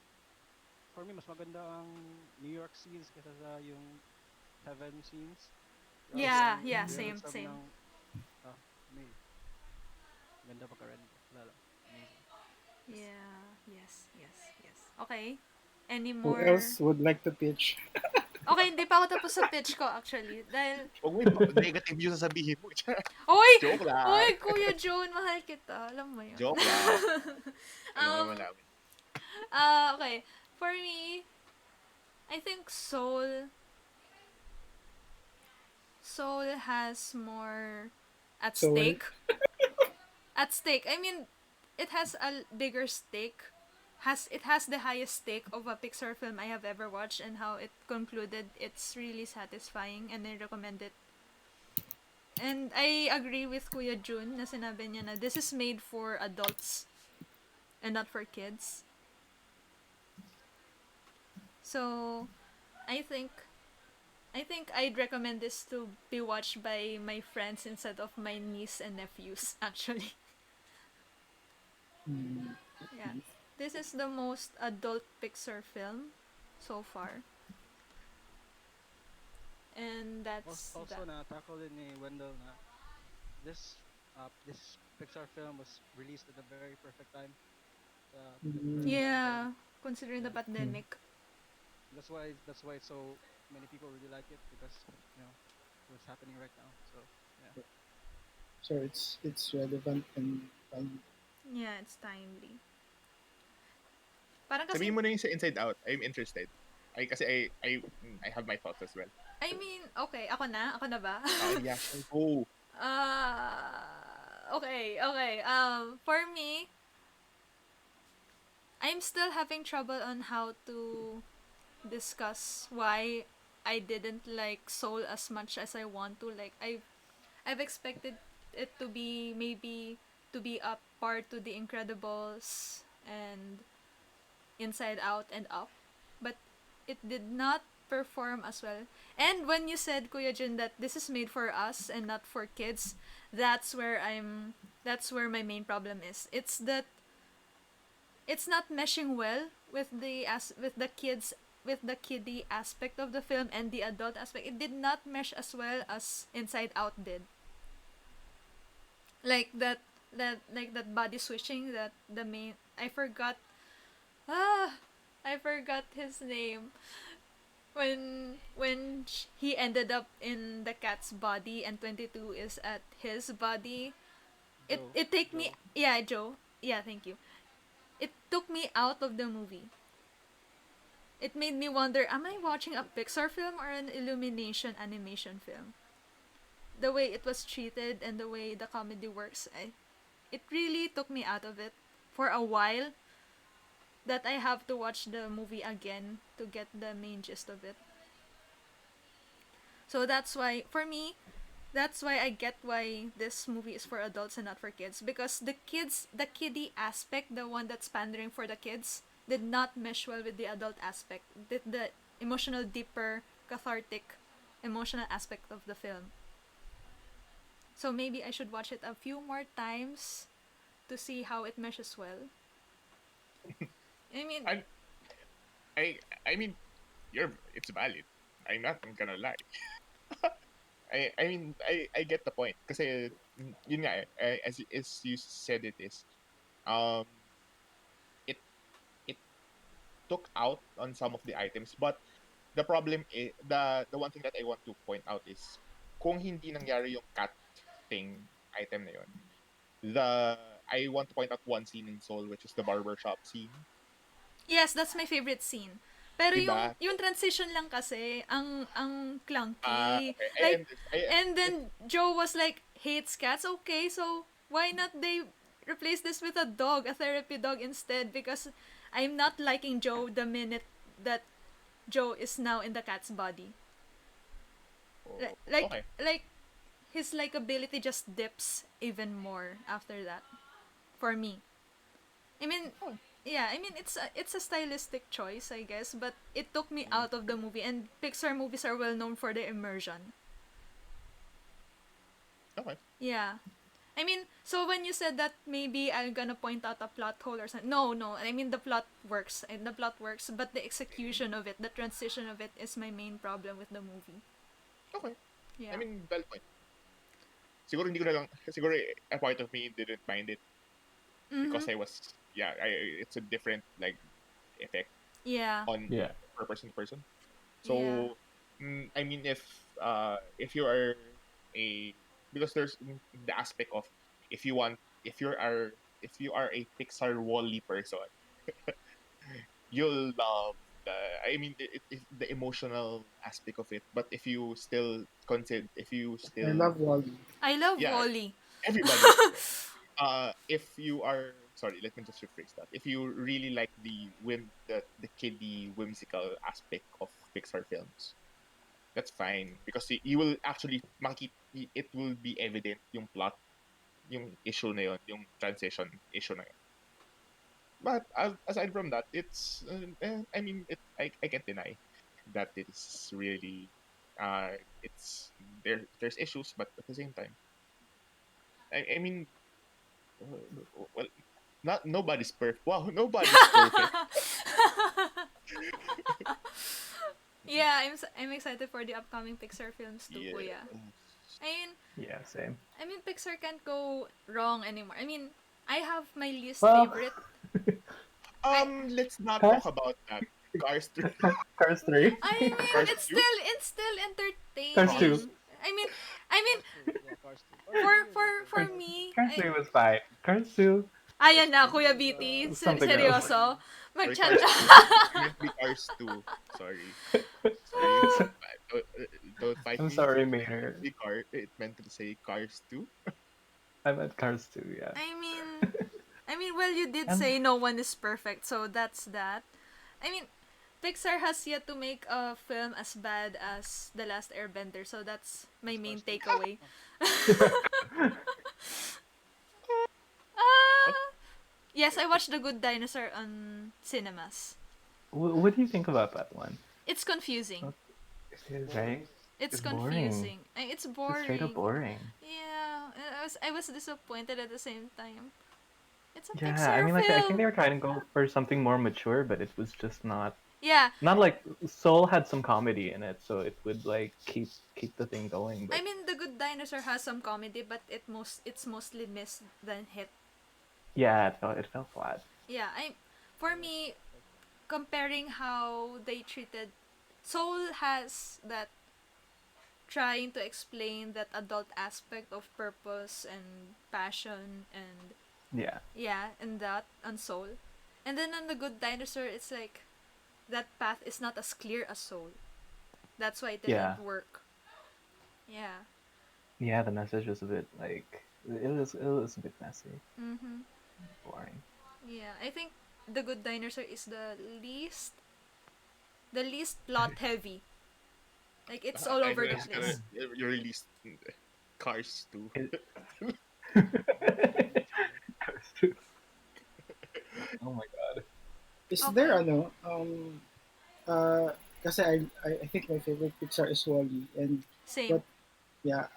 for me, mas maganda ang New York scenes kaysa sa yung heaven scenes. Grabe Yeah, ang yeah, realism same, same. ng, ah, amazing. Ganda pa ka-render. Wala lang. Amazing. Yeah, yes, yes, yes. Okay. Any Who more? else would like to pitch? Okay, hindi pa ako tapos sa pitch ko actually. Dahil, Huwag mo negative yung sasabihin mo. Uy! Joke Uy, lang. Kuya June, mahal kita. Alam mo yun. Joke lang. Alam um, naman namin. okay. For me, I think Soul has more at Soul. stake. At stake. I mean, it has a bigger stake. It has the highest stake of a Pixar film I have ever watched, and how it concluded. It's really satisfying, and I recommend it. And I agree with Kuya Jun na sinabi niya na this is made for adults and not for kids. So, I think I think I'd recommend this to be watched by my friends instead of my niece and nephews actually. Hmm. Yeah. This is the most adult Pixar film so far. And that's Also, that. na-tackle din ni Wendell na this Pixar film was released at a very perfect time to the current Hmm. society. Yeah, considering the Yeah, Hmm. pandemic. that's why so many people really like it because what's happening right now. So yeah, So it's relevant and fine. Yeah, it's timely. Parang Sabihin kasing mo na yung sa Inside Out. I'm interested. I have my thoughts as well. I mean, okay, ako na? Ako na ba? Yeah, sure. Go. Okay, okay. For me, I'm still having trouble on how to discuss why I didn't like Soul as much as I want to. Like I've expected it to be maybe to be a part to The Incredibles and Inside Out and Up, but it did not perform as well. And when you said, Kuya Jun, that this is made for us and not for kids, that's where I'm that's where my main problem is. It's that it's not meshing well with the kiddie aspect of the film and the adult aspect. It did not mesh as well as Inside Out did. Like that body switching that the main ah I forgot his name when he ended up in the cat's body and 22 is at his body. It take me, Joe, yeah, Joe, yeah, thank you. It took me out of the movie. It made me wonder, am I watching a Pixar film or an Illumination animation film? The way it was treated and the way the comedy works, it really took me out of it for a while, that I have to watch the movie again to get the main gist of it. So that's why, for me, that's why I get why this movie is for adults and not for kids, because the kiddie aspect, the one that's pandering for the kids, did not mesh well with the adult aspect, the emotional, deeper, cathartic, emotional aspect of the film. So maybe I should watch it a few more times to see how it meshes well. I mean, I I mean, it's valid. I'm not gonna lie. I mean, I get the point. Kasi, yun nga, as you said it is, um, it it took out on some of the items. But the problem is, the one thing that I want to point out is, kung hindi nangyari yung cat thing item na yun, the I want to point out one scene in Soul, which is the barbershop scene. Yes, that's my favorite scene. Pero yung Diba? yung transition lang kasi ang clunky. Okay. Like and It, then Joe was like hates cats. Okay, so why not they replace this with a dog, a therapy dog instead, because I'm not liking Joe the minute that Joe is now in the cat's body. oh, Like okay. his likability just dips even more after that for me. I mean, Oh, yeah, I mean it's a stylistic choice, I guess, but it took me mm, out of the movie, and Pixar movies are well known for their immersion. okay. Yeah. I mean, so when you said that maybe I'm gonna point out a plot hole or something, no, no. I mean, the plot works, and the plot works, but the execution of it, the transition of it, is my main problem with the movie. Okay. I Yeah. mean, valid point. Siguro hindi ko na lang, siguro a part of me didn't mind it Mhm. because I was, yeah, it's a different, like, effect Yeah. on Yeah. per person to person. Yeah. So, I mean, if you are a, because there's the aspect of, if you want, if you are a Pixar Wall-E person, you'll love the, I mean, the emotional aspect of it. But if you still consider, if you I still, love Wally. I love yeah, Wally. everybody, if you are, sorry, let me just rephrase that. If you really like the kiddie whimsical aspect of Pixar films, that's fine, because you will actually it will be evident yung plot, yung issue na yun, yung transition issue na yun. But aside from that, it's I mean, I can't deny that it's really, it's there's issues, but at the same time, I mean, well, not nobody's perfect. Wow, nobody's perfect. Yeah, I'm excited for the upcoming Pixar films too, Yeah. kuya. I mean, Yeah, same. Pixar can't go wrong anymore. I mean, I have my least Well, favorite. I Let's not talk Cars, about that. Cars 3. Cars 3. I mean, Cars 2? it's still Cars 2. entertaining. I mean, Cars 2. Yeah, Cars 2. Cars 3 was okay. for Cars, me, Cars 3 was fine. Cars 2 ayan na, Cars 2 Kuya was BT, something else. seryoso. Sorry, Mag-chat. Cars 2. It meant to be Cars 2. Sorry. Sorry. Don't fight I'm me. sorry, It meant to Mater. be it meant to say Cars 2. I meant Cars 2, yeah. I mean, well, you did And say no one is perfect, so that's that. I mean, Pixar has yet to make a film as bad as The Last Airbender, so that's my That's main Cars 2. takeaway. Oh, Yes, I watched The Good Dinosaur on cinemas. what do you think about that one? It's confusing. It is, right? It's It's boring. confusing. It's It's straight up boring. boring. Yeah, I was disappointed at the same time. It's a Yeah, I Pixar mean, like, I think film. they were trying to go for something more mature, but it was just Yeah, not like Soul had some comedy in it, so it would like keep the thing going. I But mean, The Good Dinosaur has some comedy, but it's mostly missed than hit. yeah, it felt flat. Yeah, for me, comparing how they treated Soul has that trying to explain that adult aspect of purpose and passion, and Yeah, yeah, and that on Soul. And then on The Good Dinosaur, it's like that path is not as clear as Soul. That's why it yeah, didn't work. Yeah. yeah. The message was a bit like it was a bit messy, Mhm. boring. Yeah, I think The Good Dinosaur is the least plot heavy. Like it's all I over thought the it's gonna, place. you released Cars 2. It- oh my god. Is Okay. there uh kasi I think my favorite Pixar is Wally, and Same. what yeah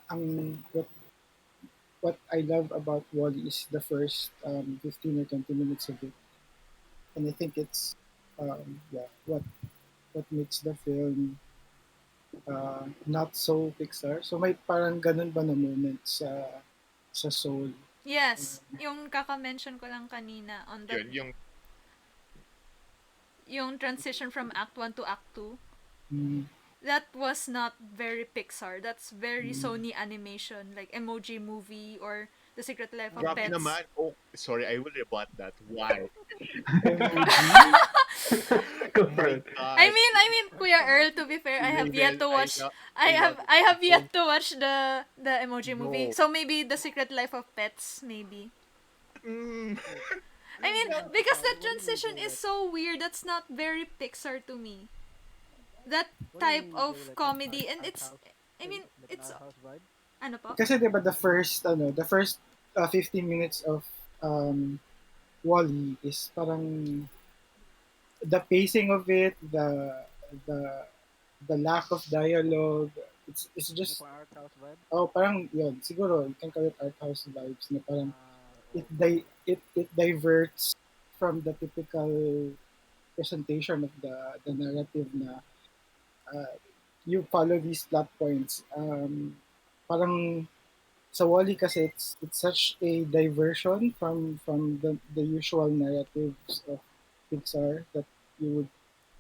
what I love about Wally is the first 15 or 20 minutes of it, and I think it's what makes the film not so Pixar. So may parang ganun ba na moment sa Soul? Yes, yung kaka-mention ko lang kanina on that, Yun, yung, yung transition from Act 1 to Act 2. Mm, That was not very Pixar. That's very mm, Sony animation, like Emoji Movie, or The Secret Life of Grabe Pets. naman. Oh, sorry, I will rebut that. Why? Emoji? Go Oh for my it. God. I mean, Kuya Earl, to be fair, I have yet Raven, to watch. I love I have it. yet to watch the Emoji Movie. No. So maybe The Secret Life of Pets, maybe. Mm. Wait, I wait, mean, Dion, because the what do you mean transition by is like? so weird. That's not very Pixar to me. That What do you type mean by of like an comedy, and art it's, house? I mean, Like an it's, art house vibe? ano po? Kasi 'di ba the first 15 minutes of Wall-E is parang the pacing of it, the the lack of dialogue, it's Like just an art house vibe? parang yun, siguro you can call it art house vibes na parang Okay. it diverts from the typical presentation of the narrative na uh, you follow these plot points. Parang sa Wall-E kasi it's such a diversion from the usual narratives of Pixar that you would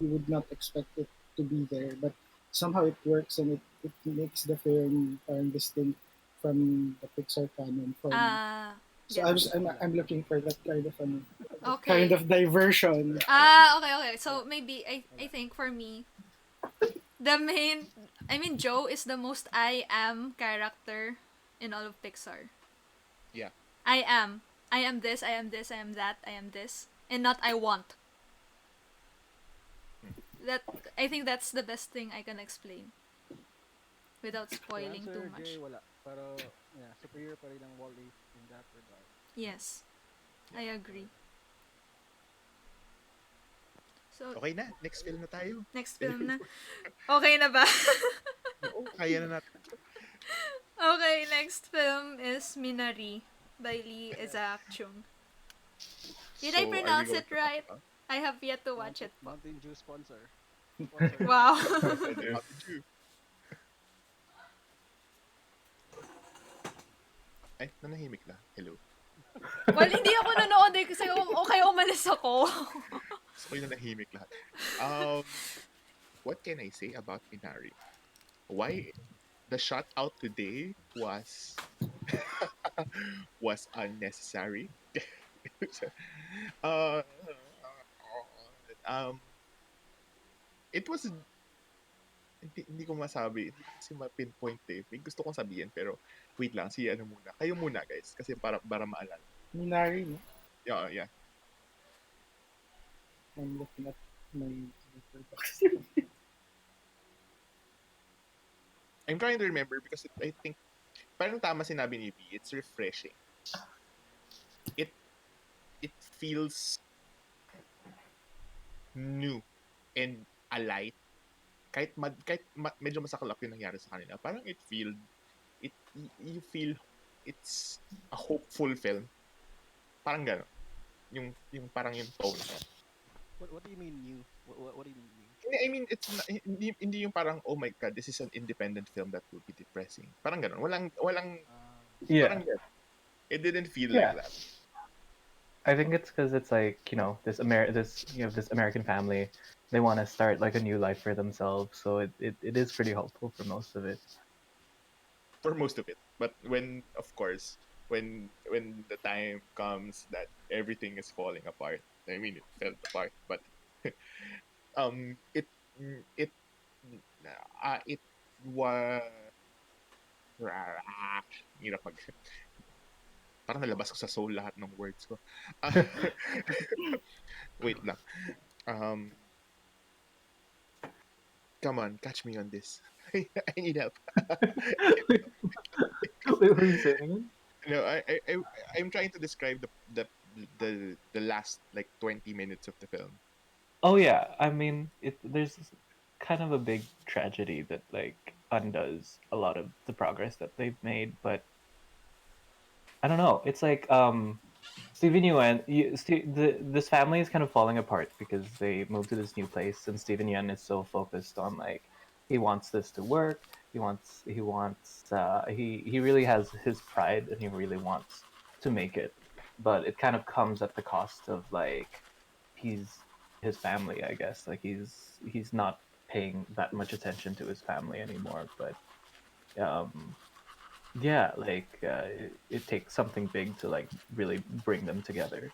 you would not expect it to be there, but somehow it works and it makes the film distinct from the Pixar canon for me. So Gets. Yeah. I'm looking for that kind Okay. of diversion. Okay, okay. So maybe I Okay. think for me, the main, I mean, Joe is the most I am character in all of Pixar. Yeah. I am. I am this, I am this, I am that, I am this. And not I want. Hmm. That, I think that's the best thing I can explain without So spoiling too answer J, much. wala. Pero, yeah, superior pa rin ang Wall-E in that regard. Yes, I agree. So, Okay na. Next film na tayo. next film na. Okay na ba? Oo, kaya na natin. Okay, next film is Minari by Lee Isaac Chung. Did I So, are we pronounce going it to talk right? about I have yet to watch it po. Mountain Dew sponsor. Sponsor me. Wow. Mountain Dew? Ay, nanahimik na. Hello. Well, hindi ako nanood eh kasi okay umalis ako. So, kayo nanahimik lahat. What can I say about Minari? Why the shout out today was was unnecessary. uh, um, it was hindi ko masabi, hindi ko kasi ma-pinpoint eh. May gusto kong sabihin pero wait lang, si ano muna. Kayo muna guys kasi para maalala. Minari, no? Yeah, yeah. I'm looking at my box. I'm trying to remember because I think parang tama sinabi ni B, it's refreshing. It it feels new and alight. Medyo masaklap yung nangyari sa kanila. Parang you feel it's a hopeful film. Parang gano'n. Yung parang yung tone. What do you mean new? What do you mean new? I mean, it's not, hindi yung parang, oh my God, this is an independent film that will be depressing. Parang gano'n. Walang, Yeah. parang gano'n. It didn't feel like Yeah. that. I think it's because it's like, you know, this American family, they want to start like a new life for themselves. So it is pretty hopeful for most of it. For most of it. But when, of course, when the time comes that everything is falling apart, I mean, it fell apart, but it it it was hirap mag parang nalabas ko sa soul lahat ng words ko. Ah, wait lang. Um, come on, catch me on this. I need help. Wait, what are you saying? No, I'm trying to describe the last like 20 minutes of the film. Oh yeah, I mean, there's kind of a big tragedy that like undoes a lot of the progress that they've made, but I don't know. It's like Steven Yeun, this family is kind of falling apart because they moved to this new place, and Steven Yeun is so focused on like he wants this to work. He really has his pride, and he really wants to make it, but it kind of comes at the cost of like he's his family, I guess. Like he's not paying that much attention to his family anymore, but um yeah, like it takes something big to like really bring them together.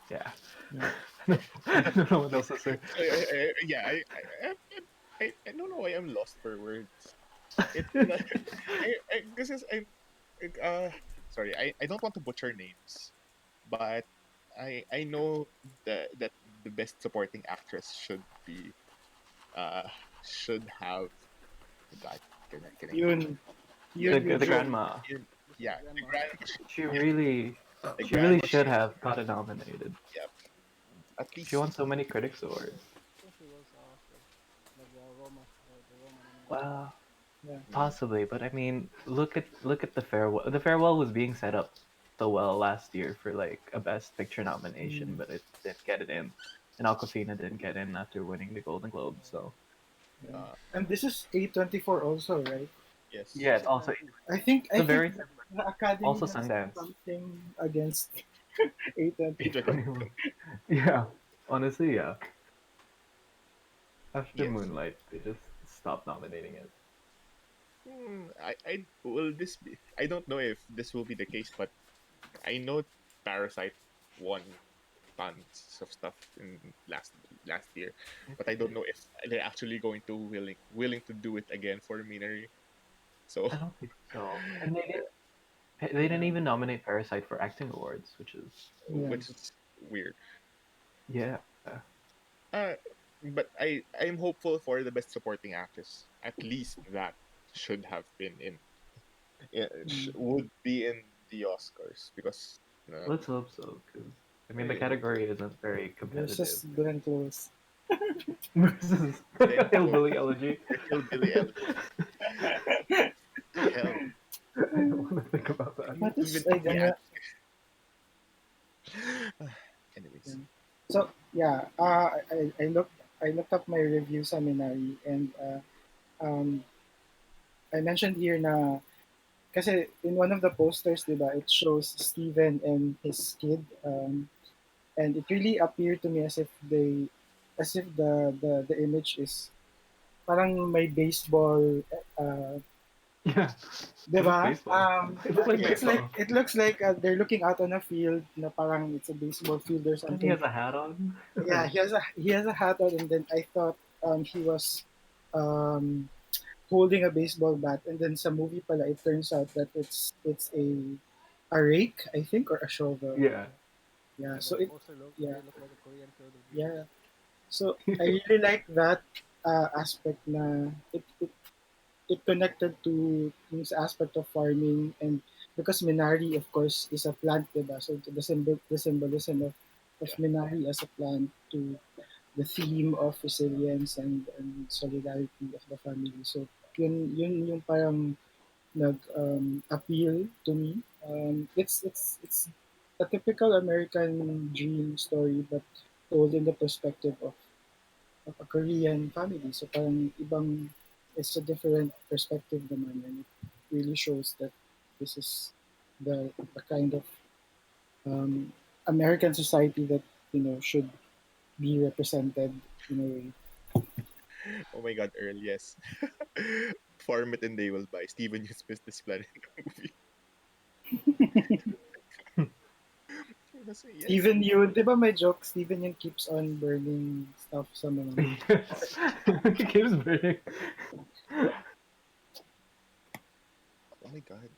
Yeah. Yeah. I don't know what else to say. Yeah, I don't know why I'm lost for words. It this is uh sorry, I don't want to butcher names, but I know that the best supporting actress uh should have, God, can I Yun. the Yun the yun. June, grandma. This is yeah, the grandma. grandma should, She yeah, really the she really grandma should should, have gotten nominated. yeah, at She least. won so many critics awards. I think she was Oscar, like the Roma nomination. Wow. Yeah. Mm, Possibly, but I mean, look at the farewell. The farewell was being set up so well last year for like a Best Picture nomination, Mm. but it didn't get it in, and Aquafina didn't get in after winning the Golden Globe. Oh, So Yeah. uh, And this is A24 also, right? yes. yeah, it's yes, also I a think very the Academy also has Sundance. something against A24. Yeah, honestly, yeah. After Yes. Moonlight, they just stopped nominating it. I will this be? I don't know if this will be the case, but I know Parasite won tons of stuff in last year, It but I don't did. know if they're actually going to willing to do it again for Minari. So, I don't think so. And they didn't even nominate Parasite for acting awards, which is Yeah. which is weird. yeah. Uh, but I'm hopeful for the best supporting actress. At least that should have been in. Mm. Would be in the Oscars because Let's hope so, because I mean the eh, category isn't very competitive. Versus Glenn Close. Versus Glenn Close Hillbilly Elegy. or Hillbilly Elegy. Hell, I don't want to think about I that. mean, What is even I the gonna? anyways, Yeah. So yeah, I looked up my review seminary and um, I mentioned here na kasi in one of the posters, diba, it shows Steven and his kid, and it really appeared to me as if the image is parang may baseball, uh, Yeah, it looked diba? baseball. It looked like baseball. It looks like they're looking out on a field na parang it's a baseball field or And he something. has a hat on. Yeah, he has a hat on, and then I thought he was um holding a baseball bat, and then sa movie pala it turns out that it's a rake, I think, or a shovel. Yeah. Yeah, Yeah, so the it poster yeah made it look like a Korean field of dreams. yeah. So I really like that aspect na it connected to this aspect of farming, and because Minari of course is a plant, diba? So the symbolism of yeah. Minari as a plant to the theme of resilience and solidarity of the family. So yun yung parang nag appeal to me. It's a typical American dream story, but told in the perspective of a Korean family. So parang ibang, it's a different perspective naman, and it really shows that this is the kind of um, American society that should be represented in a way. Oh my God, Earl, yes. Farm it and they will buy. Steven Yeun's business plan in the movie. Yes. Steven Yeun, di ba may joke, Steven Yeun keeps on burning stuff sa mga movie. Yes. He keeps burning. Oh my God.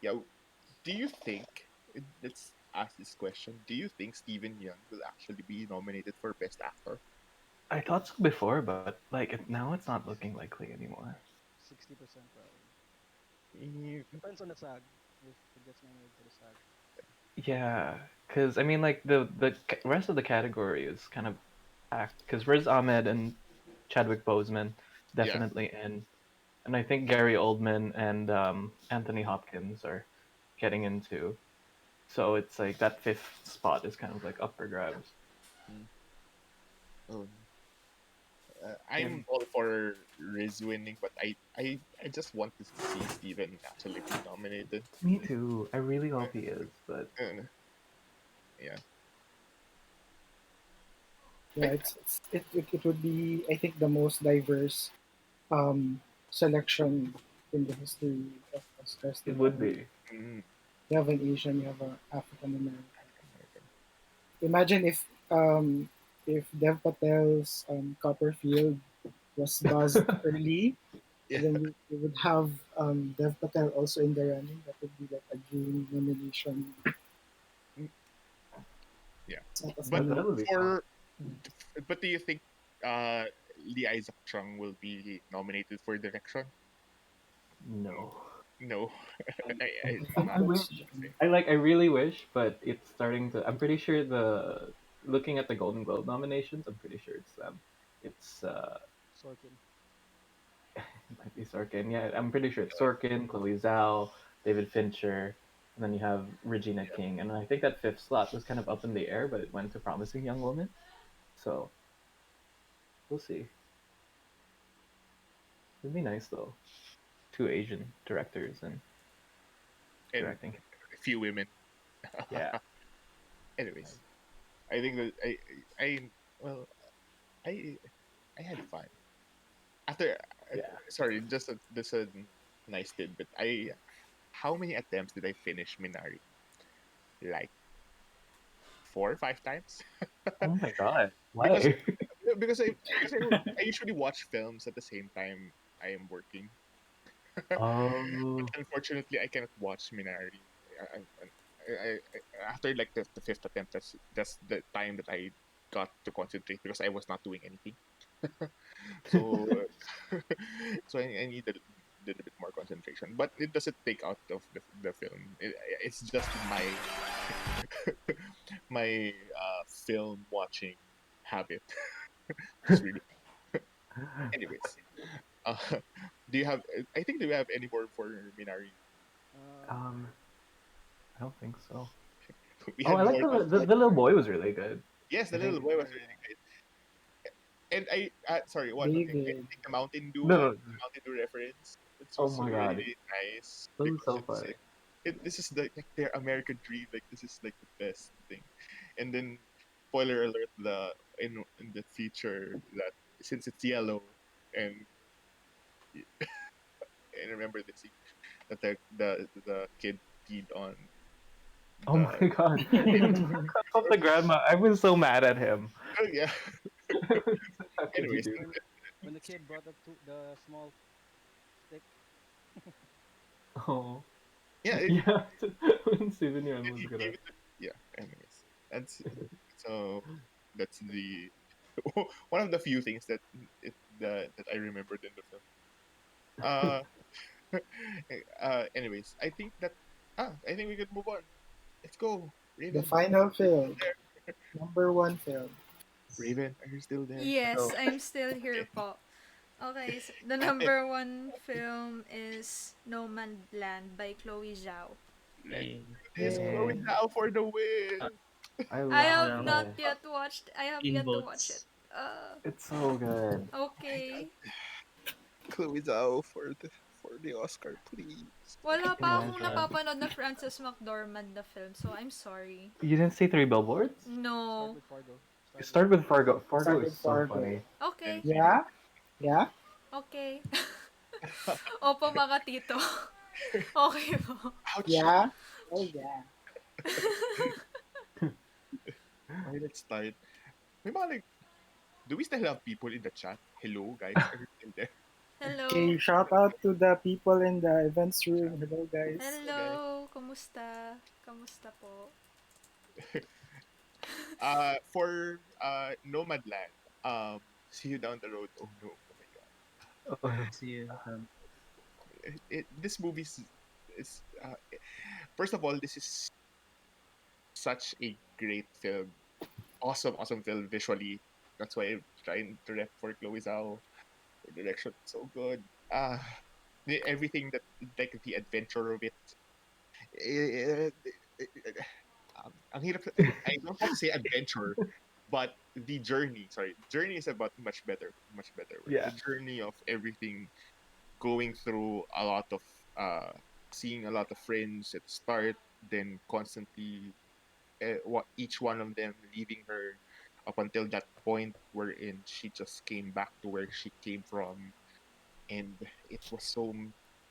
Yeah. Do you think? Let's ask this question. Do you think Steven Yeun will actually be nominated for Best Actor? I thought so before, but like now it's not looking likely anymore. 60% probably. Eh, Depends on the SAG if it gets nominated for the SAG. Yeah, because I mean, like the rest of the category is kind of packed. Because Riz Ahmed and Chadwick Boseman Yeah. definitely in, and I think Gary Oldman and Anthony Hopkins are getting into. So it's like that fifth spot is kind of like up for grabs. Mm. Oh, I'm And all for Riz winning, but I just want to see Steven actually be nominated. me too. I really hope he is, but Uh, yeah. Yeah, I, it would be, I think, the most diverse selection in the history of Oscars, It diba? would be. Mm, You have an Asian, you have an African American. American. Imagine if Dev Patel's Copperfield was buzzed early, Yeah. and then you would have Dev Patel also in the running. That would be like a dream nomination Mm, yeah. set of But That would be nominees. fun. for but do you think Lee Isaac Chung will be nominated for direction? Mm, No. no. I It's think I not wish. that's the same. I really wish, but it's starting to. I'm pretty sure the looking at the Golden Globe nominations, I'm pretty sure it's them. It's Sorkin. it might be Sorkin. Yeah, I'm pretty sure it's Sorkin, Chloe Zhao, David Fincher, and then you have Regina Yeah. King. And I think that fifth slot was kind of up in the air, but it went to Promising Young Woman. So we'll see. It'd be nice though. Two Asian directors and And directing. a few women. Yeah. Anyways, I think that well, I I had fun after. Yeah. Sorry, just a nice tidbit. How many attempts did I finish Minari? Like 4 or 5 times. Oh my god. because Why? because I usually watch films at the same time I am working. But Oh. unfortunately, I cannot watch Minari. After like the fifth attempt, that's the time that I got to concentrate because I was not doing anything. So I need a little bit more concentration, but it doesn't take out of the film. It's just my film watching habit. It's really anyways. Uh, do you have? I think do we have any more for Minari? Um, um, I don't think so. We Oh, had I like more. the little boy was really good. Yes, I the little think boy was really great. And sorry, one thing. I David. think the Mountain Dew no, one, no. the Mountain Dew reference, it Oh was my really god, nice that was because so funny. this is like their American dream. Like this is like the best thing. And then, spoiler alert: in the future that since it's yellow, and and remember the scene that the kid peed on Oh the my god, he cut off the grandma. I was so mad at him. oh yeah. How could you Anyways, do when the kid brought the small stick. that? Oh, yeah, yeah. When Steven Yeun was he gonna. gave it. Yeah. Anyways, that's so that's the one of the few things that I remembered in the film. Uh, anyways, I think we could move on. Let's go, The Raven. final Are you film, still there? number one film. Raven, are you still there? Yes, Oh, I'm still here Okay. po. Okay, so the And number one film is No Man's Land by Chloe Zhao. let's Yay. do this. Chloe Yay. Zhao for the win. I I love have Around not Chloe. yet watched. I have 15 yet to watch it. votes. It's so good. My God, Okay. Chloe Zhao for the Oscar, please. Wala pa akong Imagine. napapanood na Frances McDormand na film, so I'm sorry. You didn't say Three Billboards? Start No. with Fargo. Start with Start with Fargo. Fargo. Fargo Start is with so Fargo. funny. And Okay. see. Yeah? Yeah? Okay. Opo mga tito. Okay po. Ouch. Yeah? Oh, yeah. Okay, let's start. May mga like, do we still have people in the chat? Hello, guys. Are you still there? Hello. Okay, shout out to the people in the events Chat. room. Hello, guys. Hello, guys. Hello. Kumusta? Kamusta po? For Nomadland, see you down the road. Oh no, oh my god. Oh, See you. This movie is first of all, this is such a great film. Awesome film visually. That's why I'm trying to rep for Chloe Zhao. The direction is so good. Everything that like the adventure of it. Eh, ang hirap. I don't want to say adventure, but the journey. Sorry, journey is about much better word. yeah. The journey of everything, going through a lot of seeing a lot of friends at the start, then constantly what each one of them leaving her up until that point wherein she just came back to where she came from. and it was so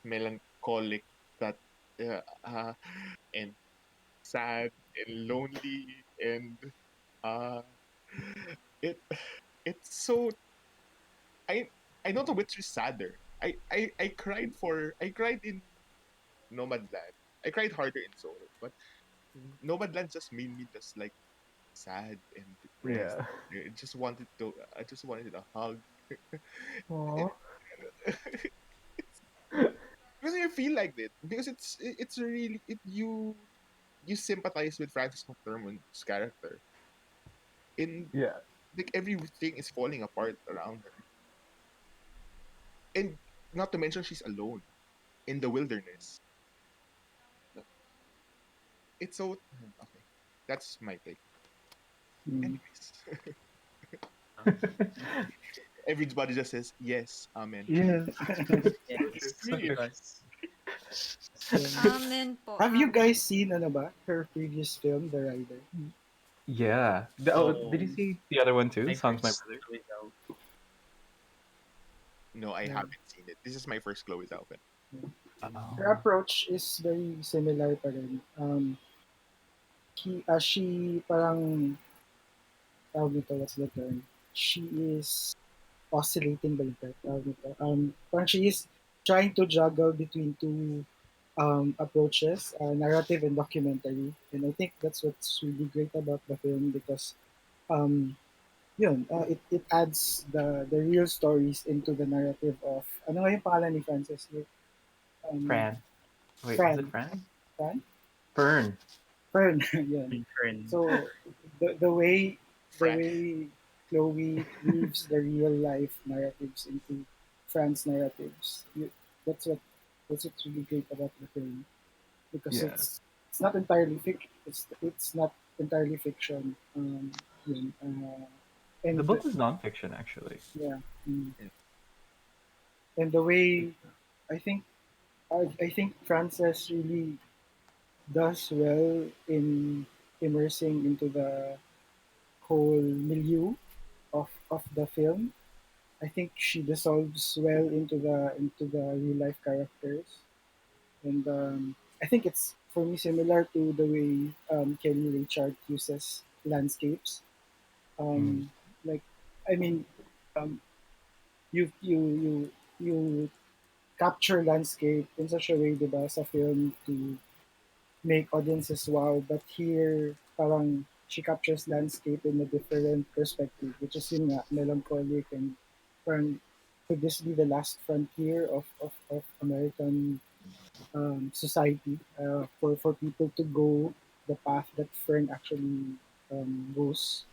melancholic that uh, uh, and sad and lonely and uh it it's so I I don't know which is sadder. I cried in Nomadland. I cried harder in Solo, but Nomadland just made me just like sad and depressed. Yeah. I just wanted a hug. Aw. Because you feel like that because it's really you sympathize with Francis McDormand's character in Yeah. like everything is falling apart around her, and not to mention she's alone in the wilderness. It's so okay. That's my take. Mm. Anyways, everybody just says yes, amen. Yes. So true. Yes, So true. because Um, Amen po, have you amen. guys seen ano ba, her previous film, The Rider? Yeah. Oh, did you oh, see the other one too? my Songs My first Brother. without No, I Yeah. haven't seen it. This is my first Chloe's outfit. Her Oh. approach is very similar pa rin. She parang, tawag nito, what's the term? She is oscillating ba yung term? Tawag nito? Parang she is trying to juggle between two approaches, narrative and documentary. And I think that's what's really great about the film because um, it adds the real stories into the narrative of, ano nga yung pangalan ni Francis? Um, Fran. Wait, was it Fran. Fran? Fran? Fern. Fern, yun. friend. So the Fran. way Chloe weaves the real life narratives into Fran's narratives, that's what that's what's really great about the film because Yeah. it's not entirely it's not entirely fiction. Yun, The and book was nonfiction actually. yeah, mm. Yeah. And the way I think I think Frances really does well in immersing into the whole milieu of the film. I think she dissolves well into the real life characters, and I think it's for me similar to the way Kelly Richard uses landscapes. Mm. Um, like, I mean, um, you capture landscape in such a way, diba, sa film to make audiences wow. But here, parang she captures landscape in a different perspective, which is yun nga, melancholic and parang could this be the last frontier of American society for people to go the path that Fern actually goes.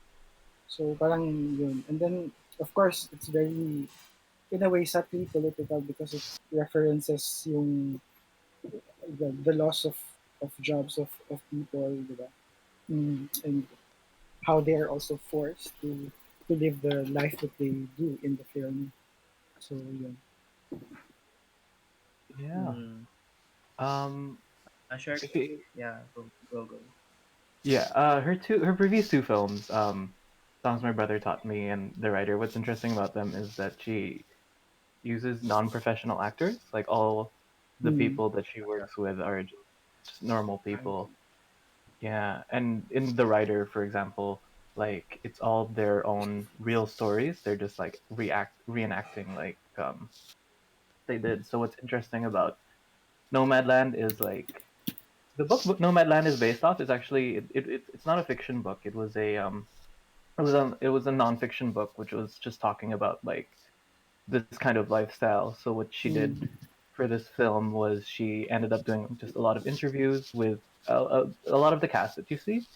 So parang yun. And then, of course, it's very, in a way, subtly political because it references yung the loss of jobs of people, diba? And how they are also forced to live the life that they do in the film. So yeah. Yeah. Mm, Um. a short, If it, yeah, go. yeah. Her previous two films, Songs My Brother Taught Me and The Writer. What's interesting about them is that she uses non-professional actors. Like all the Mm, people that she works with are just normal Right. people. Yeah, and in The Writer, for example, like it's all their own real stories. They're just like reenacting like they did. So what's interesting about Nomadland is like the book Nomadland is based off is actually it's not a fiction book. It was a nonfiction book which was just talking about like this kind of lifestyle. So what she did mm, for this film was she ended up doing just a lot of interviews with a lot of the cast that you see.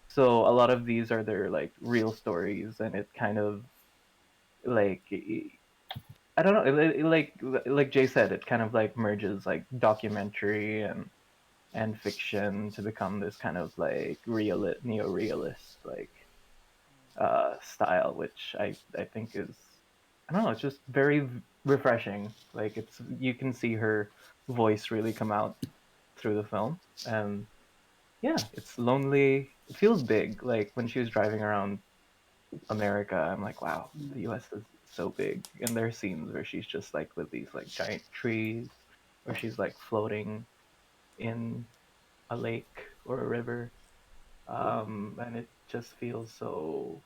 So a lot of these are their like real stories, and it kind of like I don't know, like Jay said, it kind of like merges like documentary and fiction to become this kind of like neo-realist like style, which I think is I don't know, it's just very refreshing. Like it's you can see her voice really come out through the film, and yeah, it's lonely. It feels big. Like when she was driving around America, I'm like, wow, mm. the U.S. is so big, and there are scenes where she's just like with these like giant trees, where she's like floating in a lake or a river, and it just feels so,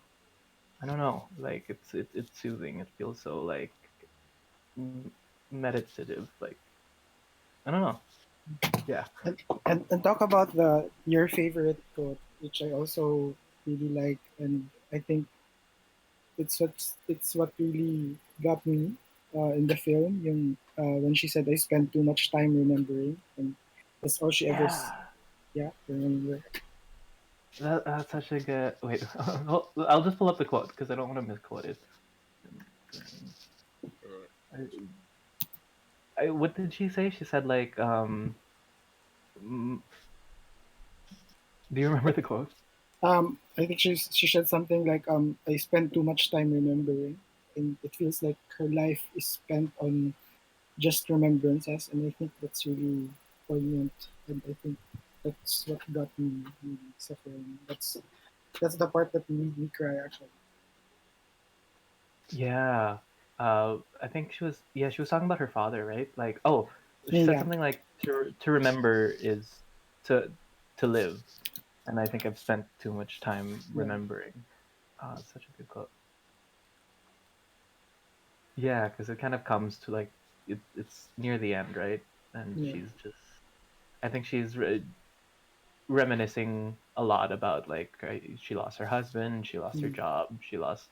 I don't know, like it's soothing. It feels so like m- meditative, like I don't know. Yeah. And talk about the your favorite quote, which I also really like, and I think it's what really got me in the film. Yung, when she said, "I spent too much time remembering," and that's all she ever, Yeah. yeah, remember. That's such a good. Wait, I'll just pull up the quote because I don't want to misquote it. What did she say? She said like, mm, do you remember the quote? I think she said something like, "I spent too much time remembering," and it feels like her life is spent on just remembrances, and I think that's really poignant, and I think that's what got me really suffering. That's the part that made me cry actually. Yeah. I think she was talking about her father, right? Like, oh, she said Yeah, something like to remember is to to live, and I think I've spent too much time yeah, remembering. It's such a good quote. Yeah, because it kind of comes to like it's near the end, right? And yeah. she's just, I think she's reminiscing a lot about like she lost her husband, she lost her Mm, job, she lost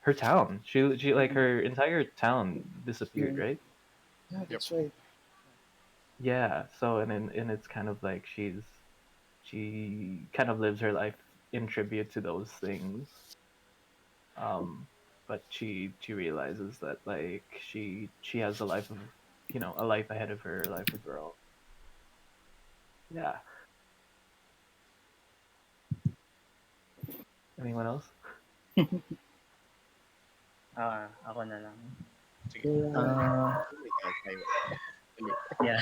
her town. She like mm, her entire town disappeared, yeah, right? yeah, Yep. that's right. Yeah. So and it's kind of like she kind of lives her life in tribute to those things. Um, but she realizes that like she has a life of, a life ahead of her, a life of her own. Yeah. Anyone else? Ako na lang. Sige. So, Ah, Tayo. Dali. yeah.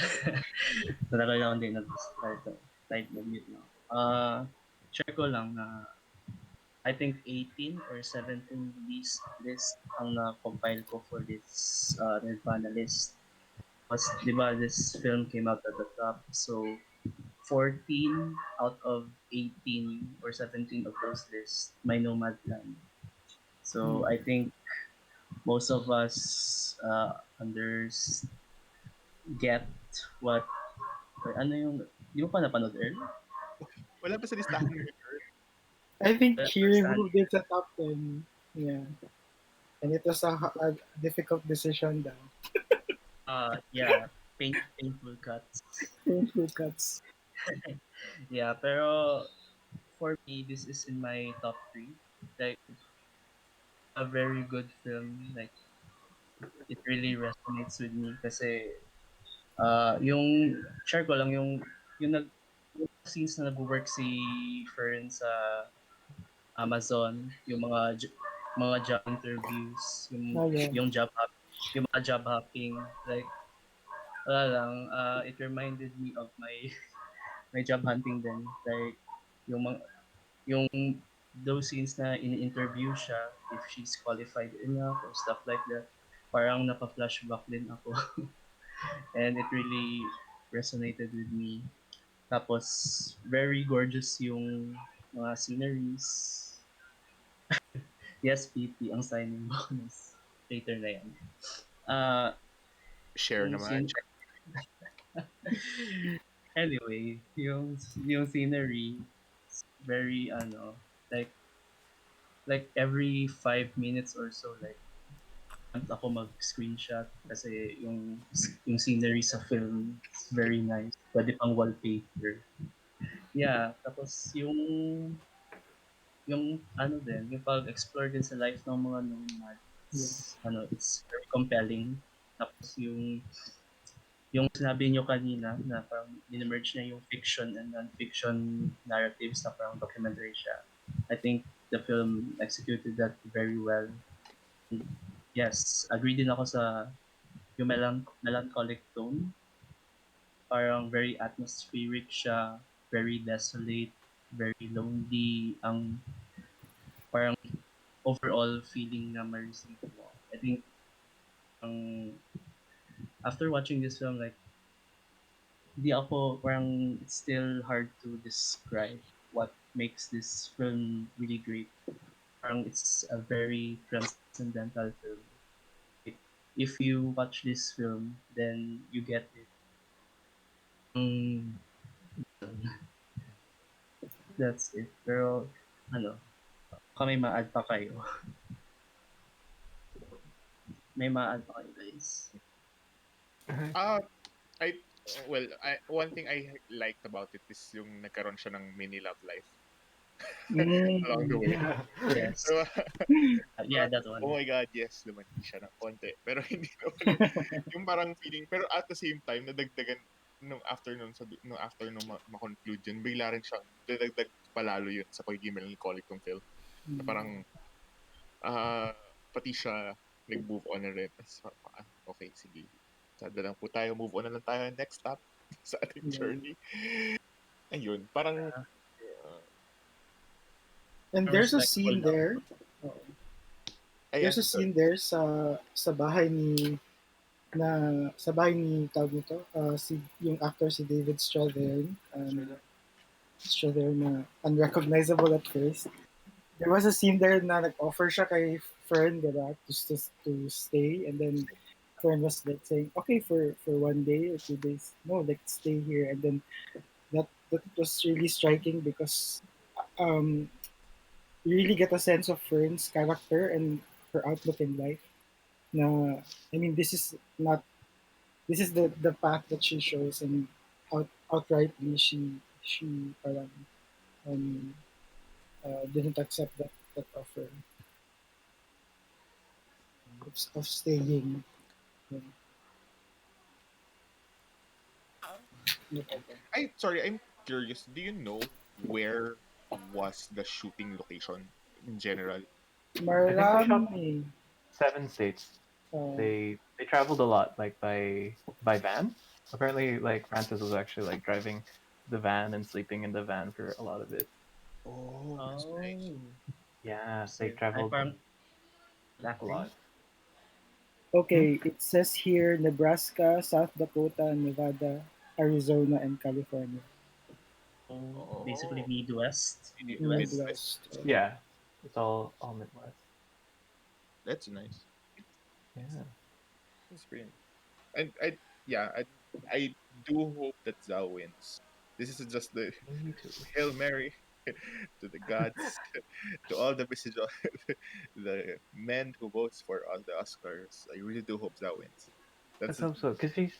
Talaga lang din nag-start type na mute no. Share ko lang na I think 18 or 17 list ang na-compile ko for this Nerdvana list. Was, di ba, this film came out at the top. So, 14 out of 18 or 17 of those lists, may Nomadland. So, mm, I think most of us under get what, or ano yung, di mo pa napanood earlier? Wala pa sa listahan mo yun, Earth. I think he Understand? removed it sa top 10. Yeah, and it was a difficult decision though. Yeah, painful cuts. Painful cuts. Yeah, pero for me, this is in my top three. Like, a very good film. Like, it really resonates with me kasi yung share ko lang yung scenes na nag-work si Fern sa Amazon, yung mga job interviews, Oh yeah, yung yung mga job hopping, like wala lang, it reminded me of my my job hunting din, like yung mga yung those scenes na in-interview siya if she's qualified enough or stuff like that, parang napa-flashback din ako. And it really resonated with me. Tapos, very gorgeous yung mga sceneries. Yes, PP, ang signing bonus. Later na yan. Uh, Share yung naman. scene... Anyway, yung scenery, very, like, like every 5 minutes or so, like, want ako mag-screenshot kasi yung scenery sa film is very nice. Pwede pang wallpaper. Yeah, tapos yung ano din, yung pag-explore din sa life ng mga yeah, nomads, it's very compelling. Tapos yung sinabi nyo kanina na parang merge niya yung fiction and non-fiction narratives na parang documentary siya. I think the film executed that very well. Yes, agree din ako sa yung melancholic tone. Parang very atmospheric siya, very desolate, very lonely ang parang overall feeling na ma-receive mo. I think um, after watching this film, like, di ako, parang it's still hard to describe what makes this film really great. Parang it's a very transcendental film. Like, if you watch this film, then you get it. Um, that's it. Pero, ano, baka may ma-add pa kayo. May ma-add pa kayo, guys. Ah, I well, one thing I liked about it is yung nagkaroon siya ng mini love life along the Mm, way. Yeah. yes. Diba? Yeah, Parang, that oh one. my God, yes, lumandi siya ng konti. Pero hindi naman yung parang feeling. Pero at the same time, nadagdagan nung after nung ma-conclude yun, bigla rin siyang dadagdag palalo yun sa pagiging melancholic ng film. Na Mm. parang, ah, pati siya nag-move on na rin. Okay, sige. Sada lang po tayo, move on na lang tayo next stop sa ating Yeah. journey. Ayun, parang, Yeah. And there's a Respectful scene lang. there. Oo. There's ayan, a scene there sa bahay ni tawag nito, si yung actor si David Strathairn, Strathairn na unrecognizable at first. There was a scene there na nag-offer siya kay Fern, diba, to stay, and then Fern was like saying, okay, for 1 day or 2 days, no, like stay here, and then that was really striking because um you really get a sense of Fern's character and her outlook in life. Na, I mean, this is the path that she shows, and outrightly she parang um didn't accept that offer of staying. Yeah. No problem. sorry, I'm curious. Do you know where was the shooting location in general? I think they shot Marami. 7 states. Uh, They traveled a lot, like by van. Apparently, like Francis was actually like driving the van and sleeping in the van for a lot of it. Oh, that's nice. Oh. Yeah, they So, ay, traveled parang a acting. lot. Hmm? okay, it says here Nebraska, South Dakota, Nevada, Arizona, and California. Oh, basically Oh, Midwest. Midwest. Midwest. Midwest. Yeah, it's all Midwest. That's nice. Yeah, That's pretty nice. And yeah, I do hope that Zhao wins. This is just the me too. Hail Mary to the gods, to all the message of the men who votes for the Oscars. I really do hope Zhao wins. That's Let's hope so, because she's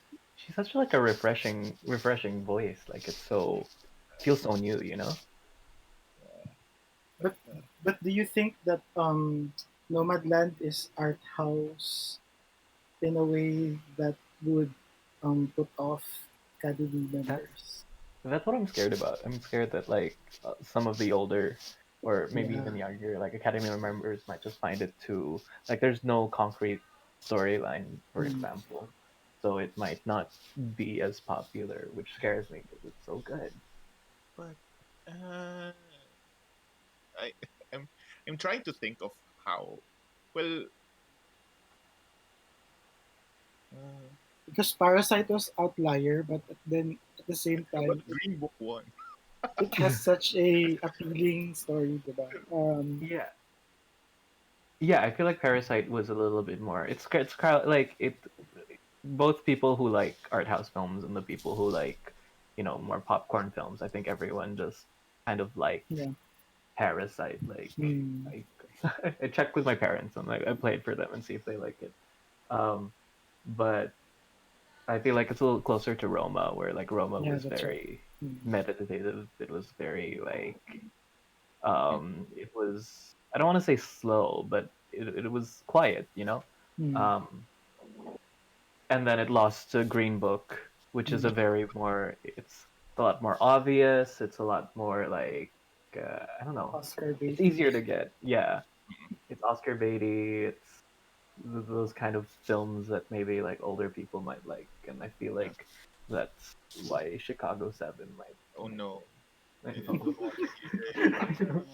such like a refreshing voice. Like it's so feels so new, you know. but But but do you think that Nomadland is art house in a way that would put off Academy That's members? That's what I'm scared about. I'm scared that like some of the older or maybe Yeah. even younger like Academy members might just find it too like there's no concrete storyline, for Mm. example, so it might not be as popular, which scares me because it's so good. but I I'm I'm trying to think of how. Well, uh, Because Parasite was outlier, but then at the same but time, Green Book won. it has such a appealing story, diba? Yeah, yeah. I feel like Parasite was a little bit more. It's kind of like it. Both people who like art house films and the people who like more popcorn films. I think everyone just kind of liked Yeah. Parasite. Like Mm. I, I checked with my parents and like I played for them and see if they like it. Um, but I feel like it's a little closer to Roma, where like Roma Yeah, was that's right. very Mm. meditative. It was very like it was I don't want to say slow, but it was quiet, you know. Mm. Um, and then it lost to Green Book, which is Mm. a very more it's a lot more obvious. It's a lot more like I don't know. Oscar It's baity. easier to get. Yeah, it's Oscar baity. It's those kind of films that maybe like older people might like, and I feel Yeah. like that's why Chicago Seven Oh might no, win. I I know. don't want to hear it. I know. No, no.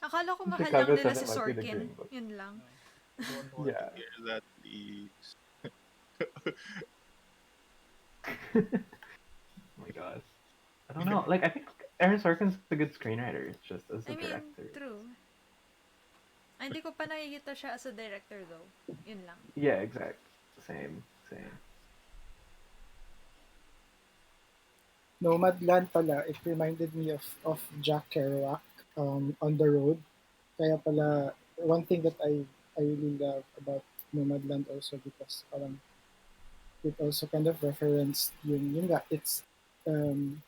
Akala ko mahal lang Chicago nila Seven si might be the Sorkin. Green Book. Yun lang. No. I don't want to Yeah. hear that, please. Oh my gosh. I don't know. Like I think Aaron Sorkin's a good screenwriter. It's just as a I mean, director. true. Ay, hindi ko pa nakikita siya as a director though. Yun lang. Yeah, exact. Same, same. Nomadland pala, it reminded me of Jack Kerouac, On the Road. Kaya pala, one thing that I really love about Nomadland also because parang it also kind of referenced yun nga, um,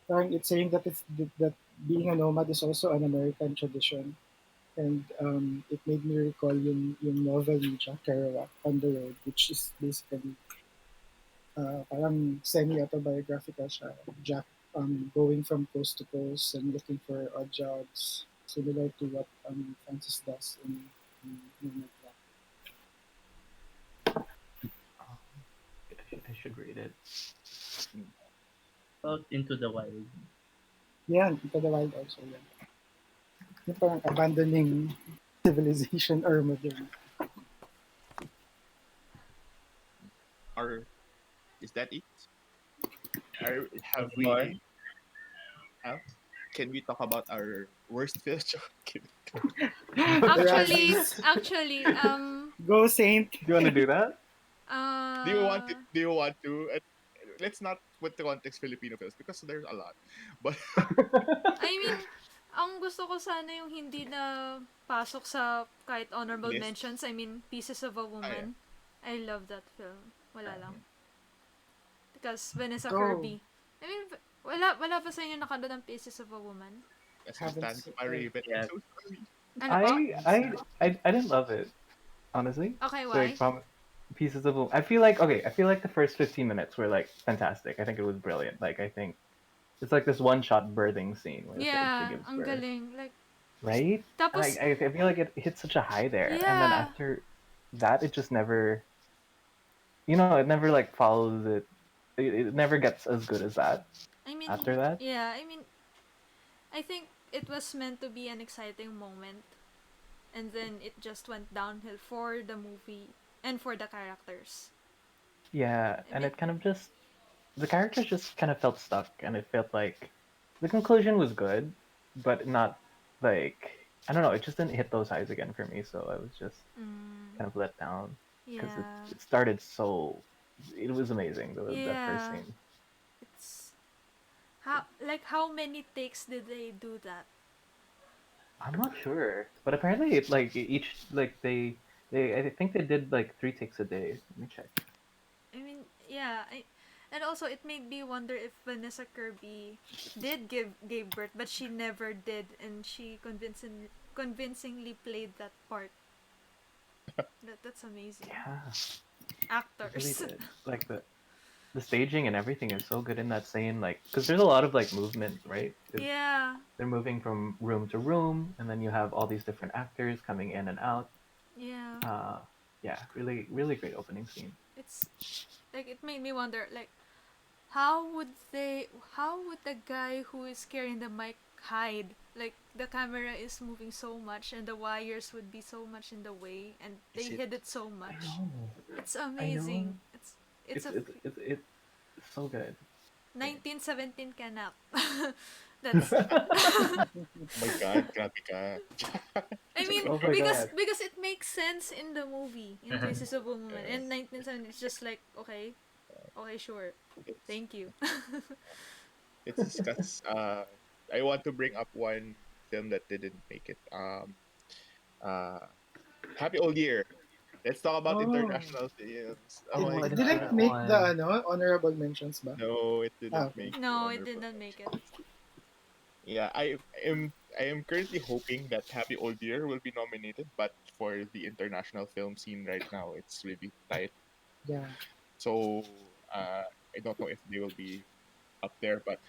parang it's saying that that being a nomad is also an American tradition. And it made me recall yung novel ni Jack Kerouac, On the Road, which is basically parang semi-autobiographical siya. Jack going from coast to coast and looking for odd jobs, similar to what Francis does in Manila. Um, I should read it. Out into the wild. Yeah, Into the Wild also. Yeah. Yung parang abandoning civilization or modern. Or is that it? Or have Any more? we have? Can we talk about our worst film? Kidding. The Actually, Razzies. actually, Go Saint. Do you want to do that? Do you want to? uh, Do you want to? Let's not put the context Filipino films because there's a lot. But I mean, ang gusto ko sana yung hindi na pasok sa kahit honorable list. mentions. I mean, Pieces of a Ah, yeah. Woman. I love that film. Wala lang. Because Vanessa Go. Kirby. I mean, wala pa sa inyo nakanood ng Pieces of a Woman? As we Haven't stand seen. by Raven, I'm Yeah. so sorry. Ano po? I didn't love it, honestly. Okay, Like why? from pieces of I feel like okay, I feel like the first 15 minutes were like fantastic. I think it was brilliant. Like I think it's like this one shot birthing scene where she Yeah, gives ang birth. galing. Like, Right? And tapos, I feel like it hit such a high there. And then yeah. after that it just never it never like follows it. It never gets as good as that I mean, after that. yeah, I mean, I think it was meant to be an exciting moment. And then it just went downhill for the movie and for the characters. Yeah, I and mean, it kind of just the characters just kind of felt stuck, and it felt like the conclusion was good, but not like I don't know. It just didn't hit those highs again for me, so I was just mm, kind of let down because yeah. it started so. It was amazing that first Yeah. scene. It's how many takes did they do that? I'm not sure, but apparently it like each like they I think they did like 3 takes a day. Let me check. I mean, yeah, and also it made me wonder if Vanessa Kirby did gave birth, but she never did, and she convincingly played that part. That's amazing. Yeah, it really Actors. did. Like the staging and everything is so good in that scene. Like because there's a lot of like movement, right? 'Cause Yeah. they're moving from room to room, and then you have all these different actors coming in and out. Yeah. Uh, yeah, really, really great opening scene. It's like it made me wonder like how would they how would the guy who is carrying the mic hide? Like the camera is moving so much and the wires would be so much in the way and Is they it? hid it so I much. know, It's I know. amazing. It's It's a it's it's it's so good. 1917 cannot. That's Oh my God, grabe ka. I mean Oh my god. because it makes sense in the movie in Pieces of a Woman Yes. and 1917 it's just like okay sure It's thank you. it's because I want to bring up one film that didn't make it. Uh, Happy Old Year. Let's talk about Oh, international films. Oh it, my Oh, I it didn't see didn't that God. make the one. honorable mentions ba? No, it didn't Okay. make the No, it honorable didn't make it. mentions. Yeah, I am currently hoping that Happy Old Year will be nominated, but for the international film scene right now, it's really tight. Yeah. So I don't know if they will be up there, but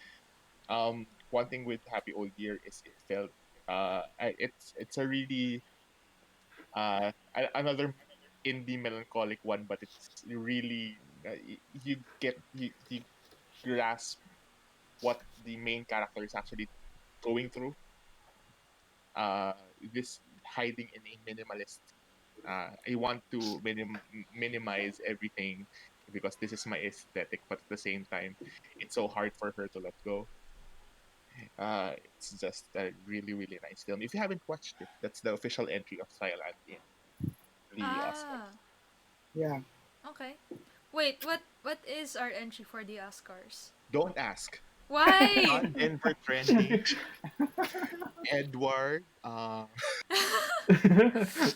one thing with Happy Old Year is it felt it's a really another indie melancholic one, but it's really you get you grasp what the main character is actually going through. This hiding in a minimalist I want to minimize everything because this is my aesthetic, but at the same time, it's so hard for her to let go. It's just a really, really nice film. If you haven't watched it, that's the official entry of Thailand in the Ah, Oscars. Yeah. okay. Wait, what is our entry for the Oscars? Don't ask. Why? John Denver trending, Edward,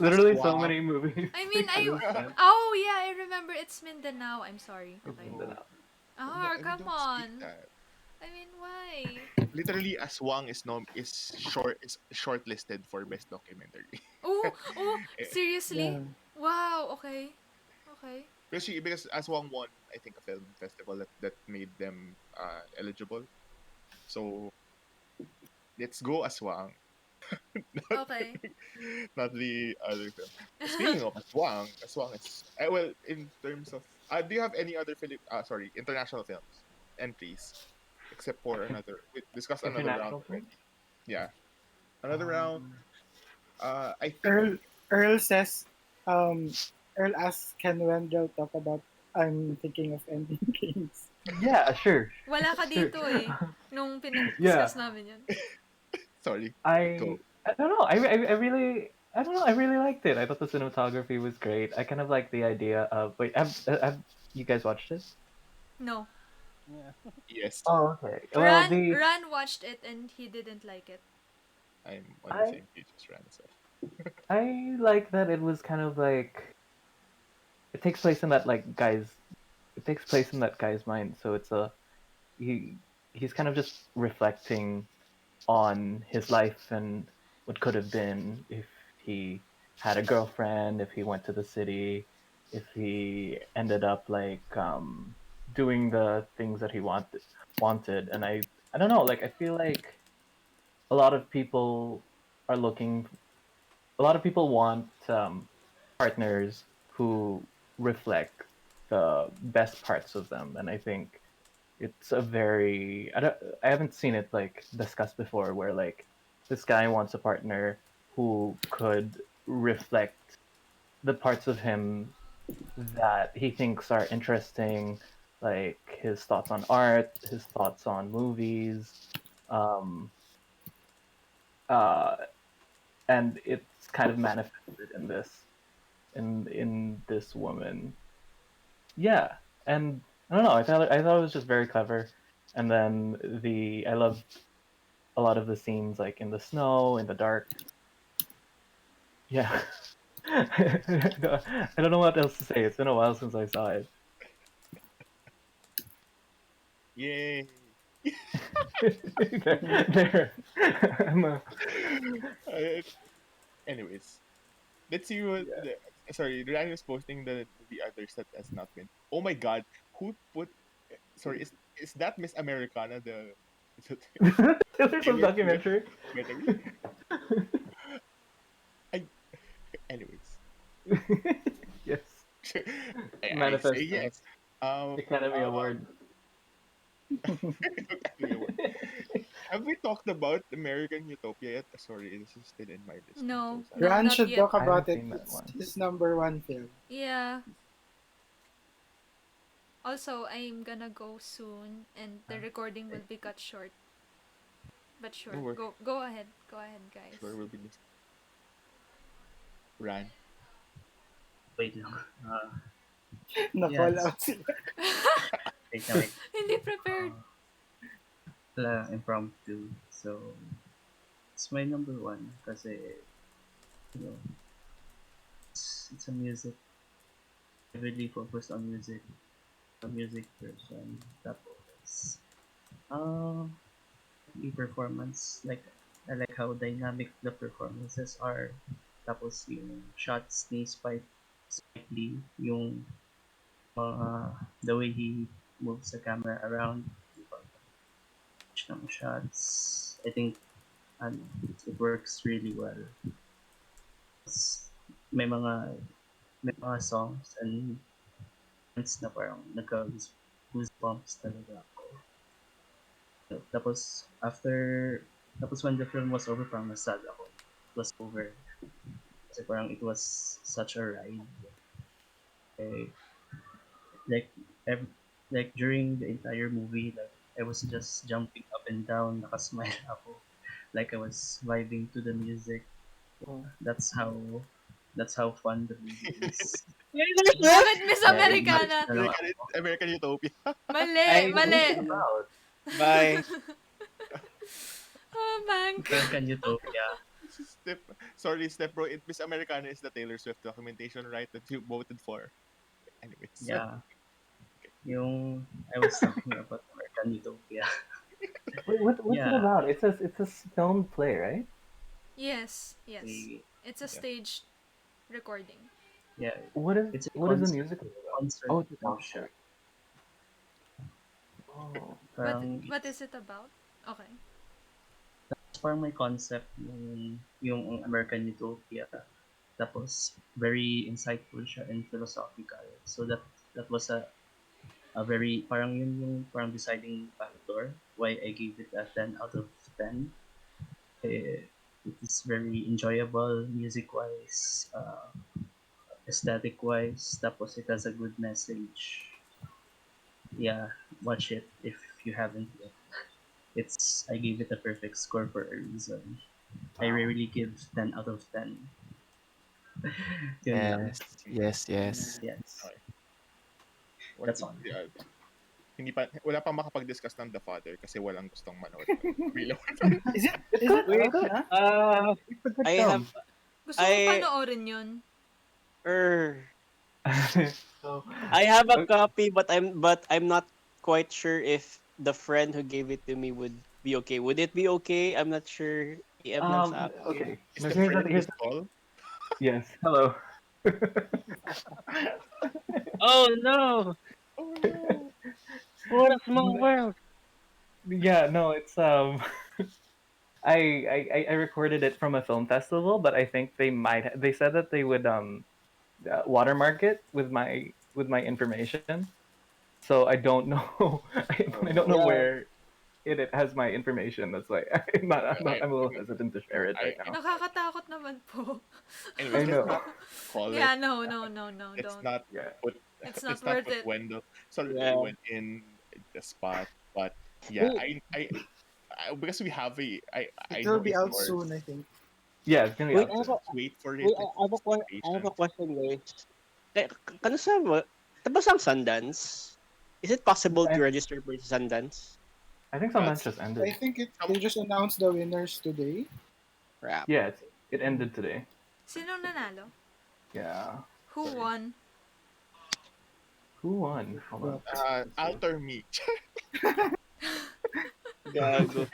Literally so Aswang. many movies I mean, they could have said. oh yeah, I remember it's Mindanao. I'm sorry. It's Okay. Oh, Mindanao. Oh, I mean, come don't speak on. that. I mean, why? Literally, Aswang is shortlisted for best documentary. Oh, oh, Eh, seriously? Yeah. Wow, okay. Okay. because Aswang won, I think, a film festival that made them eligible. So let's go Aswang, not, Okay. not the other film. Speaking of Aswang, Aswang is well in terms of. Do you have any other international films entries except for another? We discuss another round International films? already. Yeah, another round. Um, I think Earl says, um, Earl asks, can Wendell talk about I'm thinking of ending games? yeah, sure. Wala ka Sure. dito eh. Nung Yeah, pinag-discuss namin yun. sorry. Go. I don't know. I really I don't know. I really liked it. I thought the cinematography was great. I kind of like the idea of wait. Have you guys watched it? No. Yeah. Yes, Oh, okay. Well, Ran watched it and he didn't like it. I'm on the I same page as Ran as I like that it was kind of like it takes place in that like guy's it takes place in that guy's mind. So it's a he he's kind of just reflecting on his life and what could have been if he had a girlfriend, if he went to the city, if he ended up like doing the things that he wanted. And I don't know, like I feel like a lot of people are looking a lot of people want partners who reflect the best parts of them, and I think it's a very I haven't seen it like discussed before where like this guy wants a partner who could reflect the parts of him that he thinks are interesting, like his thoughts on art, his thoughts on movies, um, uh, and it's kind of manifested in this woman. Yeah, and I don't know. I thought it was just very clever, and then the I loved a lot of the scenes like in the snow, in the dark. Yeah, I don't know what else to say. It's been a while since I saw it. Yay! there. I'm a, Uh, anyways, let's see what. yeah. Sorry, Ryan was posting the others that has not been. Oh my God, who put? Sorry, is that Miss Americana the Taylor Swift Taylor Swift documentary. documentary? I anyways, Yes, I say manifesting yes. Um, Academy Award. Academy Award. Have we talked about American Utopia yet? Sorry, this is still in my list. I'm so No, sorry. no, Ran not should yet. talk I haven't about it. seen that It's one. his number one film. Yeah. Also, I'm gonna go soon and the recording will be cut short. But No sure, worries. go ahead. Go ahead, guys. Sure, will be this. Ran. Wait lang. Na-call Yes. out sila. Wait na, wait. Hindi prepared. Uh, impromptu. So, it's my number one kasi, you know, it's a music. I really focused on music. A music person. Tapos, uh, the performance, like, I like how dynamic the performances are. Tapos yung shots ni Spike Lee, yung the way he moves the camera around, ng shots. I think ano, it works really well. Tapos, may mga may mga songs and moments na parang goosebumps talaga ako. Tapos tapos when the film was over, parang nasad ako. It was over. Kasi parang it was such a ride. Eh, like ev- like during the entire movie, like I was just jumping up and down, nakasmile ako. Like I was vibing to the music. Oh. That's how that's how fun the movie is. Taylor Swift? Bakit Miss Kaya Americana? imagine na lang American, ako. American Utopia. Mali, I mali. What's it about? Bye. Oh, bank. American Utopia. Step, sorry, Step Bro. Miss Americana is the Taylor Swift documentation, right? That you voted for. Anyways. Yeah. Yung I was talking about American Utopia. Wait, what's it Yeah. about? It's a filmed play, right? Yes, yes. We, It's a Yeah. staged recording. yeah. It's a What is the musical about? concert Oh, it's a daw siya. concert. Oh. What Parang what is it about? Okay. that's parang may concept yung American Utopia. Tapos very insightful siya and philosophical. So that was a very parang yun yung parang deciding factor why I gave it a 10 out of 10. It is very enjoyable music wise, aesthetic wise, tapos it has a good message. Yeah, watch it if you haven't yet. It's I gave it a perfect score for a reason. I Wow. rarely give 10 out of 10. Yun lang. Yes, yes, yes. Yes. Okay. What, That's all. yeah, wala pang makapag-discuss ng The Father kasi walang gustong manood. Bilang. Is it It's is good. it It's Wait, out good. na? It's a good I film. have Gusto ko I panoorin yun. er So, I have a copy, but I'm not quite sure if the friend who gave it to me would be okay. Would it be okay? I'm not sure. PM lang sa akin. okay. Is No, the friend here's this the thing. call? Yes. Hello. Oh no! Oh no. What a small world. Yeah, no, it's I recorded it from a film festival, but I think they said that they would watermark it with my information. So I don't know I don't know Yeah. where it has my information. That's why I'm a little hesitant to share it right now. Nakakatakot naman po. I Anyways, let's know. not call it. Yeah, no, no, no, no, Let's don't. not Yeah. put It's not let's not worth put it. Wendell. Sorry to Yeah. Ewan in the spot, but yeah, Wait, because we have I It will know be it's out yours. soon, I think. Yeah, it's gonna be wait, out soon. Just wait for it. wait, Like, I have a just be I have a patient. question, guys. Kano sa tapos ang Sundance? Is it possible to I, register for Sundance? I think Uh, Sundance just I ended. think some, they just announced the winners today. Crap. Yeah, it ended today. Sino nanalo? Yeah. Who Sorry. won? Who won? Hold on. But Let's see. alter me. Gago.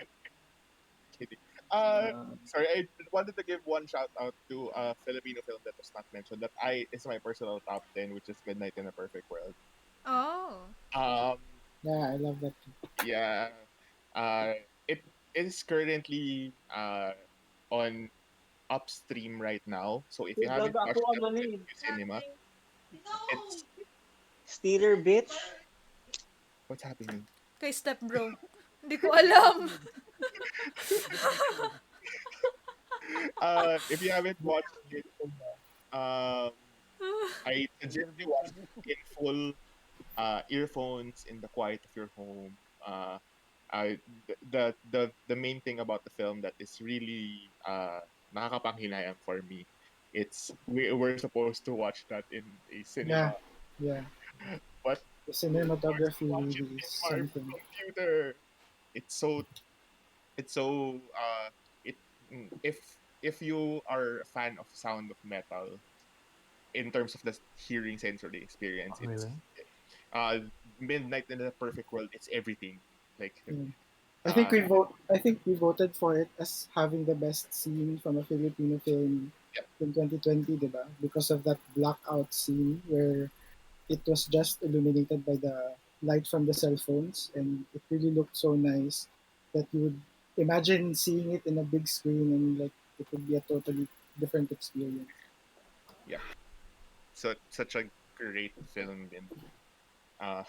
Kidding. Uh, Sorry, I wanted to give one shout out to a Filipino film that was not mentioned that I is my personal top 10, which is Midnight in a Perfect World. Oh. Um, yeah, I love that too. yeah, uh, it is currently on upstream right now. So if you haven't Gago ako watched ano that ni. cinema, it's Stealer bitch. what's happening. Kay Step Bro. Hindi ko alam. If you haven't watched it, um, I suggest you watch it in full earphones in the quiet of your home. I the main thing about the film that is really nakakapanghinayang for me, it's we're supposed to watch that in a Yeah, cinema, yeah. but The we're forced to cinematography watch it really is in our something. computer. It's so it's so it if you are a fan of Sound of Metal in terms of the hearing sensory experience, oh, really? uh Midnight in the Perfect World, it's everything. Like Yeah. uh I think we voted for it as having the best scene from a Filipino film yeah, in 2020, diba? Because of that blackout scene where it was just illuminated by the light from the cell phones, and it really looked so nice that you would imagine seeing it in a big screen, and like it would be a totally different experience. yeah. So such a great film din. Uh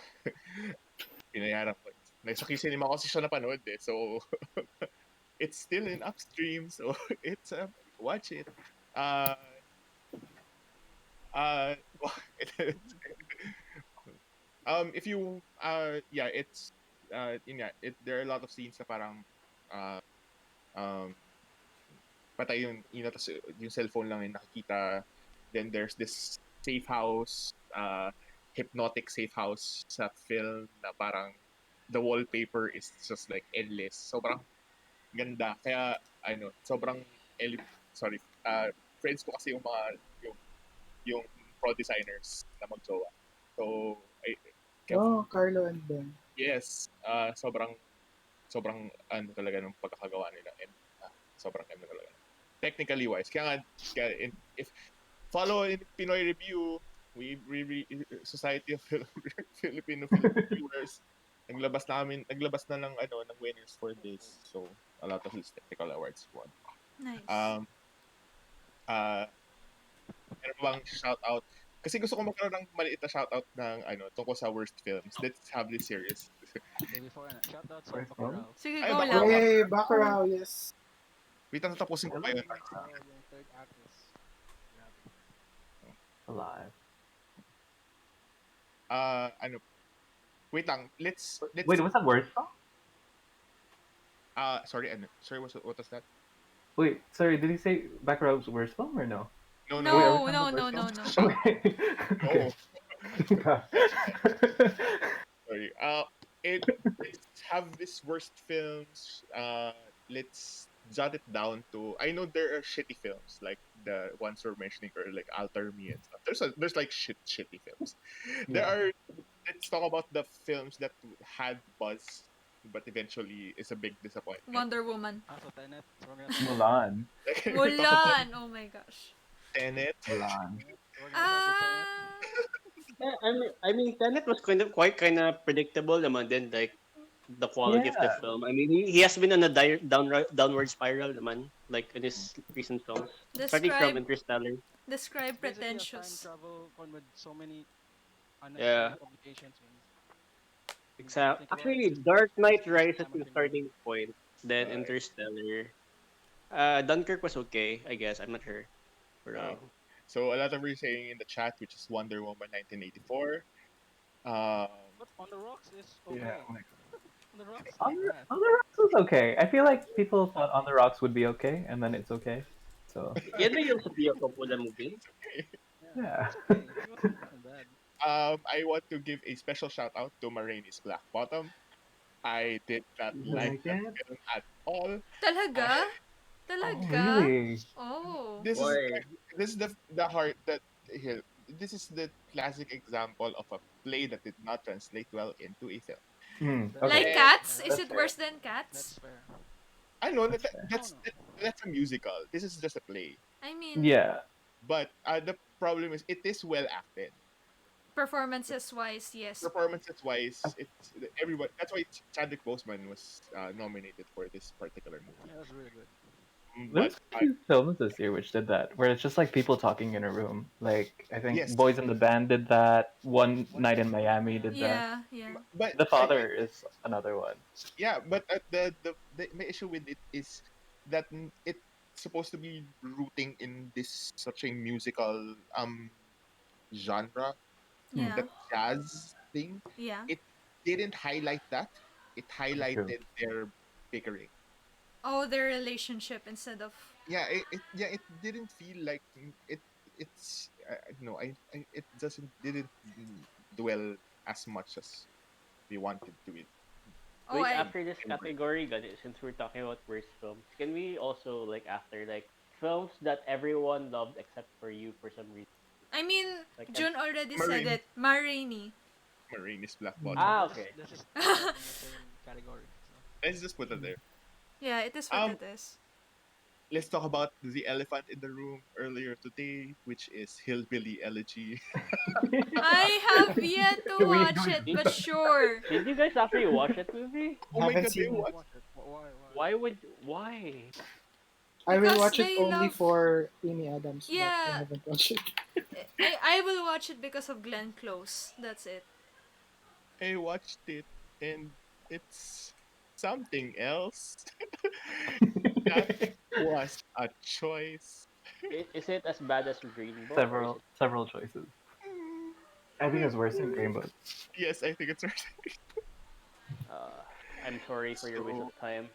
Pinayaran ko. Nasa cinema kasi siya napanood eh. So it's still in upstream. So it's watch it. Uh Uh, if you yeah, it's yun nga, there are a lot of scenes na parang uh um patay yung tas yung cellphone lang yung nakikita. Then there's this safe house, hypnotic safe house sa film na parang the wallpaper is just like endless. Sobrang ganda. Kaya ano, sobrang sorry, friends ko kasi yung mga yung yung pro designers na magjowa. So, Oh, Carlo and Ben. yes, sobrang sobrang ano talaga ng pagkakagawa nila and sobrang ano talaga. Technically wise. If follow in Pinoy Review, Society of Filipino Film Reviewers, naglabas na ng ano ng winners for this. So, a lot of these technical awards won. Nice. Um uh meron bang shout out? Kasi gusto ko magkaroon ng maliit na shout out ng ano tungkol sa worst films. Let's have this series. Okay, before ano, shoutout sa Worst film? Bacurau. Sige, Ay, go Bacurau, lang. Yay, Bacurau. Bacurau, yes. Wait, tatapusin ko I pa love yun. Bro, yung third act is grabe. Alive. Ano, wait lang. Let's Wait, was that worst film? sorry, ano, sorry, what was that? Wait, sorry, did he say Baccarat's worst film or no? No, no, Wait, no. are we No, talking no, about no, worst no, film? no. Okay. Okay. No. Sorry. Let's have this worst films. Let's jot it down to. I know there are shitty films like the ones we're mentioning or like Alter Me and stuff. There's like shitty films. There Yeah. are. Let's talk about the films that had buzz, but eventually is a big disappointment. Wonder Woman. So Tenet, so we're gonna talk about Mulan. Like we talk about Mulan! Oh my gosh. Tenet. Mulan. Tenet. So we're gonna start with Tenet. Ah, Yeah, I mean, Tenet was kind of predictable naman din, like the quality of the Yeah. film. I mean, he has been on a downward spiral naman, like in his recent films, starting from describe Interstellar. describe It's basically a time pretentious. travel con with so many Yeah, unnecessary complications when you exactly. think about it. Actually, Dark Just Knight wasted Rises time on is the Ringo. starting point. Then Uh, Interstellar. Dunkirk was okay, I guess. I'm not sure. uh, Pero so a lot of you saying in the chat, which is Wonder Woman 1984. But On the Rocks is Yeah. okay. On the Rocks On ain't the, bad. on the Rocks was okay. I feel like people thought On the Rocks would be okay, and then it's okay. So yan ba yung Sofia Coppola movie? Yeah, yeah. it's okay. It wasn't bad. I want to give a special shout out to Maraine's Black Bottom. I did not You like like that it? film at all. Talaga? Uh, Oh Talaga? really? Oh. this is Why? this is the heart that here. This is the classic example of a play that did not translate well into a film. That's Okay. Like And Cats? Is that's it That's fair. worse than that's Cats? fair. I know That's fair. No, no. that's a musical. This is just a play. I mean, Yeah. But the problem is it is well acted. performances wise, yes. Performances wise, it's everybody. That's why Chadwick Boseman was nominated for this particular movie. Yeah, that's really good. But There's a few films this year which did that, where it's just like people talking in a room. Like I think yes, Boys in the Band did that. One Night in Miami did that. Yeah, yeah. but The Father is another one. yeah, but my issue with it is that it's supposed to be rooting in this such a musical genre, Hmm. Yeah. that jazz thing. Yeah. It didn't highlight that. It True. highlighted their bickering. Oh, their relationship instead of. Yeah, it didn't feel like it. It's no, it doesn't didn't dwell as much as we wanted to it. Oh, Wait, I. after this category, guys, since we're talking about worst films, can we also like after like films that everyone loved except for you for some reason? I mean, Like June already said Marine it. Ma Rainey. Marine is Black Mm. Bottom. This okay. this is in the same category. So Let's just put it there. Yeah, it is what Um, it is. let's talk about the elephant in the room earlier today, which is Hillbilly Elegy. I have yet to we, watch it, Did, but sure. did you guys actually watch that movie? Oh my Haven't god, they seen it. what? watch it. Why? Why? I will Because watch it they only love. for Amy Adams, but I Yeah, haven't watched it. I will watch it because of Glenn Close. That's it. I watched it and it's something else. That was a choice. Is it as bad as Green Book or is Several it? several choices. I think it's worse than Green Book. Yes, I think it's right. Uh, I'm sorry for your waste of So time.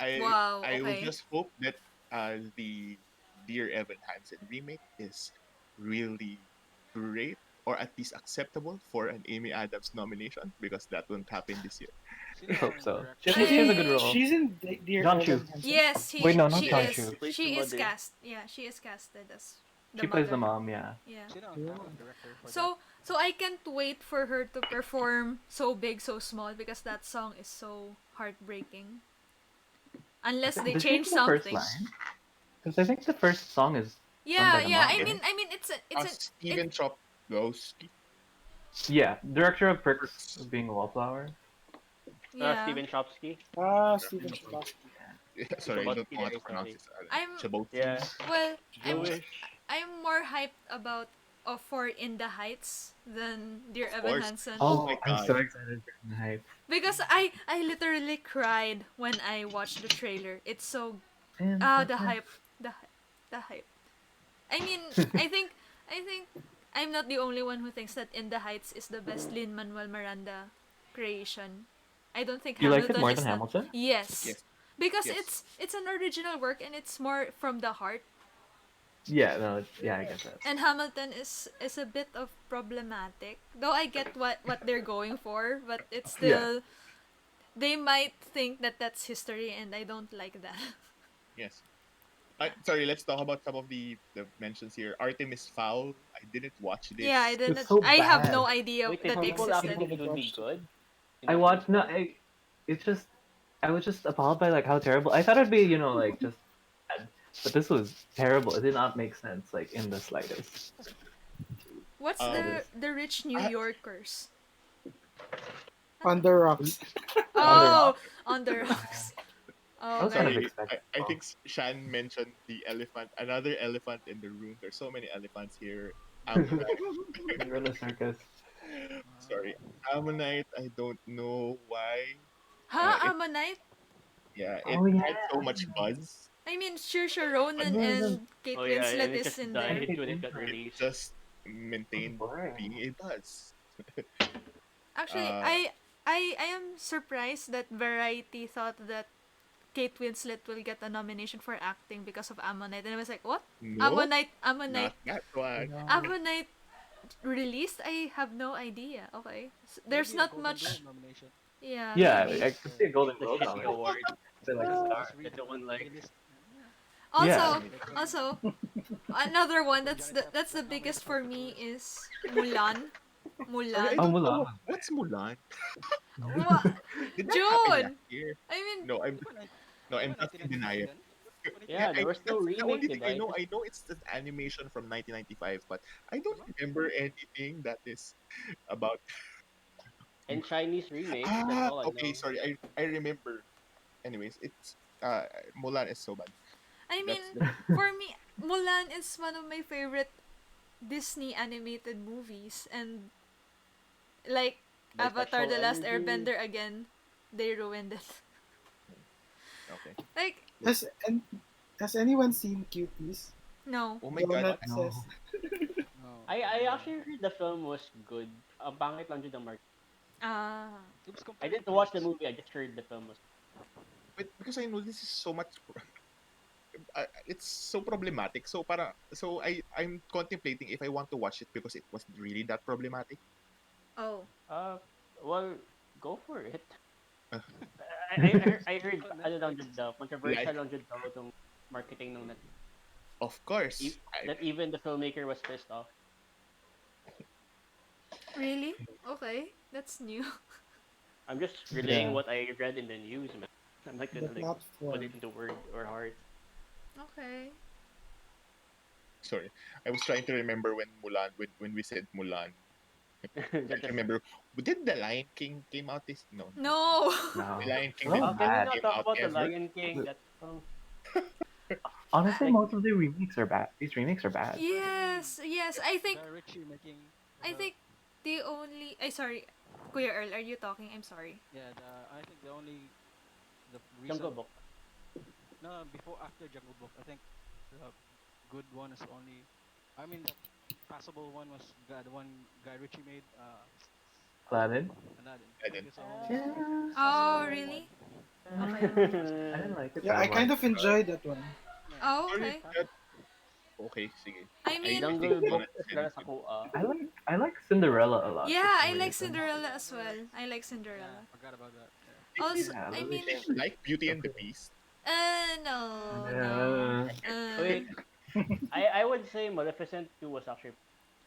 I Wow, I would okay. just hope that the Dear Evan Hansen remake is really great or at least acceptable for an Amy Adams nomination because that won't happen this year. I Sino hope ang so. director? She has a good I role. She's in Dear John Chu. Evan Hansen. yes, Wait, no, not she John is Chu. She plays the she is mother. cast. Yeah, she is casted as the She plays the mother. mom, yeah. Yeah. Sino ang Oh. director for that? So I can't wait for her to perform So Big So Small because that song is so heartbreaking. Unless they Does she change sing the first something. line? Because I think the first song is sung Yeah, by the yeah. mom, I right? mean, it's a it. Steven Chopkowski. Yeah, director of Perks Works. of Being a Wallflower. Yeah. Steven Chopsky. Steven Chbosky. Sorry, I don't Chbosky know how to there, pronounce sorry. this. I'm Chaboti. Yeah, well. Jewish. I'm more hyped about for In the Heights than Dear Of Evan course. Hansen Oh my Oh, I'm god. so excited for the hype. because I literally cried when I watched the trailer. It's so And the hype, the hy- the hype. I mean, I think I think I'm not the only one who thinks that In the Heights is the best Lin Manuel Miranda creation. I don't think you liked it Hamilton more is than not. Hamilton? Yes, Yes. because Yes. it's an original work and it's more from the heart. Yeah, no, yeah, I get that. And Hamilton is a bit of problematic. Though I get what they're going for, but it's Yeah. still they might think that that's history and I don't like that. Yes. Sorry, let's talk about some of the mentions here. Artemis Fowl. I didn't watch Yeah, I this. It's didn't so I have no bad. idea Wait, did that people I existed. actually think haven't it would be watched it. good? I watched no, it's just I was just appalled by like how terrible. I thought it'd be, like just bad, but this was terrible. It did not make sense like in the slightest. What's It Um, is the rich New I, Yorkers? On the Rocks. on the Oh, rock. on the rocks. I was kind of Okay. sorry, expecting. I think Shan mentioned the elephant, another elephant in the room. There's so many elephants here. Ammonite. You're in a circus. Sorry, Ammonite. I don't know why. Huh, It Ammonite? yeah, it Oh yeah. had so much buzz, I mean, Saoirse but Ronan No, and Kate Oh yeah, Winslet and it is just in there. died when it got it released. just it's maintained boring. being a buzz. Actually, Uh, I am surprised that Variety thought that Kate Winslet will get a nomination for acting because of Ammonite, and I was like, what? no, Ammonite, not that one. Ammonite released? I have no idea. Okay, there's Maybe a not Golden Globe much. nomination. Yeah, Yeah, maybe. I could see a Golden The Globe shitty nomination. award Say like a Just star. read that no one likes. the list. Yeah, Yeah. Also, they can also another one put Johnny Depp that's the nominated biggest for for me Fury. is Mulan. Sorry, I Mulan. Oh, don't know Mulan. what's Mulan. What? Did that happen last June. year? I mean, No, I'm Di ba, no, di I'm ba just in 1995 denial. yan? Yeah, Yeah, there 2025? was no that's the remake, only thing I diba? It know. just I know it's an animation from 1995, but I Di don't ba? remember anything that is about. and Chinese remakes. That's all I Okay, know. sorry. I remember. Anyways, it's Mulan is so bad. I mean, That's for me, Mulan is one of my favorite Disney animated movies, and like Avatar: Bisexual The Last energy. Airbender again, they ruined it. okay. Like, Has and has anyone seen Cuties? no. Oh my god. Donut What? says. No. No. I No. actually heard the film was good. Ang pangit lang dyan ng mark. Ah. It was I compared to didn't watch the Prince. movie. I just heard the film was. But because I know this is so much. It's so problematic. So I'm contemplating if I want to watch it because it was really that problematic. Oh. Uh, well, go for it. Uh, I heard Fun, ano lang Netflix. dyan daw, controversial like lang dyan daw itong marketing ng net. of course. That even the filmmaker was pissed off. Really? Okay. That's new. I'm just relaying Yeah. what I read in the news, man. I'm not The gonna like put platform. it into word or heart. Okay. Sorry, I was trying to remember when Mulan when we said Mulan. I Just remember. Did the Lion King came out this? No, No. the No. Lion King So did can we not bad. not came talk out about the ever. Lion King? That song. Honestly, Like most of the remakes are bad. These remakes are bad. Yes. Yes. Guy Ritchie making I the think the only. I sorry. Kuya Earl, are you talking? I'm sorry. yeah the I think the only the Jungle recent Book. no before after Jungle Book I think the good one is only, I mean, the passable one was the one Guy Ritchie made, Aladdin. Aladdin. I I didn't. guess the only Yeah. Oh, passable one. really? Okay. I didn't like it Yeah, that I kind much. of enjoyed that one. Yeah, Oh, Sorry, okay. that okay, sige. I I mean, think Jungle I'm gonna Book is send na it sa to kuha. I like Cinderella a lot for yeah, some I like reason. Cinderella as well. I like yeah, Cinderella. I forgot about that. Yeah. you. Also, Yeah, I Lily mean, Did Singh. you like Beauty and the Okay. Beast? no, no. Yeah. Wait, I would say Maleficent 2 was actually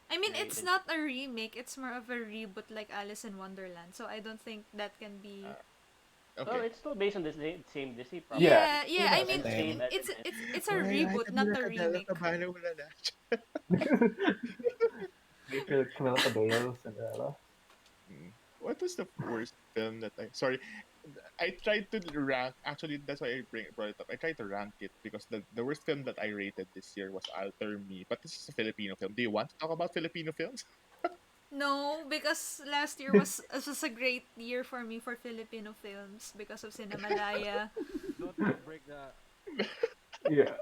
I mean, it's rated. not a remake. It's more of a reboot, like Alice in Wonderland. So I don't think that can be. Uh, Well, okay. it's still based on the same Disney Yeah, property Yeah, yeah. pretty I much mean, and same. same it's a Why like reboot, not Camila a Cabello remake. Cabana wala na? Wait for Camila Cabello, Cinderella. Hmm. What was the worst film that I sorry, I tried to rank actually that's why brought it up. I tried to rank it because the worst film that I rated this year was Alter Me, but this is a Filipino film. Do you want to talk about Filipino films? No, because last year was a great year for me for Filipino films because of Cinemalaya. Don't break the. Yeah.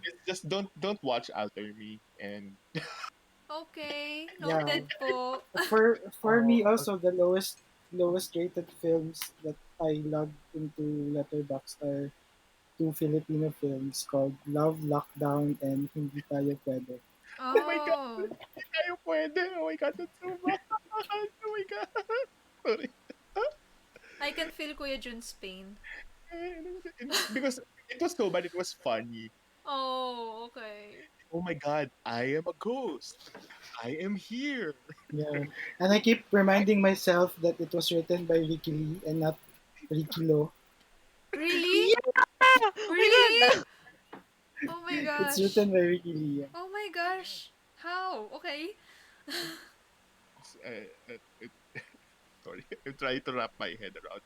It's just don't watch Alter Me and Okay, Yeah. noted po. For me Oh, also the lowest rated films that I logged into Letterboxd are two Filipino films called Love Lockdown and Hindi Tayo Pwede. oh my god, Oh, hindi tayo pwede. Oh my god, that's so bad. Oh my god. Sorry. I can feel Kuya Jun's pain. Because it was so bad, it was funny. Oh, okay. Oh my god, I am a ghost. I am here. Yeah. And I keep reminding myself that it was written by Ricky Lee and not Ricky Lo. Really? Yeah! Oh my Really? god! Oh my It's gosh. written by Ricky Lee. Yeah. Oh my gosh. How? Okay. Sorry, I'm trying to wrap my head around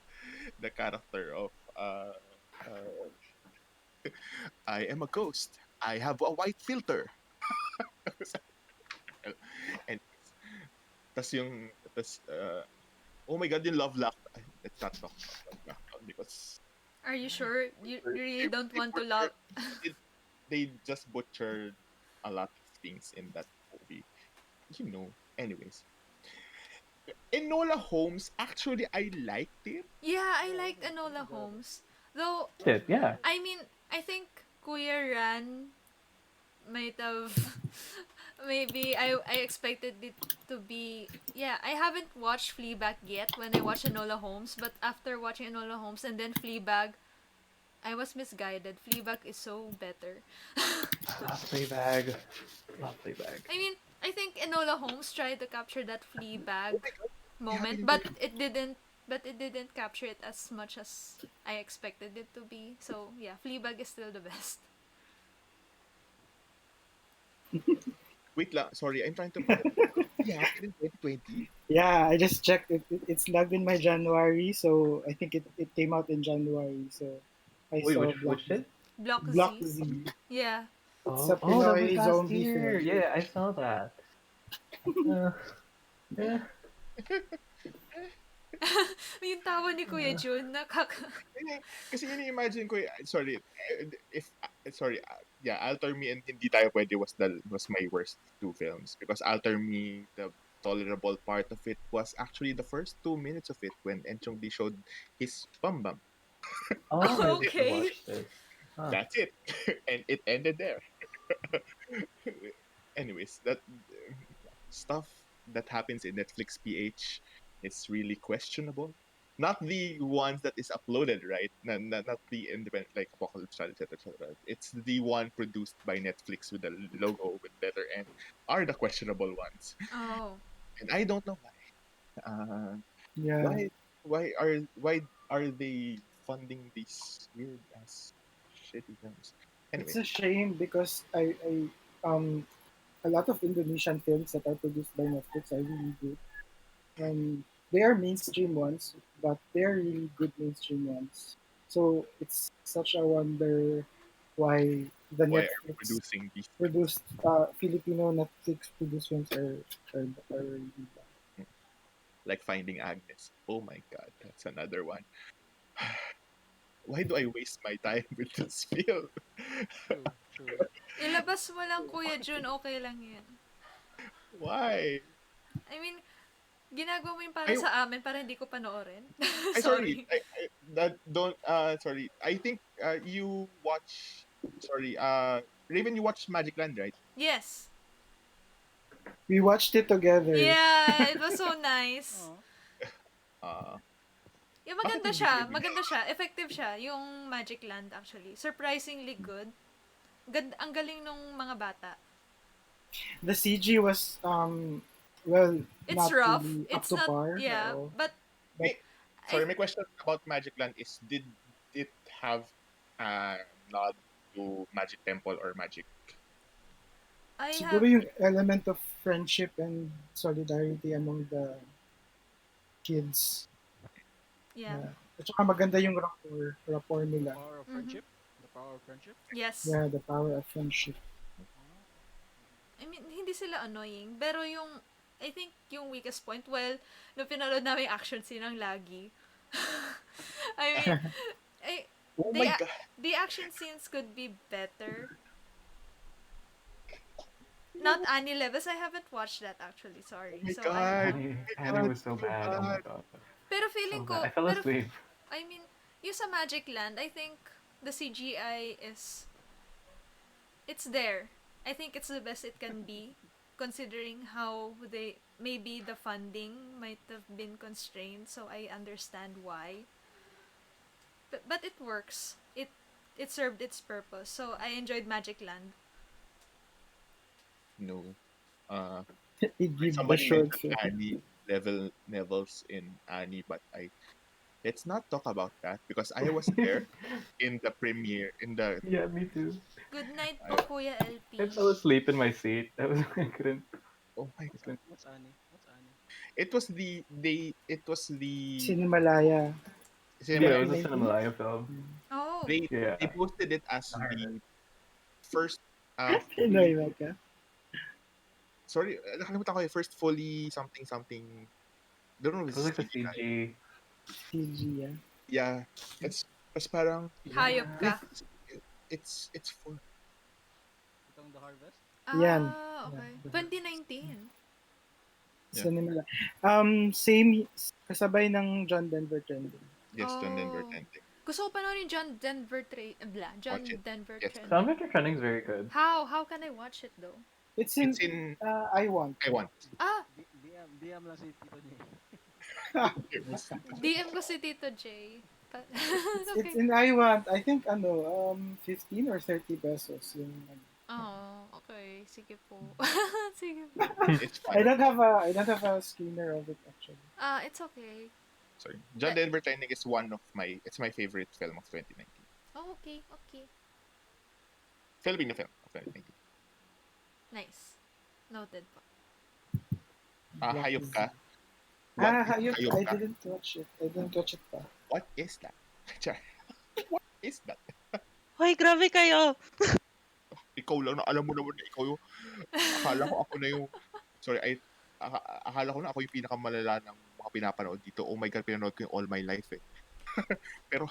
the character of uh, I am a ghost. I have a white filter. And tas yung tas oh my god, yung love lock. Let's not talk about love lockdown because Are you sure you really they, don't they want to love? butchered it, they just butchered a lot of things in that movie. You know. Anyways, Enola Holmes, actually I liked it. Yeah, I Yeah, liked it was Enola enjoyable. Holmes. Though, it. Yeah. I mean, I think Kuya Ran might have maybe I expected it to be, yeah, I haven't watched Fleabag yet when I watched Enola Holmes, but after watching Enola Holmes and then Fleabag, I was misguided. Fleabag is so better. Love Fleabag. Love Fleabag. I mean, I think Enola Holmes tried to capture that Oh Fleabag my god, I moment, haven't but enjoyed it. it didn't capture it as much as I expected it to be. So yeah, Fleabag is still the best. Wait lang, sorry, I'm trying to yeah, happened in 2020. Yeah, I just checked it. It's logged in my January, so I think it came out in January. So I Wait, saw which did? Block Block Z. Z. Yeah. It's a Oh, that was Pinoy last zombie year. film. Yeah, I saw that. Uh, yeah. Yung tawa ni Kuya Jun, Kasi ini-imagine ko, sorry, if, sorry, yeah, Alter Me and Hindi Tayo Pwede was my worst two films. Because Alter Me, the tolerable part of it was actually the first 2 minutes of it when Enchong Di showed his bum bum. Oh, I need to Okay. watch this. Huh. That's it. And it ended there. Anyways, that stuff that happens in Netflix PH is really questionable. Not the ones that is uploaded, right? Not the independent like Apocalypse Child, etc., etc. It's the one produced by Netflix with the logo with letter N are the questionable ones, Oh. and I don't know why. Uh, Yeah, why why are they funding these weird ass shitty films? it's Anyways, a shame because I a lot of Indonesian films that are produced by Netflix are really good. They are mainstream ones, but they are really good mainstream ones. So it's such a wonder why the why are we Netflix producing these films? produced Filipino Netflix produced films are really bad. Like Finding Agnes. Oh my god, that's another one. why do I waste my time with this film? True. Ilabas mo lang, Kuya Jun, okay lang yan. Why? I mean, ginagawa mo yung para I sa amin para hindi ko panoorin. I sorry. Sorry. I that don't sorry. I think you watch sorry, Raven, you watch Magic Land, right? Yes. We watched it together. Yeah, it was so nice. Oh. Uh Yeah, bakit maganda hindi siya. pwede? Maganda siya. Effective siya. Yung Magic Land, actually. Surprisingly good. Ang galing nung mga bata. The CG was well, It's not rough. really up It's to not, par. yeah. Oo. But, May, I, sorry, my question about Magic Land is did it have a nod to Magic Temple or Magic? I Siguro have, yung element of friendship and solidarity among the kids. yeah. At saka maganda yung rapport The nila. power of Mhm. friendship. The power of friendship. Yes. Yeah, the power of friendship. Oh. I mean, hindi sila annoying. Pero yung, I think, yung weakest point, well, nung pinanood namin yung action scene ang lagi. I mean, I, Oh the, my god. the action scenes could be better. Not Annie Levis. I haven't watched that actually. Sorry. Oh my So god. Annie, Oh my Annie god. was so So bad. Oh my bad. god. pero So feeling bad. I ko, fell asleep. I mean, yung sa Magic Land, I think the CGI is, it's there. I think it's the best it can be, considering how maybe the funding might have been constrained, so I understand why. But it works. It served its purpose. So I enjoyed Magic Land. No. Uh It give the somebody short mentioned film. Annie levels in Annie, but I let's not talk about that because I was there in the premiere in the Yeah, me too. Good night I, po, Kuya I LP. fell asleep in my seat. I couldn't. oh my god. couldn't. What's Annie? What's Annie? It was the Cinemalaya. cinema Yeah, it was a 2019? Cinemalaya film. Oh. they Yeah. posted it as Naka-heard. the first Pinoy fully ba ka? sorry, nakalimutan ko yung first fully something something. Don't know if It was it's like the CGI. CG. CG, yeah. Yeah, it's parang Hayop Yeah. ka. it's for Itong The Harvest. Yan. Ah, Yeah. okay. 2019. yeah. Cinemalaya. Same, kasabay ng John Denver trending. Yes, John Denver Oh. trending. Gusto ko panoorin yung John Watch it. Denver Yes. trending. Soundtrack trending is very good. How can I watch it though? It's It's in I Want. I want. Ah, DM lang si Tito J. DM ko si Tito J. It's Okay. in I Want. I think 15 or 30 pesos yung Oh, okay. Sige po. Sige po. It's fun. I don't have a screener of it actually. It's okay. Sorry. John Denver trending is it's my favorite film of 2019. Oh, okay. Okay. Filipino film of 2019. Nice. Noted po. What Hayop is ka. Hayop. Hayop I ka? didn't watch it. I didn't watch it pa. What is that? What is that? Hoy, grabe kayo! Ikaw lang na alam mo naman na ikaw yung akala ko ako na yung sorry, akala ko na ako yung pinakamalala ng mga pinapanood dito. Oh my god, pinanood ko yung All My Life eh. Pero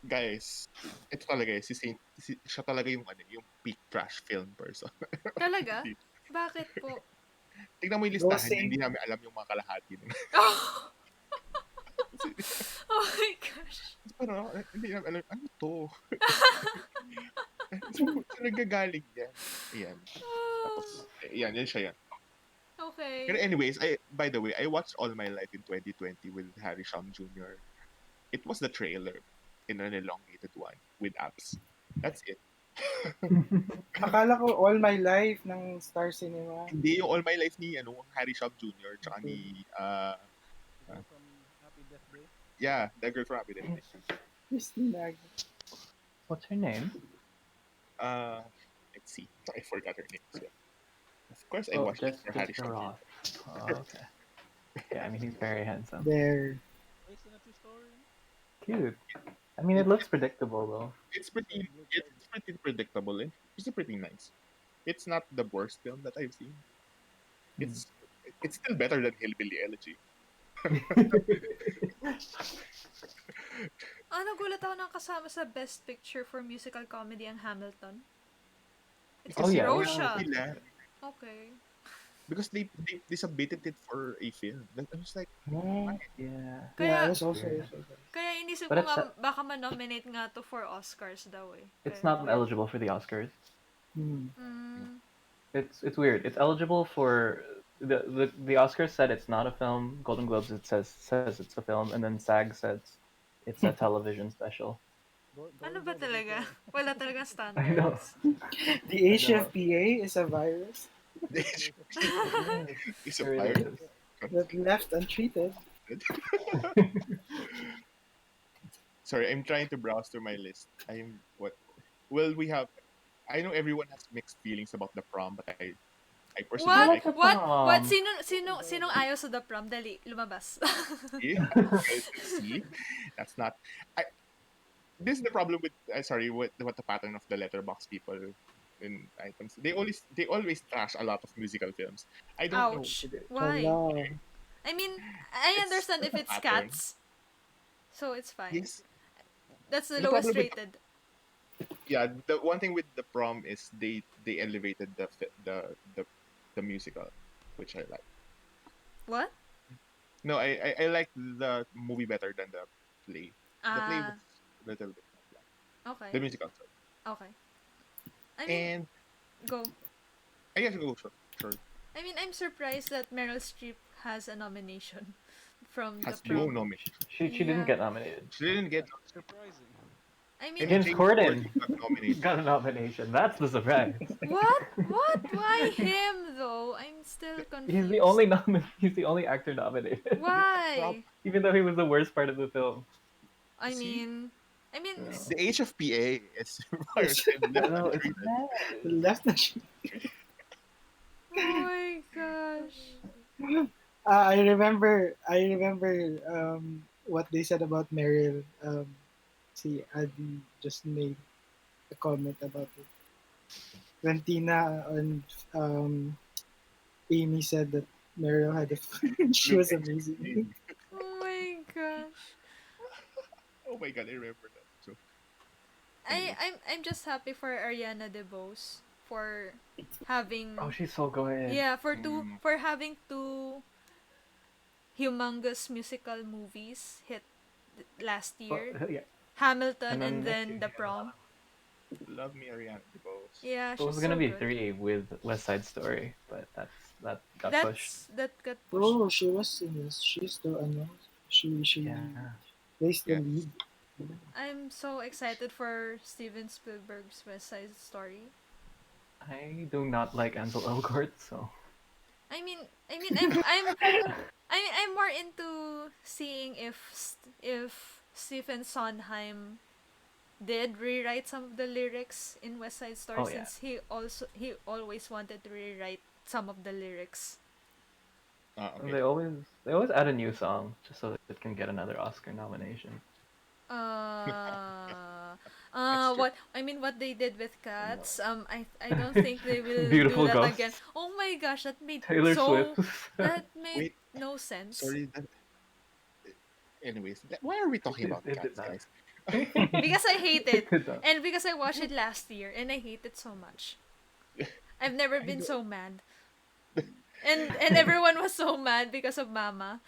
guys, ito talaga eh, siya talaga yung yung peak trash film person. Talaga? Bakit po? Tignan mo yung Go listahan, sing. hindi namin alam yung mga kalahati. Oh! Oh my gosh. Parang hindi namin alam, ano to? So, nagagaling yan. Ayan. Tapos, yan siya yan. Okay. Pero anyways, by the way, I watched All My Life in 2020 with Harry Shum Jr. It was the trailer in an elongated one with abs. That's it. Akala ko All My Life ng Star Cinema. Hindi yung All My Life ni Harry Shum Jr. tsaka ni The girl from Happy Death Day. yeah, the girl from Happy Death Day. Christina. What's her name? Let's see. I forgot her name as well. Of course, I Oh, watched it for Harry Jessica Shum Jr. Roth. Oh, okay. Yeah, I mean he's very handsome. There. Based on a true story. Cute. I mean it looks predictable though. It's pretty predictable and it's pretty nice. It's not the worst film that I've seen. It's still better than Hillbilly Elegy. Nagulat ako ng kasama sa Best Picture for Musical Comedy ang Hamilton. It's Oh Kasi yeah, push yeah. Rosha. nila. Okay. Because they submitted it for a film. I was like, Yeah. Yeah, I Kaya, was also Weird. kaya inisip But ko nga baka ma-nominate nga to for Oscars daw eh. it's Kaya not weird. eligible for the Oscars. Mm, It's weird. It's eligible for the Oscars said it's not a film. Golden Globes it says it's a film, and then SAG says it's a television special. ano ba talaga? Wala talagang I know. standards. The I know. HFPA is a virus Yes, it's a it really virus. is. that left untreated. Sorry, I'm trying to browse through my list. I'm what? Well, we have. I know everyone has mixed feelings about the prom, but I personally I What? like like the What? prom. Sinong ayaw sa The Prom? Dali, lumabas. it. See, that's not. I, this is the problem with. Sorry, what the pattern of the letterbox people in items. They always trash a lot of musical films. I don't know. Ouch. Oh Why? no. I mean, I It's understand if a it's pattern. cats. So it's fine. Yes, That's the the lowest problem with rated. the one thing with the prom is they elevated the musical, which I like. What? No, I like the movie better than the play. The play was Ah, a little bit bland. okay. The musical, sorry. Okay. I mean, And go. I guess go sure. I mean, I'm surprised that Meryl Streep has a nomination from The Has no Prom. nomination. She didn't Yeah. get nominated. She didn't get. Surprising. I I mean, mean, James James Corden Corden got nominated. got a nomination. That's the surprise. what? What? Why him though? I'm still He's the confused. only he's the only actor nominated. Why? Even though he was the worst part of the film. I See, mean, I mean, No. the HFPA is Yes. I left know, it's untreated. bad. Left untreated. oh my gosh. I remember what they said about Meryl. See, Adi just made a comment about it. When Tina and Amy said that Meryl had a she Look, was amazing. Oh my gosh. oh my god, I remember that. So, I anyways, I'm I'm just happy for Ariana DeBose for having Oh, she's so good. yeah, mm, for having two humongous musical movies hit last Well, year. yeah. Hamilton And and then then The Prom. love me Ariana DeBose. Yeah, it was she's gonna so be good. 3 with West Side Story, but that got pushed. That got pushed. Oh, she was in this. She's the ano. She Yeah. raised the Yeah. lead. I'm so excited for Steven Spielberg's West Side Story. I do not like Ansel Elgort, so I mean, I'm more into seeing if Stephen Sondheim did rewrite some of the lyrics in West Side Story oh yeah. since he always wanted to rewrite some of the lyrics. Okay. They always add a new song just so that it can get another Oscar nomination. That's true. What they did with Cats, I don't think they will do Beautiful that Ghost. again. Oh my gosh, Taylor Swift. that made Wait, no sense. sorry. Anyways, why are we talking about It did cats, not. guys? Because I hate it. It did not. And because I watched it last year and I hate it so much. I've never been so mad. And everyone was so mad because of Mama.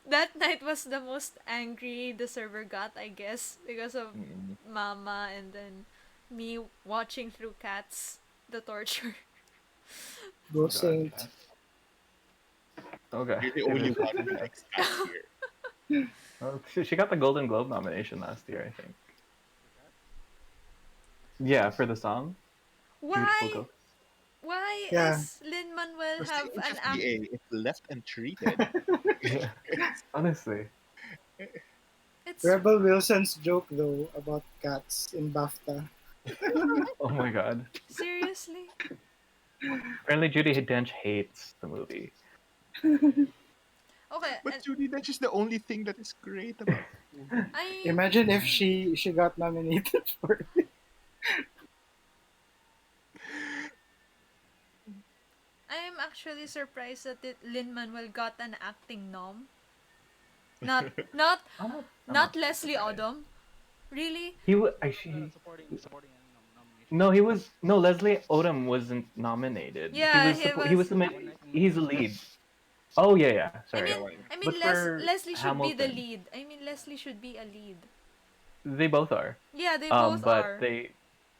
That night was the most angry the server got, I guess, because of Mm. Mama and then me watching through Cats, the torture. Go God, Saint. Kat. Okay. You're the only one who likes cats here. Well, she got the Golden Globe nomination last year, I think. Yeah, for the song. Beautiful Why? Ghost. Why Yeah. is Lin Manuel Because have the an act? HFPA, if left untreated, Yeah. Honestly. It's Rebel Wilson's joke though about cats in BAFTA. Oh my god. seriously. Apparently Judy Dench hates the movie. Okay, but and Judy Dench is the only thing that is great about the movie. Imagine if she got nominated for it. I'm actually surprised that Lin-Manuel got an acting nom. Not not I'm not not Leslie surprised. Odom. Really? He was He got a actually supporting nomination. no, he was no Leslie Odom wasn't nominated. Yeah, he He was was. submit. One night in He's a Miami. lead. Oh yeah, yeah. I Sorry, mean, Yeah, why? but for Leslie should be the Hamilton, lead. I mean, Leslie should be a lead. they both are. Yeah, they both But are. they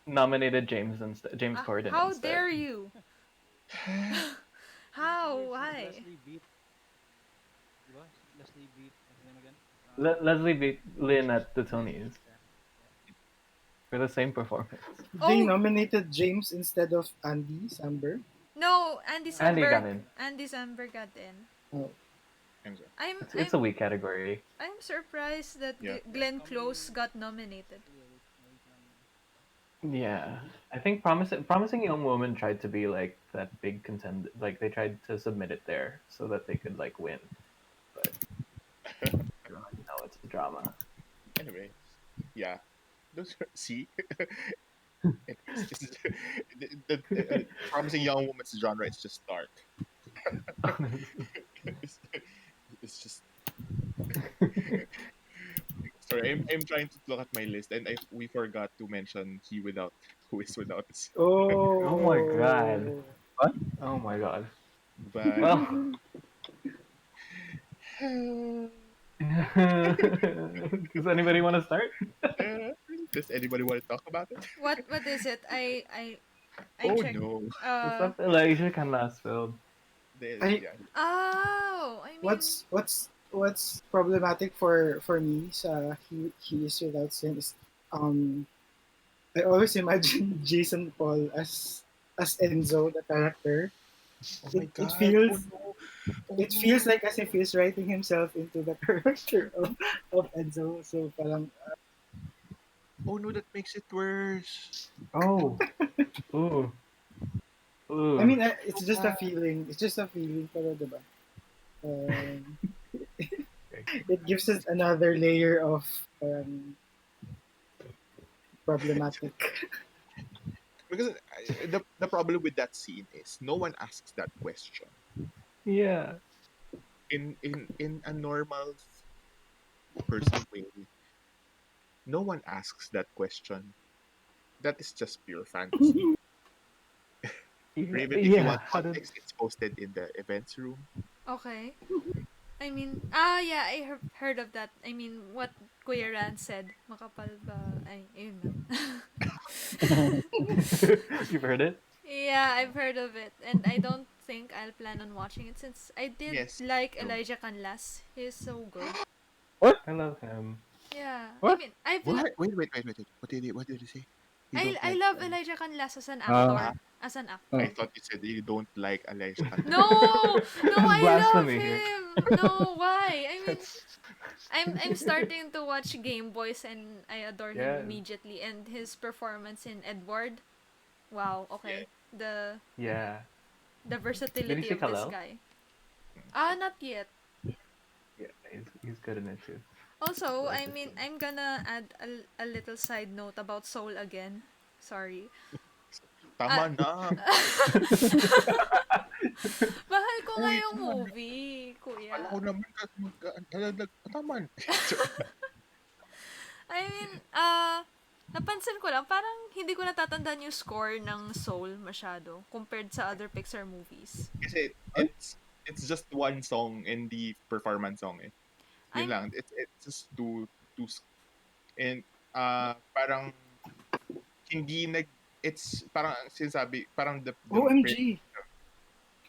nominated James Corden How instead. dare you? How? Since Why? Leslie beat, diba? Leslie beat, what's his name again? Leslie beat Lynn at the Lin. Tonys Yeah. Yeah. for the same performance. They Oh nominated James instead of Andy Samberg. no, Andy got in. Andy Samberg got in. Oh, I'm sorry. I'm It's a weak category. I'm surprised that Yeah. Glenn Close Comedy. got nominated. Yeah, weak nomination. Yeah, I think Promising Young Woman tried to be like that big contender. Like they tried to submit it there so that they could like win, but no, it's a drama. Anyway, yeah. Those see. It's promising young woman's genre is just dark. it's, it's just sorry. I'm trying to look at my list, and we forgot to mention he without who is without us. Oh my god. oh. What? Oh my god. But Well, does anybody want to start? does anybody want to talk about it? What is it? I Oh checked. no. The stuff Elijah can last film. I Yeah. Oh, I mean, what's problematic for me sa he is without sin is um I always imagine Jason Paul as Enzo the character. Oh my It god. Oh feels no. Oh it no. feels like as if he's writing himself into the character of Enzo. So parang Oh no, that makes it worse. Oh. Ooh. I Ooh. mean it's So just a bad. feeling. It's just a feeling pero diba? It gives it another layer of problematic. Because the problem with that scene is no one asks that question. Yeah. In a normal person way, no one asks that question. That is just pure fantasy. Yeah. Raven, if you Yeah. want How did? context, it's posted in the events room. okay. I mean, yeah, I heard of that. I mean, what Kuya Ran said, makapal ba? Ay, yun lang. You've heard it? Yeah, I've heard of it, and I don't think I'll plan on watching it since I did Yes. like No. Elijah Canlas. He's so good. What? I love him. Yeah, I What? mean, I've What? Wait. What did you say? You don't I like love Elijah Canlas as an Ah, Uh, actor. As an I oh. actor. thought you said you don't like Elijah Canlas. No, no, That's I love blasphemy here. him. No, why? I mean, That's I'm starting to watch Game Boys and I adore him yeah. immediately. And his performance in Edward, wow. Yeah. Okay, Yeah. the Did you versatility see of this Kalel? guy. Not yet. Yeah, he's good in it too. Also, Like I the mean, scene. I'm gonna add a little side note about Soul again. Sorry. Tama Ah, na. mahal ko nga Uy, yung tama na. movie, Kala kuya. ko naman tama na. I mean, napansin ko lang, parang hindi ko natatandaan yung score ng Soul masyado compared sa other Pixar movies. Kasi it's just one song in the performance song eh. Yun I'm, lang. It's just two and parang hindi nag it's parang sinasabi parang the OMG!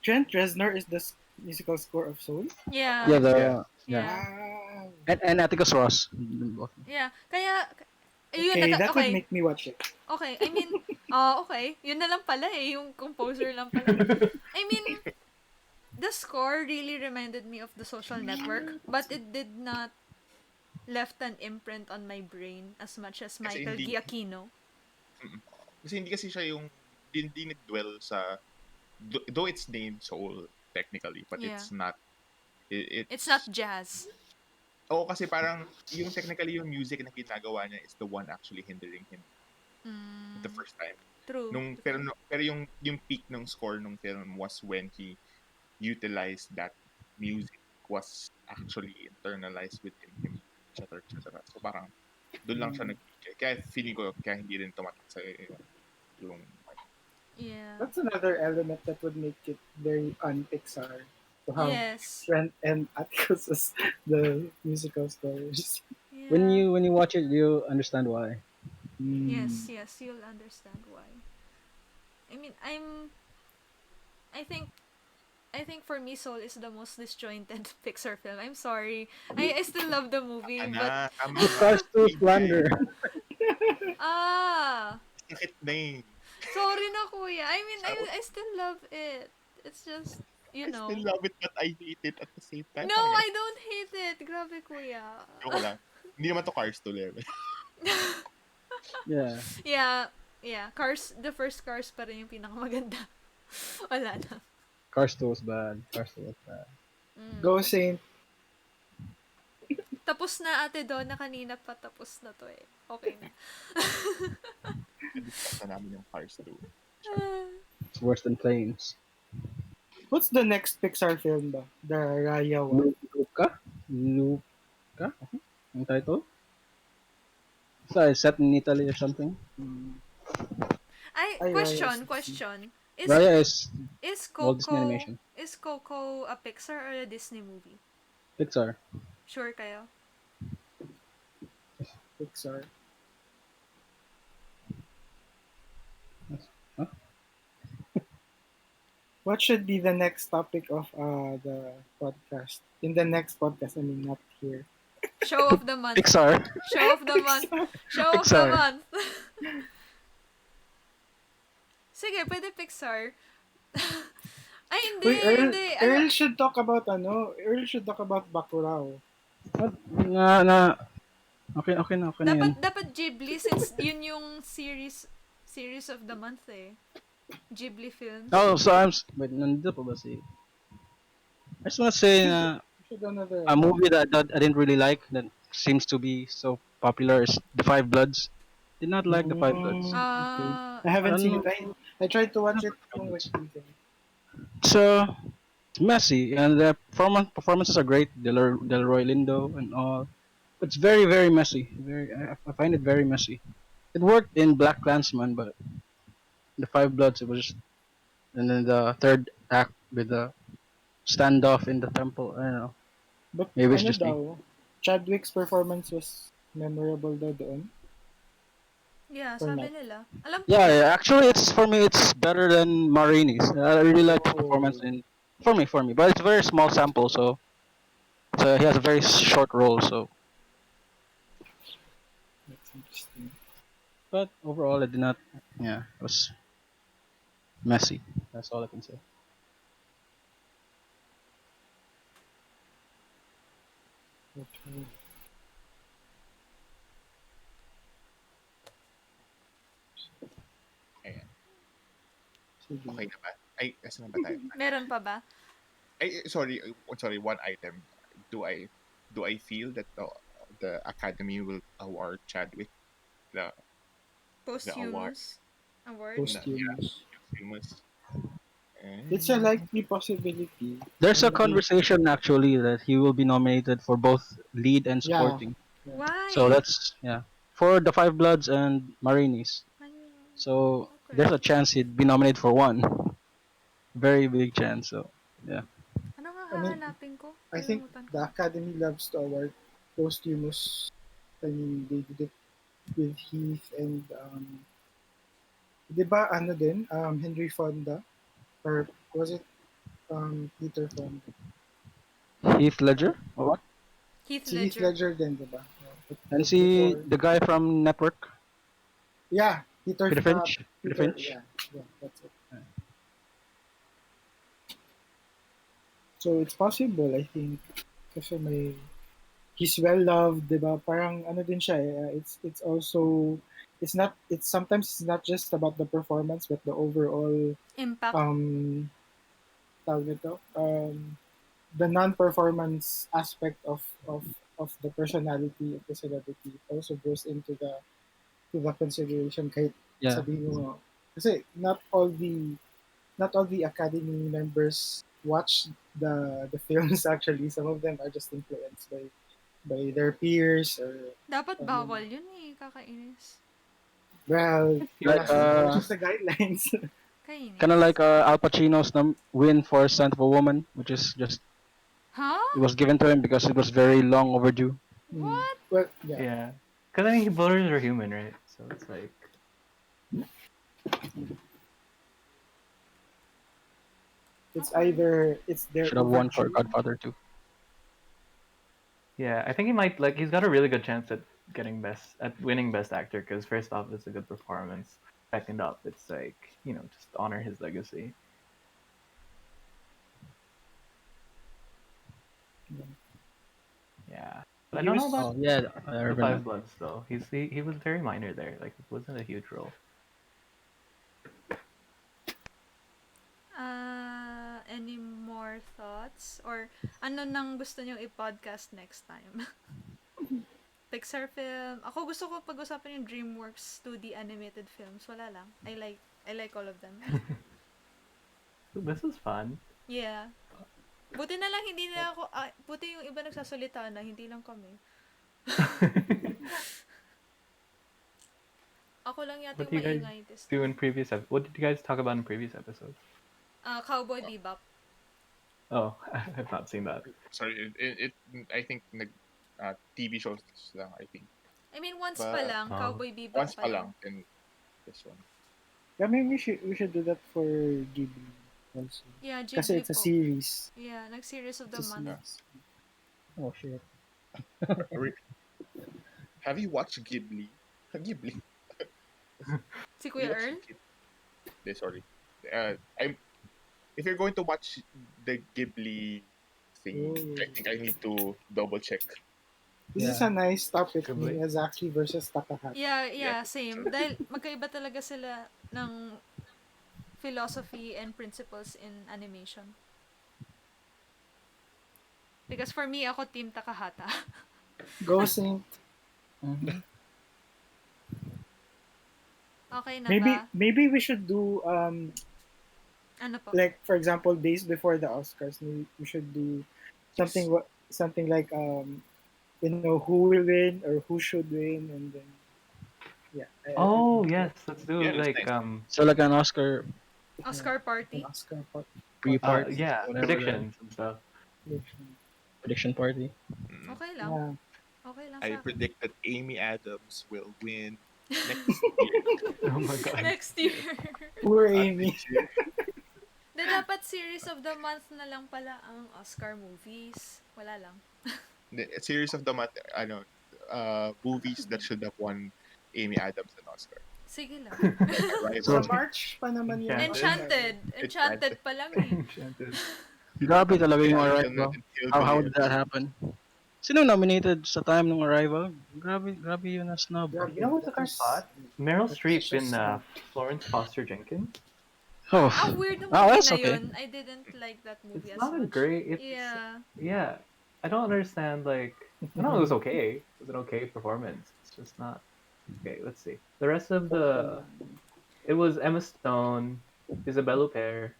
Trent Reznor is the musical score of Soul. yeah, Yeah, yeah. yeah. Wow. And Atticus Ross. yeah. Kaya, yun, Okay, that would okay. make me watch it. Okay, I mean, okay. Yun na lang pala eh, yung composer lang pala. I mean, the score really reminded me of The Social Network, but it did not left an imprint on my brain as much as Kasi Michael hindi Giacchino. kasi hindi kasi siya yung hindi nag-dwell sa though it's named soul technically but Yeah. it's not It's not jazz. Oo, kasi parang yung technically yung music na ginagawa niya is the one actually hindering him the first time. True. Pero pero yung peak ng score ng film was when he utilized that music was actually internalized within him, etc. etc. So parang doon lang siya Mm. nag-peak. Kaya feeling ko kaya hindi rin tumatak sa yung Yeah. That's another element that would make it very un-Pixar to have Yes. Trent and Atticus as the musical scores. Yeah. When you watch it, you understand why. Mm. Yes, yes, you'll understand why. I mean, I think I think for me Soul is the most disjointed Pixar film. I'm sorry. I still love the movie, but tama na. Cars 2 Bigay. Slander. ah, Sakit na eh. sorry na kuya. I mean, Sabi, I still love it. It's just, you I still know. love it but I hate it at the same time. No, Parang I gano'n. don't hate it. Grabe kuya. Joke lang. Hindi naman to Cars to level. Yeah. Yeah, yeah. Cars, the first Cars pa rin yung pinakamaganda. Wala na. Cars 2 was bad. Cars 2 was bad. Go Mm. Saint. Tapos na ate Donna kanina pa tapos na to eh. Okay na. Na-discuss na namin yung Cars 2. It's worse than planes. What's the next Pixar film ba? The Raya one? Luca? Luca? Ang title? So it's set in Italy or something. Mm. Ay, Ay, Raya is question. Raya is Is Walt Disney Coco Animation. is Coco a Pixar or a Disney movie? Pixar. Sure kayo? Pixar. Huh? What should be the next topic of the podcast? In the next podcast, I mean not here. Show of the month. Pixar. Show of the month. Pixar. Show of the Pixar. month. Sige, pwede Pixar. Ay, hindi, Wait, Earl, hindi. Earl should talk about Earl should talk about Bacurau. What? Na okay na yan. Dapat Ghibli since yun yung series of the month eh. Ghibli films. Oh, so wait, nandito pa ba si... I just wanna say na Should another a movie that I didn't really like that seems to be so popular is The Five Bloods. Did not like The Five Bloods. Okay. Ah, I haven't I seen don't it. I tried to watch it know. yung weekend. So it's messy and the performances are great. Delroy Lindo and all. It's very very messy. I find it very messy. It worked in Black Klansman, but The Five Bloods it was just, and then the third act with the standoff in the temple. I don't know. But Maybe it's ano just me. daw, Chadwick's performance was memorable daw doon. yeah, Or sabi not? nila. Alam ko Yeah, yun. yeah, actually, it's for me. It's better than Marini's. I really like the performance Oh, in for me. But it's a very small sample, so he has a very short role. So, that's interesting. but overall, it did not. Yeah, it was messy. That's all I can say. Okay. Ayan. Sige. Okay na ba? Ay, kasi na ba tayo? Meron pa ba? Ay, sorry, one item. Do I feel that the Academy will award Chadwick the award? Posthumous award? Posthumous. Famous. It's a likely possibility. There's a And conversation actually that he will be nominated for both lead and yeah. supporting. Why? So that's for the Five Bloods and Marini's. So there's a chance he'd be nominated for one. Very big chance. So yeah. Ano nga I mean, hahanapin ko? I think Kalimutan ko. the Academy loves to award posthumous. I mean, they did it with Heath and di ba ano din, Henry Fonda? Or was it Peter Fonda? Heath Ledger or what? Heath Si Heath Ledger. Ledger din, di ba? And see Before, the guy from Network, yeah, Peter Finch. Peter Finch. yeah, that's it. So it's possible, I think. Kasi he's well loved, di ba? Parang ano din siya it's also, it's sometimes it's not just about the performance, but the overall, Impact. tawag nito, the non-performance aspect of the personality of the celebrity also goes into the consideration kahit Yeah. sabihin mo Kasi not all the Academy members watch the films actually. Some of them are just influenced by their peers or Dapat yun. bawal yun eh, kakainis. Well, Like that's just the guidelines. Kainis. kind of like Al Pacino's win for Scent of a Woman, which is just Huh? it was given to him because it was very long overdue. What? Well, yeah. Yeah. Because I mean, voters are human, right? So it's like, It's Okay. either it's their Should have won for overdue. Godfather 2. yeah, I think he might like he's got a really good chance at winning best actor because first off, it's a good performance. Second off, it's like just honor his legacy. Yeah, but I He don't was know about Oh yeah, I the remember Five now. Bloods though. He was very minor there. Like it wasn't a huge role. Any more thoughts? Or ano nang gusto nyo i-podcast next time? Pixar film. Ako gusto ko pag-usapan yung DreamWorks 2D animated films. Wala lang. I like all of them. This is fun. Yeah. Buti na lang hindi na ako, buti yung iba nagsasalita na, hindi lang kami. Ako lang yata What yung do you guys maingay this do time. in previous? What did you guys talk about in previous episodes? Cowboy Bebop. Oh, I've not seen that. Sorry, I think TV shows lang, I think. I mean, once But pa lang, Cowboy Bebop once pa pa lang. lang, and this one. Yeah, maybe we should do that for Ghibli also. Yeah, Kasi Ghibli it's a po. series. Yeah, nag-series of the It's a month. series. Oh shit. Have you watched Ghibli? Ghibli. Si You Kuya watched Earl? Sorry. If you're going to watch the Ghibli thing, I Oh. think I need to double check. This is a nice topic, Ghibli. Miyazaki versus Takahata. Yeah, same. Dahil magkaiba talaga sila ng philosophy and principles in animation. Because for me, ako team Takahata. Go Saint. Okay na Maybe ba? maybe we should do Ano po? like for example days before the Oscars we should do something something like who will win or who should win, and then yeah. Oh yes, let's do Yeah, that's like nice. So like an Oscar Oscar an party? Oscar pre-party, yeah, whatever predictions and stuff. prediction party. Okay lang. Yeah. Okay lang I sa akin. predict that Amy Adams will win next year. Oh my god. Next year. Poor Amy. De, dapat series of the month na lang pala ang Oscar movies. Wala lang. The series of the month, movies that should have won Amy Adams an Oscar. Sige lang. Sa Arrival. March pa naman yun. Enchanted. Enchanted pa lang eh. Enchanted. Grabe talaga yung Yeah, Arrival. until How the did that happen? Sino nominated sa time ng Arrival? Grabe yun na snub. You know what the thought? Meryl Streep in Florence Foster Jenkins. Oh, Ang weird ng oh, movie that's na okay. yun. I didn't like that movie It's as not a much. great. Yeah. I don't understand. Like, I know it was okay. It was an okay performance. It's just not okay. Let's see. The rest of it was Emma Stone, Isabelle Huppert,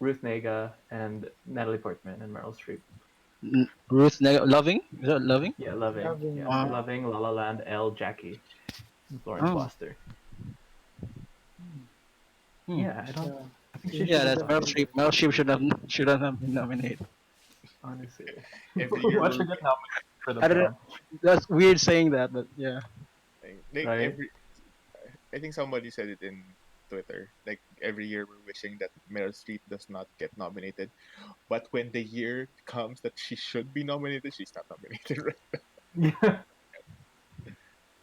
Ruth Negga, and Natalie Portman and Meryl Streep. Loving? Is that Loving? Yeah, Loving. Loving. Yeah, Wow. Loving, La La Land, Elle, Jackie, and Florence Oh. Foster. Hmm. Yeah, I don't. Yeah. I think she Yeah, should that's have Meryl won. Streep. Meryl Streep shouldn't have been nominated. Honestly, every year why we're- should get nominated for the I don't know. film? That's weird saying that, but yeah. like Right. I think somebody said it in Twitter. Like every year we're wishing that Meryl Streep does not get nominated, but when the year comes that she should be nominated, she's not nominated. Right? Yeah.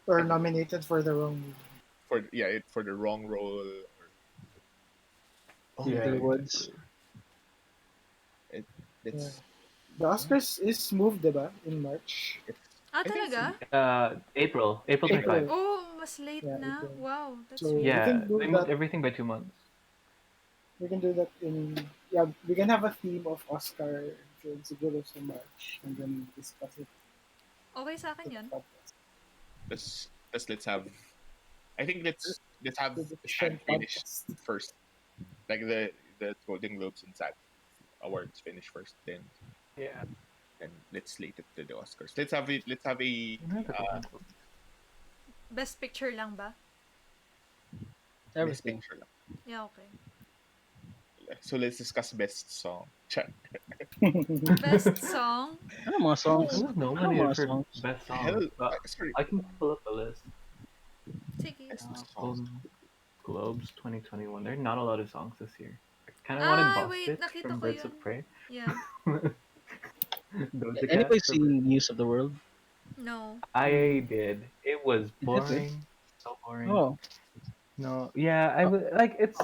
Or nominated for the wrong movie. For the wrong role. Yeah. The Woods. It's Yeah. The Oscars is moved, diba? In March. Ah, I think talaga? April April. 25. Oh, mas late Yeah, na. April. Wow, that's So, weird. we Yeah, can do they moved that. everything by 2 months. We can do that we can have a theme of Oscar film siguro sa March and then discuss it. Okay sa akin yan. let's have. I think let's let's have to the SAG Shed finish podcast. first. Like the Golden Globes and SAG awards finish first, Yeah. then let's slate it to the Oscars. Let's have it. Let's have a Best picture lang ba? best Everything. picture lang. Yeah, okay. So let's discuss best song. Chat. Best song? Ano mga songs? Who was Ano nominated mga for songs? best Hell, song? sorry. I can pull up a list. Sige. Best song. Golden Globes 2021. There are not a lot of songs this year. I kind of wanted Ay, Boss wait. Bitch Nakita from ko Birds yun. of Prey. Yeah. Doja Cat Anybody for Birds. seen News of the World? No. I did. It was Is it good? boring. So boring. Oh, No, yeah, I would like it's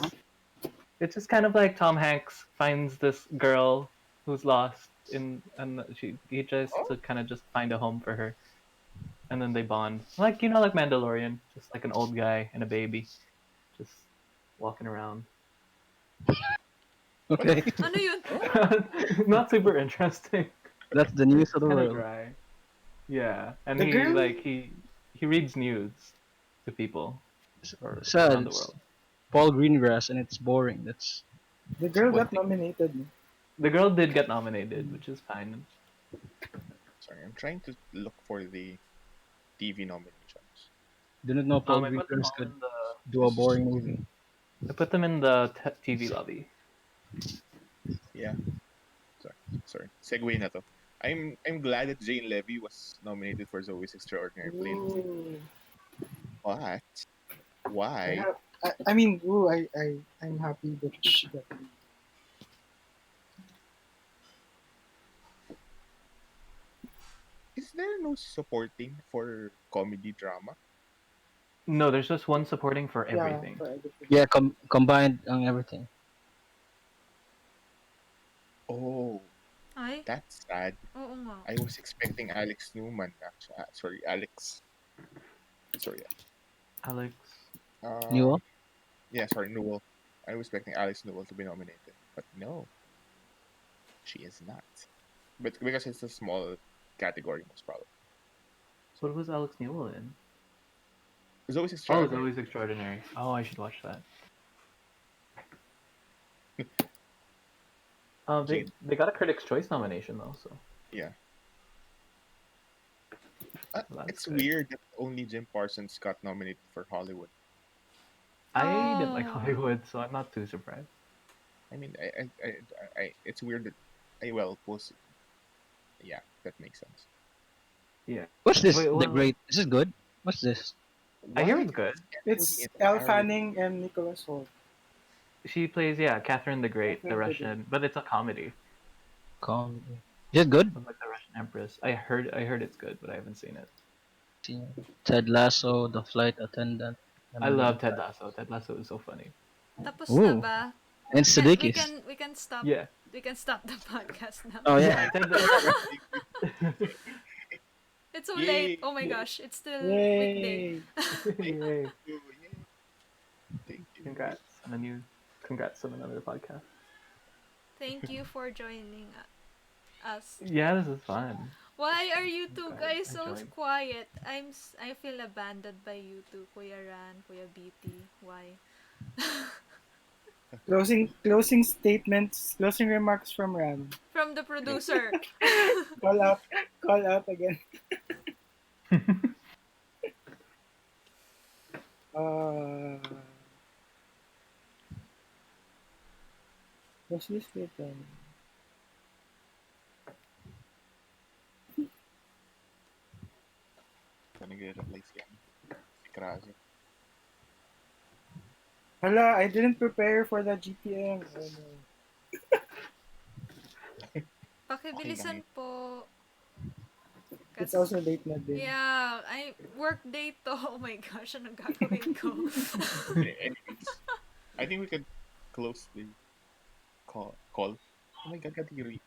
just kind of like Tom Hanks finds this girl who's lost in and he tries to kind of just find a home for her, and then they bond. Like like Mandalorian, just like an old guy and a baby, just walking around. okay. Ano yun? Not super interesting. That's the news of the Kind of world. dry. Yeah, and The he girl- like he reads news to people around Sad. the world. Paul Greengrass, and it's boring. That's The girl got Disappointing. nominated. No? The girl did get nominated, which is fine. Sorry, I'm trying to look for the TV nominations. didn't know Paul I put them Greengrass all could in the do a boring movie. I put them in the TV lobby. Yeah. Sorry. Segue na to. I'm glad that Jane Levy was nominated for Zoe's Extraordinary Play. Ooh. What? I, Why? have, I mean, ooh, I'm happy that she got it. Is there no supporting for comedy drama? No, there's just one supporting for Yeah, everything. for everything. Yeah, combined on everything. Oh, Ay? that's sad. Oo nga. I was expecting Alex Newman. Sorry, Alex. Sorry. Alex. Newell? Yeah, sorry, Newell. I was expecting Alex Newell to be nominated, but no, she is not. But because it's a small category, most probably. What was Alex Newell in? Zoe's Oh, Extraordinary. Zoe's Extraordinary. Oh, I should watch that. They got a Critics' Choice nomination though, so Yeah. that's It's good. weird that only Jim Parsons got nominated for Hollywood. I didn't like Oh. Hollywood, so I'm not too surprised. I mean, it's weird that yeah, that makes sense. Yeah. What's this? Wait, The well, Great. Is this good? What's this? I hear Why it's good. It's is Elle entirely- Fanning and Nicholas Hoult. She plays Catherine the Great, the Catherine the Russian, but it's a comedy. Comedy. Is it good? Of like the Russian Empress. I heard it's good, but I haven't seen it. Ted Lasso, The Flight Attendant. I love Ted Lasso. Ted Lasso is so funny. Tapos Ooh. na ba? And We Sudeikis. can stop. Yeah. We can stop the podcast now. Oh yeah. Ted It's so Yay. late. Oh my gosh. It's still weekday. Yay! Yay. Thank you. Congrats on another podcast. Thank you for joining us. Yeah, this is fun. Why are you two Okay, guys so I joined. quiet? I feel abandoned by you two, Kuya Ran, Kuya BT. Why? Closing statements, closing remarks from Ram. From the producer. Call out again. What's this statement? Nag-reply si Kraso. Hala, I didn't prepare for the GTM. Oh, no. Pakibilisan po. It's also late na din. Yeah, work day to. Oh my gosh, anong gagawin ko? Anyways, I think we could close the call. Oh my God, Katiri.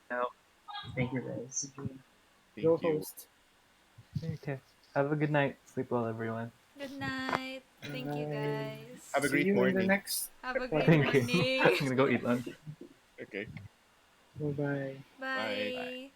Thank you guys. Thank Go you. host. Okay. Have a good night. Sleep well, everyone. Good night. Thank you Bye. guys. Have a See great you in the morning. next. Have a great Thank you. morning. I'm gonna go eat lunch. Okay. Bye-bye. Bye.